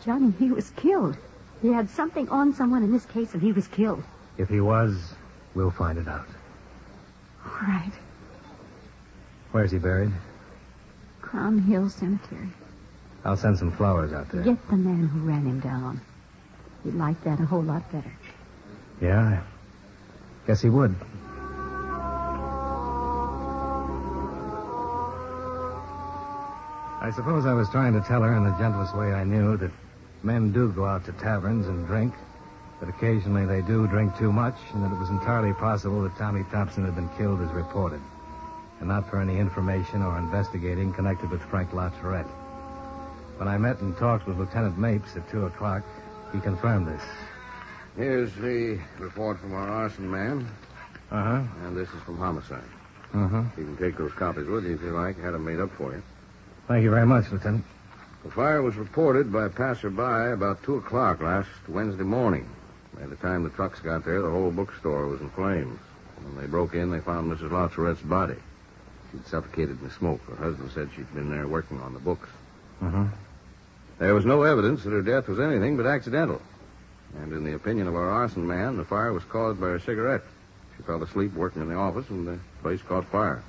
Johnny, he was killed. He had something on someone in this case, and he was killed. If he was, we'll find it out. All right. Where's he buried? Crown Hill Cemetery. I'll send some flowers out there. Get the man who ran him down. He'd like that a whole lot better. Yeah, I guess he would. I suppose I was trying to tell her in the gentlest way I knew that men do go out to taverns and drink, that occasionally they do drink too much, and that it was entirely possible that Tommy Thompson had been killed as reported, and not for any information or investigating connected with Frank Latourette. When I met and talked with Lieutenant Mapes at 2 o'clock, he confirmed this. Here's the report from our arson man. Uh-huh. And this is from homicide. Uh-huh. You can take those copies with you if you like. Had them made up for you. Thank you very much, Lieutenant. The fire was reported by a passerby about 2 o'clock last Wednesday morning. By the time the trucks got there, the whole bookstore was in flames. When they broke in, they found Mrs. Latourette's body. She'd suffocated in the smoke. Her husband said she'd been there working on the books. Uh-huh. There was no evidence that her death was anything but accidental. And in the opinion of our arson man, the fire was caused by her cigarette. She fell asleep working in the office, and the place caught fire.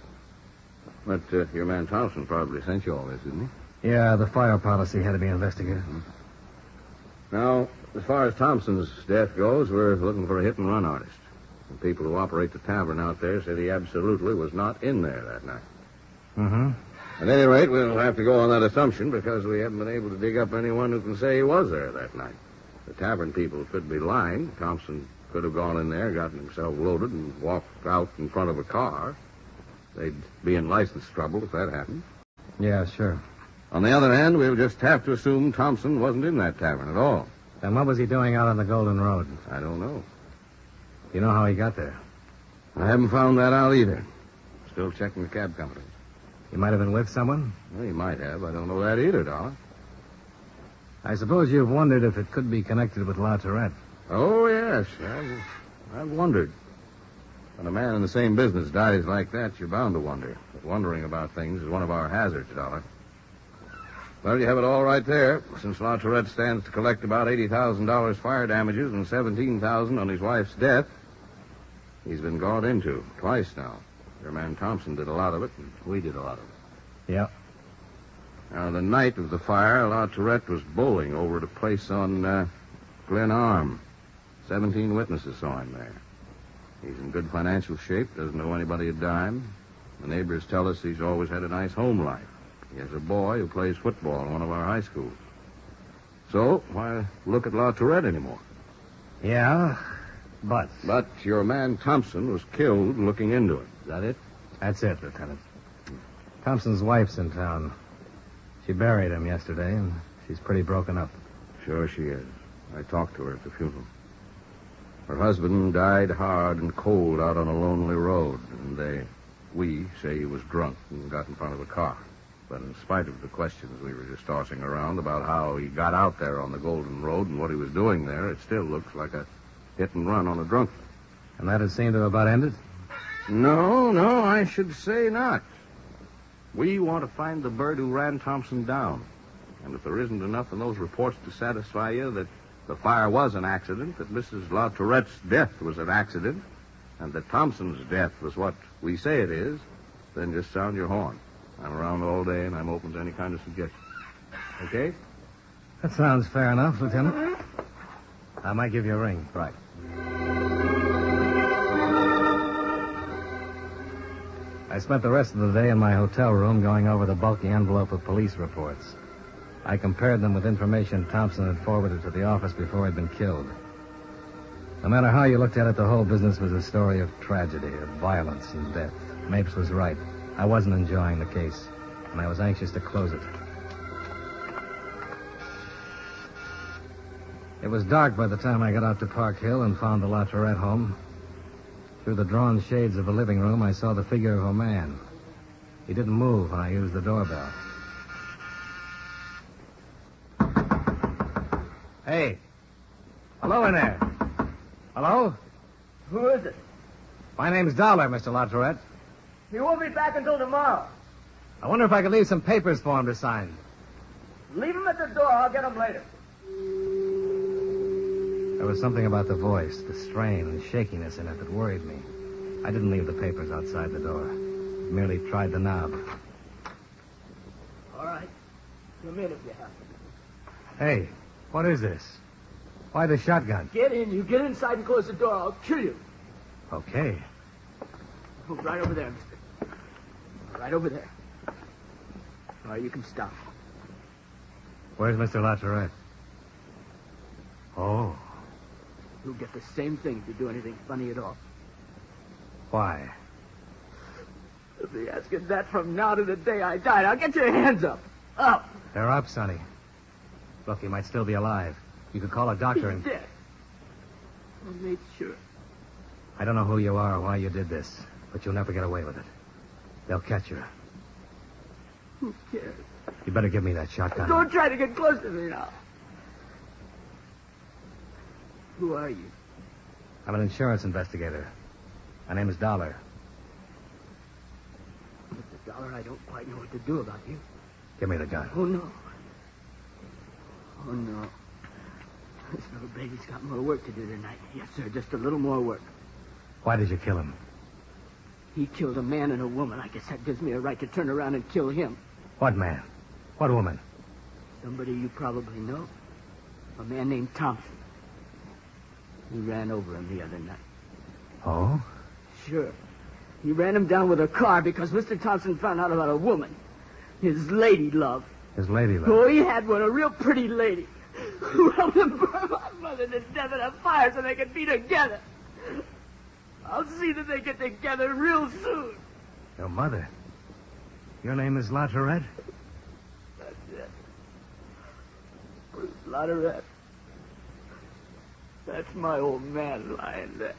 But your man Thompson probably sent you all this, didn't he? Yeah, the fire policy had to be investigated. Now, as far as Thompson's death goes, we're looking for a hit-and-run artist. The people who operate the tavern out there said he absolutely was not in there that night. Mm-hmm. At any rate, we'll have to go on that assumption because we haven't been able to dig up anyone who can say he was there that night. The tavern people could be lying. Thompson could have gone in there, gotten himself loaded, and walked out in front of a car. They'd be in license trouble if that happened. Yeah, sure. On the other hand, we'll just have to assume Thompson wasn't in that tavern at all. Then what was he doing out on the Golden Road? I don't know. You know how he got there? I haven't found that out either. Still checking the cab companies. He might have been with someone? Well, he might have. I don't know that either, Dollar. I suppose you've wondered if it could be connected with Latourette. Oh, yes. I've wondered. When a man in the same business dies like that, you're bound to wonder. But wondering about things is one of our hazards, Dollar. Well, you have it all right there. Since Latourette stands to collect about $80,000 fire damages and $17,000 on his wife's death, he's been gone into twice now. Your man Thompson did a lot of it, and we did a lot of it. Yep. Now, the night of the fire, Latourette was bowling over at a place on Glen Arm. 17 witnesses saw him there. He's in good financial shape, doesn't owe anybody a dime. The neighbors tell us he's always had a nice home life. He has a boy who plays football in one of our high schools. So, why look at Latourette anymore? Yeah, but... But your man Thompson was killed looking into it. Is that it? That's it, Lieutenant. Thompson's wife's in town. She buried him yesterday, and she's pretty broken up. Sure she is. I talked to her at the funeral. Her husband died hard and cold out on a lonely road, and we say he was drunk and got in front of a car. But in spite of the questions we were just tossing around about how he got out there on the Golden Road and what he was doing there, it still looks like a hit and run on a drunk. And that had seemed to have about ended? No, I should say not. We want to find the bird who ran Thompson down. And if there isn't enough in those reports to satisfy you that the fire was an accident, that Mrs. Latourette's death was an accident, and that Thompson's death was what we say it is, then just sound your horn. I'm around all day, and I'm open to any kind of suggestion. Okay? That sounds fair enough, Lieutenant. I might give you a ring. Right. I spent the rest of the day in my hotel room going over the bulky envelope of police reports. I compared them with information Thompson had forwarded to the office before he'd been killed. No matter how you looked at it, the whole business was a story of tragedy, of violence and death. Mapes was right. I wasn't enjoying the case, and I was anxious to close it. It was dark by the time I got out to Park Hill and found the Latourette home. Through the drawn shades of the living room, I saw the figure of a man. He didn't move when I used the doorbell. Hey. Hello in there. Hello? Who is it? My name's Dollar, Mr. Latourette. He won't be back until tomorrow. I wonder if I could leave some papers for him to sign. Leave him at the door. I'll get him later. There was something about the voice, the strain and shakiness in it that worried me. I didn't leave the papers outside the door. Merely tried the knob. All right. Come in if you have to. Hey, what is this? Why the shotgun? Get in. You get inside and close the door. I'll kill you. Okay. Oh, right over there, mister. Right over there. All right, you can stop. Where's Mr. Latourette? Oh. You'll get the same thing if you do anything funny at all. Why? You'll be asking that from now to the day I die. Now get your hands up. Up. They're up, Sonny. Look, he might still be alive. You could call a doctor and... He's dead. I made sure. I don't know who you are or why you did this, but you'll never get away with it. They'll catch you. Who cares? You better give me that shotgun. Don't try to get close to me now. Who are you? I'm an insurance investigator. My name is Dollar. Mr. Dollar, I don't quite know what to do about you. Give me the gun. Oh, no. Oh, no. This little baby's got more work to do tonight. Yes, sir, just a little more work. Why did you kill him? He killed a man and a woman. I guess that gives me a right to turn around and kill him. What man? What woman? Somebody you probably know. A man named Thompson. He ran over him the other night. Oh? Sure. He ran him down with a car because Mr. Thompson found out about a woman. His lady love. His lady love? Oh, he had one, a real pretty lady. Who helped him burn my mother to death in a fire so they could be together. I'll see that they get together real soon. Your mother? Your name is Latourette? That's it. Bruce Latourette. That's my old man lying there.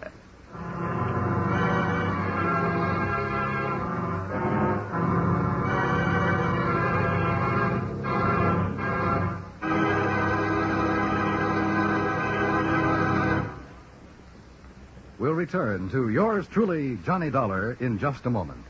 We'll return to yours truly, Johnny Dollar, in just a moment.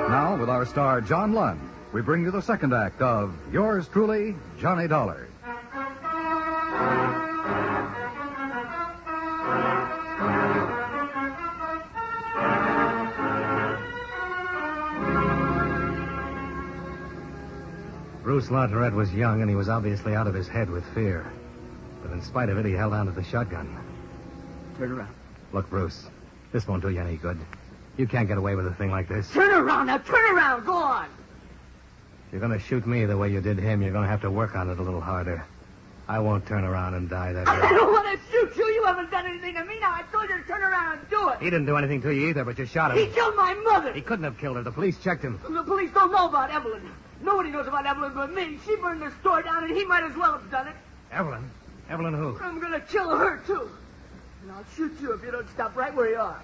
Now, with our star, John Lund, we bring you the second act of yours truly, Johnny Dollar. Bruce Latourette was young, and he was obviously out of his head with fear. But in spite of it, he held on to the shotgun. Turn around. Look, Bruce, this won't do you any good. You can't get away with a thing like this. Turn around now. Turn around. Go on. If you're going to shoot me the way you did him, you're going to have to work on it a little harder. I won't turn around and die that way. I don't want to shoot you. You haven't done anything to me. Now, I told you to turn around and do it. He didn't do anything to you either, but you shot him. He killed my mother. He couldn't have killed her. The police checked him. The police don't know about Evelyn. Nobody knows about Evelyn but me. She burned the store down, and he might as well have done it. Evelyn? Evelyn who? I'm going to kill her, too. And I'll shoot you if you don't stop right where you are.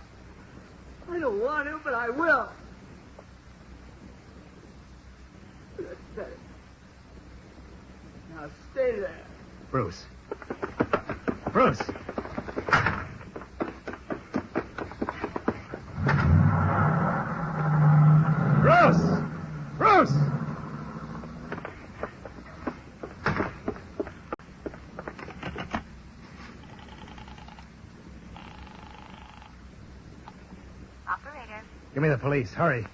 I don't want to, but I will. That's better. Now stay there. Bruce. Bruce! Bruce! Bruce! Operator. Give me the police. Hurry.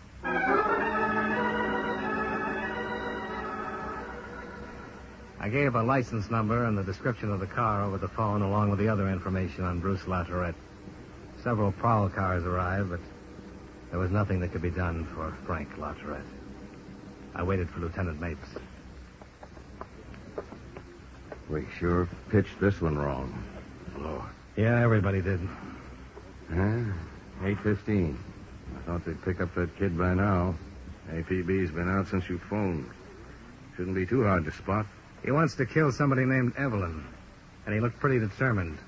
I gave a license number and the description of the car over the phone, along with the other information on Bruce Latourette. Several prowl cars arrived, but there was nothing that could be done for Frank Latourette. I waited for Lieutenant Mapes. We sure pitched this one wrong. Lord. Yeah, everybody did. Huh? 8:15. I thought they'd pick up that kid by now. APB's been out since you phoned. Shouldn't be too hard to spot. He wants to kill somebody named Evelyn, and he looked pretty determined.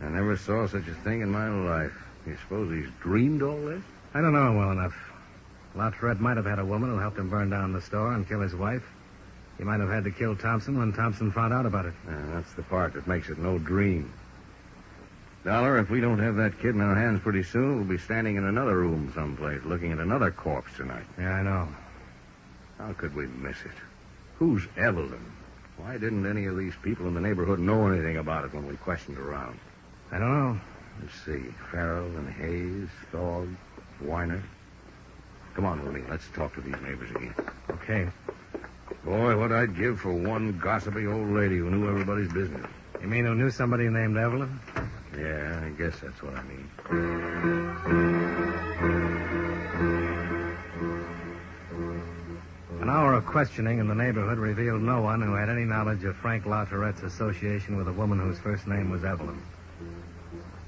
I never saw such a thing in my life. You suppose he's dreamed all this? I don't know him well enough. Latourette might have had a woman who helped him burn down the store and kill his wife. He might have had to kill Thompson when Thompson found out about it. That's the part that makes it no dream. Dollar, if we don't have that kid in our hands pretty soon, we'll be standing in another room someplace looking at another corpse tonight. Yeah, I know. How could we miss it? Who's Evelyn? Why didn't any of these people in the neighborhood know anything about it when we questioned around? I don't know. Let's see. Farrell and Hayes, Thog, Weiner. Come on, Rooney. Let's talk to these neighbors again. Okay. Boy, what I'd give for one gossipy old lady who knew everybody's business. You mean who knew somebody named Evelyn? Yeah, I guess that's what I mean. An hour of questioning in the neighborhood revealed no one who had any knowledge of Frank Latourette's association with a woman whose first name was Evelyn.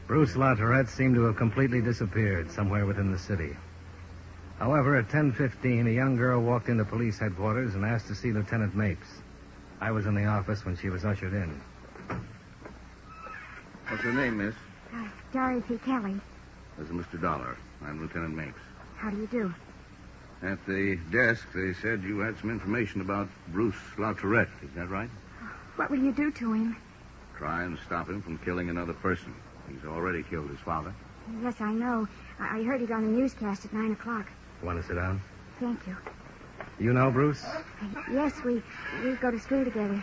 Bruce Latourette seemed to have completely disappeared somewhere within the city. However, at 10:15, a young girl walked into police headquarters and asked to see Lieutenant Mapes. I was in the office when she was ushered in. What's your name, miss? Dorothy Kelly. This is Mr. Dollar. I'm Lieutenant Mapes. How do you do? At the desk, they said you had some information about Bruce Latourette. Is that right? What will you do to him? Try and stop him from killing another person. He's already killed his father. Yes, I know. I heard it on the newscast at 9 o'clock. You want to sit down? Thank you. You know Bruce? Yes, we go to school together.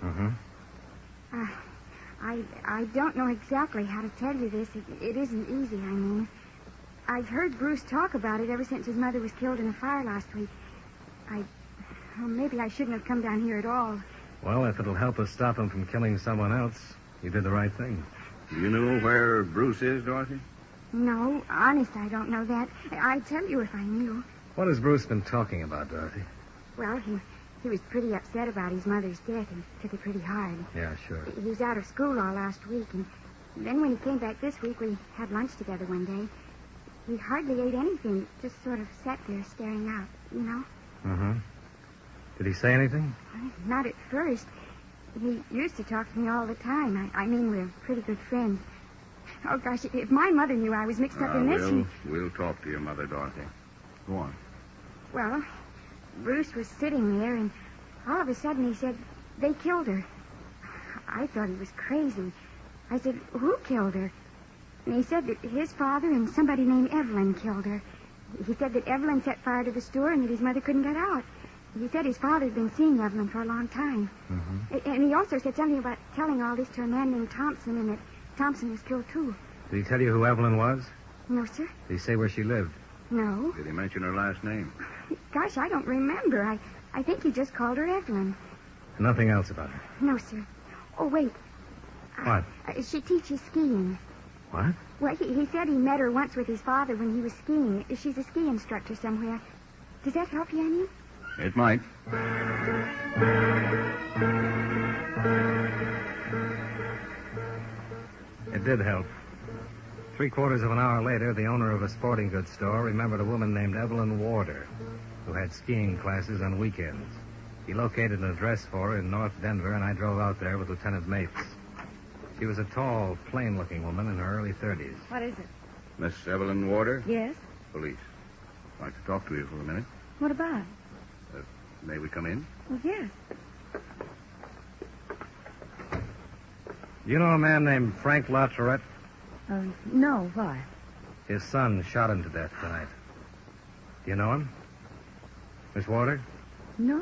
Mm-hmm. I don't know exactly how to tell you this. It isn't easy, I mean. I've heard Bruce talk about it ever since his mother was killed in a fire last week. Maybe I shouldn't have come down here at all. Well, if it'll help us stop him from killing someone else, you did the right thing. Do you know where Bruce is, Dorothy? No, honest, I don't know that. I'd tell you if I knew. What has Bruce been talking about, Dorothy? Well, he was pretty upset about his mother's death and took it pretty hard. Yeah, sure. He was out of school all last week, and then when he came back this week, we had lunch together one day. He hardly ate anything, just sort of sat there staring out, you know? Mm-hmm. Did he say anything? Not at first. He used to talk to me all the time. I mean, we're pretty good friends. Oh, gosh, if my mother knew I was mixed up in this... We'll talk to your mother, Dorothy. Go on. Well, Bruce was sitting there, and all of a sudden he said, they killed her. I thought he was crazy. I said, who killed her? And he said that his father and somebody named Evelyn killed her. He said that Evelyn set fire to the store and that his mother couldn't get out. He said his father'd been seeing Evelyn for a long time. Mm-hmm. And he also said something about telling all this to a man named Thompson and that Thompson was killed, too. Did he tell you who Evelyn was? No, sir. Did he say where she lived? No. Did he mention her last name? Gosh, I don't remember. I think he just called her Evelyn. Nothing else about her? No, sir. Oh, wait. What? She teaches skiing. What? Well, he said he met her once with his father when he was skiing. She's a ski instructor somewhere. Does that help you any? It might. It did help. 3/4 of an hour later, the owner of a sporting goods store remembered a woman named Evelyn Warder, who had skiing classes on weekends. He located an address for her in North Denver, and I drove out there with Lieutenant Mapes. She was a tall, plain-looking woman in her early 30s. What is it? Miss Evelyn Warder? Yes? Police. I'd like to talk to you for a minute. What about? May we come in? Well, yes. You know a man named Frank Latourette? No, why? His son shot him to death tonight. Do you know him? Miss Warder? No.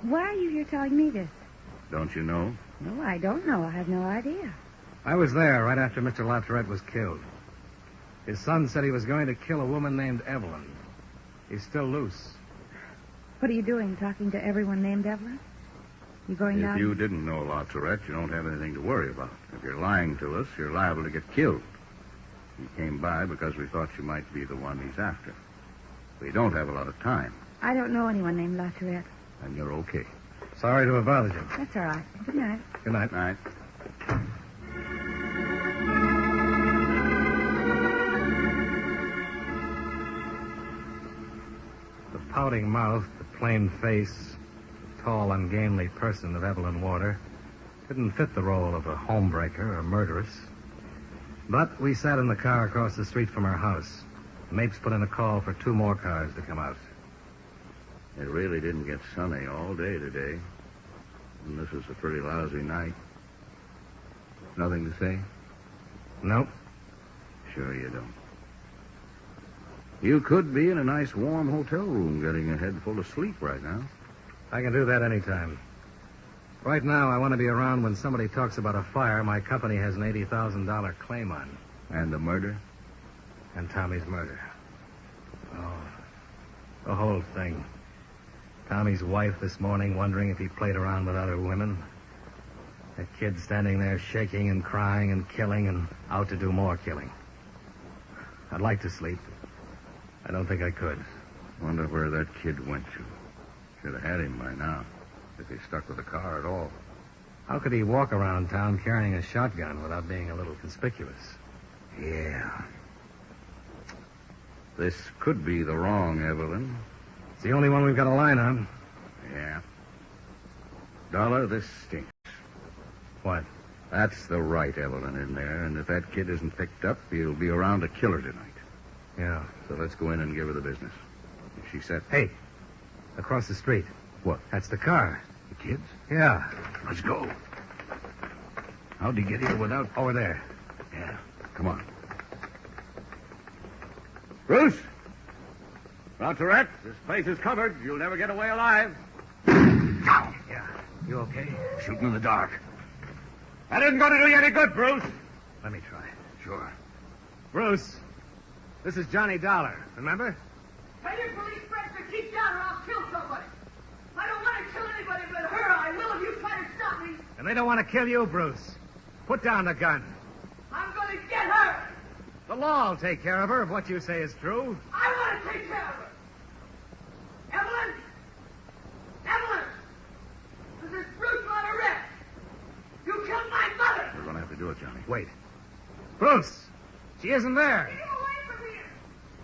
Why are you here telling me this? Don't you know? No, I don't know. I have no idea. I was there right after Mr. Latourette was killed. His son said he was going to kill a woman named Evelyn. He's still loose. What are you doing, talking to everyone named Evelyn? You going down? If you didn't know Latourette, you don't have anything to worry about. If you're lying to us, you're liable to get killed. He came by because we thought you might be the one he's after. We don't have a lot of time. I don't know anyone named Latourette. And you're okay. Sorry to have bothered you. That's all right. Good night. Good night. Night. The pouting mouth, the plain face, tall, ungainly person of Evelyn Warder didn't fit the role of a homebreaker or murderess. But we sat in the car across the street from our house. Mapes put in a call for 2 more cars to come out. It really didn't get sunny all day today. And this is a pretty lousy night. Nothing to say? Nope. Sure you don't. You could be in a nice warm hotel room getting a head full of sleep right now. I can do that anytime. Right now, I want to be around when somebody talks about a fire my company has an $80,000 claim on. And the murder? And Tommy's murder. Oh, the whole thing. Tommy's wife this morning wondering if he played around with other women. That kid standing there shaking and crying and killing and out to do more killing. I'd like to sleep. I don't think I could. Wonder where that kid went to. Should have had him by now, if he stuck with the car at all. How could he walk around town carrying a shotgun without being a little conspicuous? Yeah. This could be the wrong Evelyn. It's the only one we've got a line on. Yeah. Dollar, this stinks. What? That's the right Evelyn in there, and if that kid isn't picked up, he'll be around to kill her tonight. Yeah. So let's go in and give her the business. She said... Hey, across the street. What? That's the car. The kids? Yeah. Let's go. How'd he get here without... Over there. Yeah. Come on. Bruce! Latourette, this place is covered. You'll never get away alive. Yeah. You okay? Shooting in the dark. That isn't going to do you any good, Bruce. Let me try. Sure. Bruce, this is Johnny Dollar. Remember? Tell your police friends to keep down or I'll kill somebody. I don't want to kill anybody but her. I will if you try to stop me. And they don't want to kill you, Bruce. Put down the gun. I'm going to get her. The law will take care of her if what you say is true. I want to take care of her. Evelyn! Evelyn! This is Bruce Latourette. You killed my mother. We're going to have to do it, Johnny. Wait. Bruce! She isn't there. Get him away from here.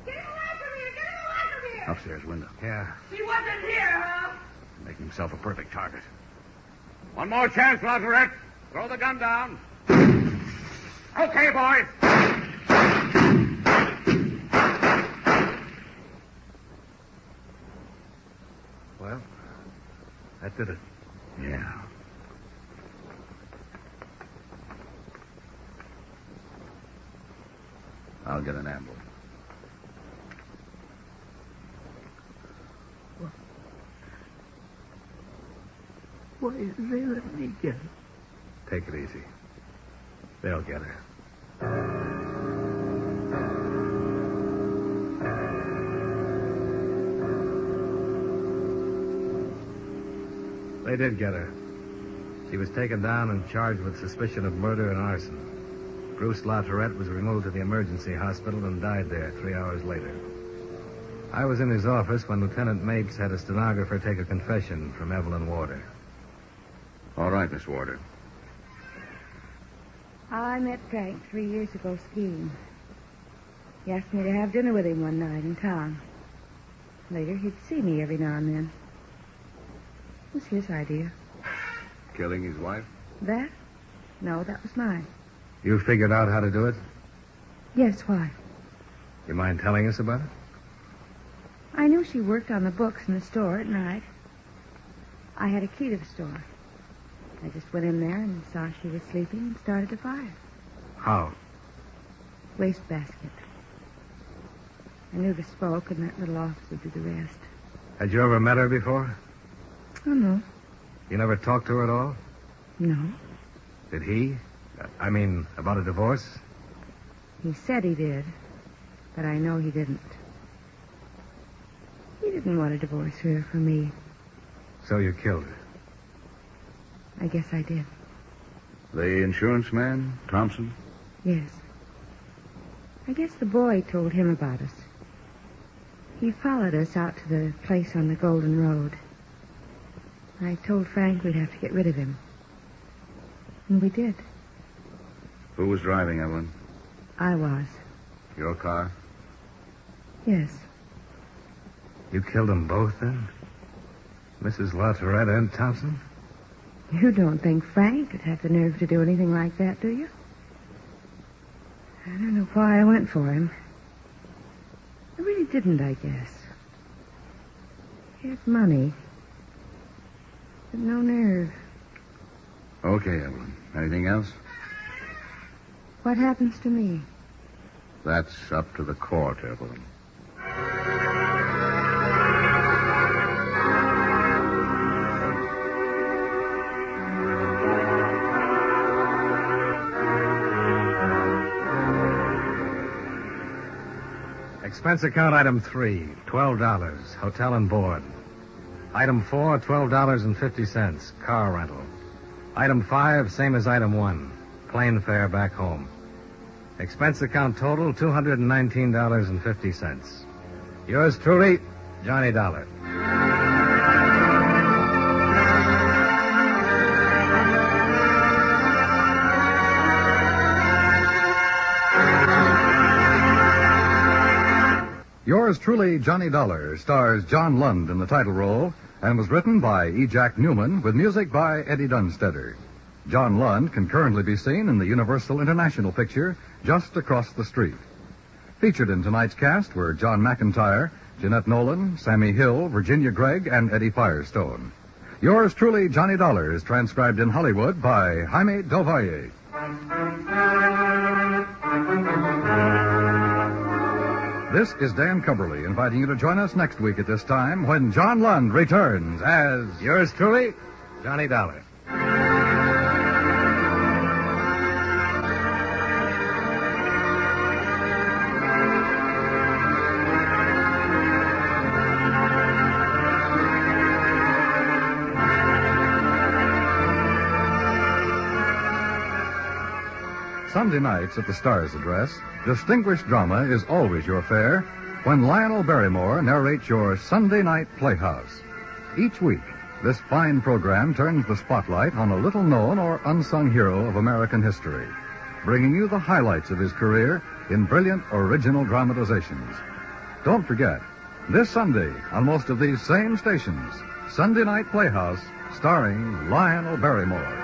Get him away from here. Get him away from here. Upstairs window. Yeah. She wasn't here, huh? Make himself a perfect target. One more chance, Latourette. Throw the gun down. Okay, boys. That did it. Yeah. I'll get an ambulance. Why didn't they let me get her? Take it easy. They'll get her. They did get her. She was taken down and charged with suspicion of murder and arson. Bruce Latourette was removed to the emergency hospital and died there 3 hours later. I was in his office when Lieutenant Mapes had a stenographer take a confession from Evelyn Warder. All right, Miss Warder. I met Frank 3 years ago skiing. He asked me to have dinner with him one night in town. Later, he'd see me every now and then. It was his idea. Killing his wife? That? No, that was mine. You figured out how to do it? Yes, why? You mind telling us about it? I knew she worked on the books in the store at night. I had a key to the store. I just went in there and saw she was sleeping and started the fire. How? Wastebasket. I knew the smoke, and that little office would do the rest. Had you ever met her before? Oh, no. You never talked to her at all? No. Did he? I mean, about a divorce? He said he did, but I know he didn't. He didn't want to divorce her for me. So you killed her? I guess I did. The insurance man, Thompson? Yes. I guess the boy told him about us. He followed us out to the place on the Golden Road. I told Frank we'd have to get rid of him. And we did. Who was driving, Evelyn? I was. Your car? Yes. You killed them both, then? Mrs. Latourette and Thompson? You don't think Frank could have the nerve to do anything like that, do you? I don't know why I went for him. I really didn't, I guess. He had money, but no nerve. Okay, Evelyn. Anything else? What happens to me? That's up to the court, Evelyn. Expense account item 3, $12, hotel and board. Item 4, $12.50, car rental. Item 5, same as item 1, plane fare back home. Expense account total, $219.50. Yours truly, Johnny Dollar. Yours truly, Johnny Dollar, stars John Lund in the title role and was written by E. Jack Newman with music by Eddie Dunstetter. John Lund can currently be seen in the Universal International picture Just Across the Street. Featured in tonight's cast were John McIntyre, Jeanette Nolan, Sammy Hill, Virginia Gregg, and Eddie Firestone. Yours truly, Johnny Dollar, is transcribed in Hollywood by Jaime Del Valle. This is Dan Cumberly inviting you to join us next week at this time when John Lund returns as... Yours truly, Johnny Dollar. Sunday nights at the Stars Address, distinguished drama is always your fare when Lionel Barrymore narrates your Sunday Night Playhouse. Each week, this fine program turns the spotlight on a little-known or unsung hero of American history, bringing you the highlights of his career in brilliant original dramatizations. Don't forget, this Sunday on most of these same stations, Sunday Night Playhouse, starring Lionel Barrymore.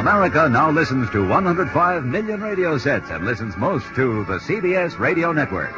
America now listens to 105 million radio sets and listens most to the CBS Radio Network.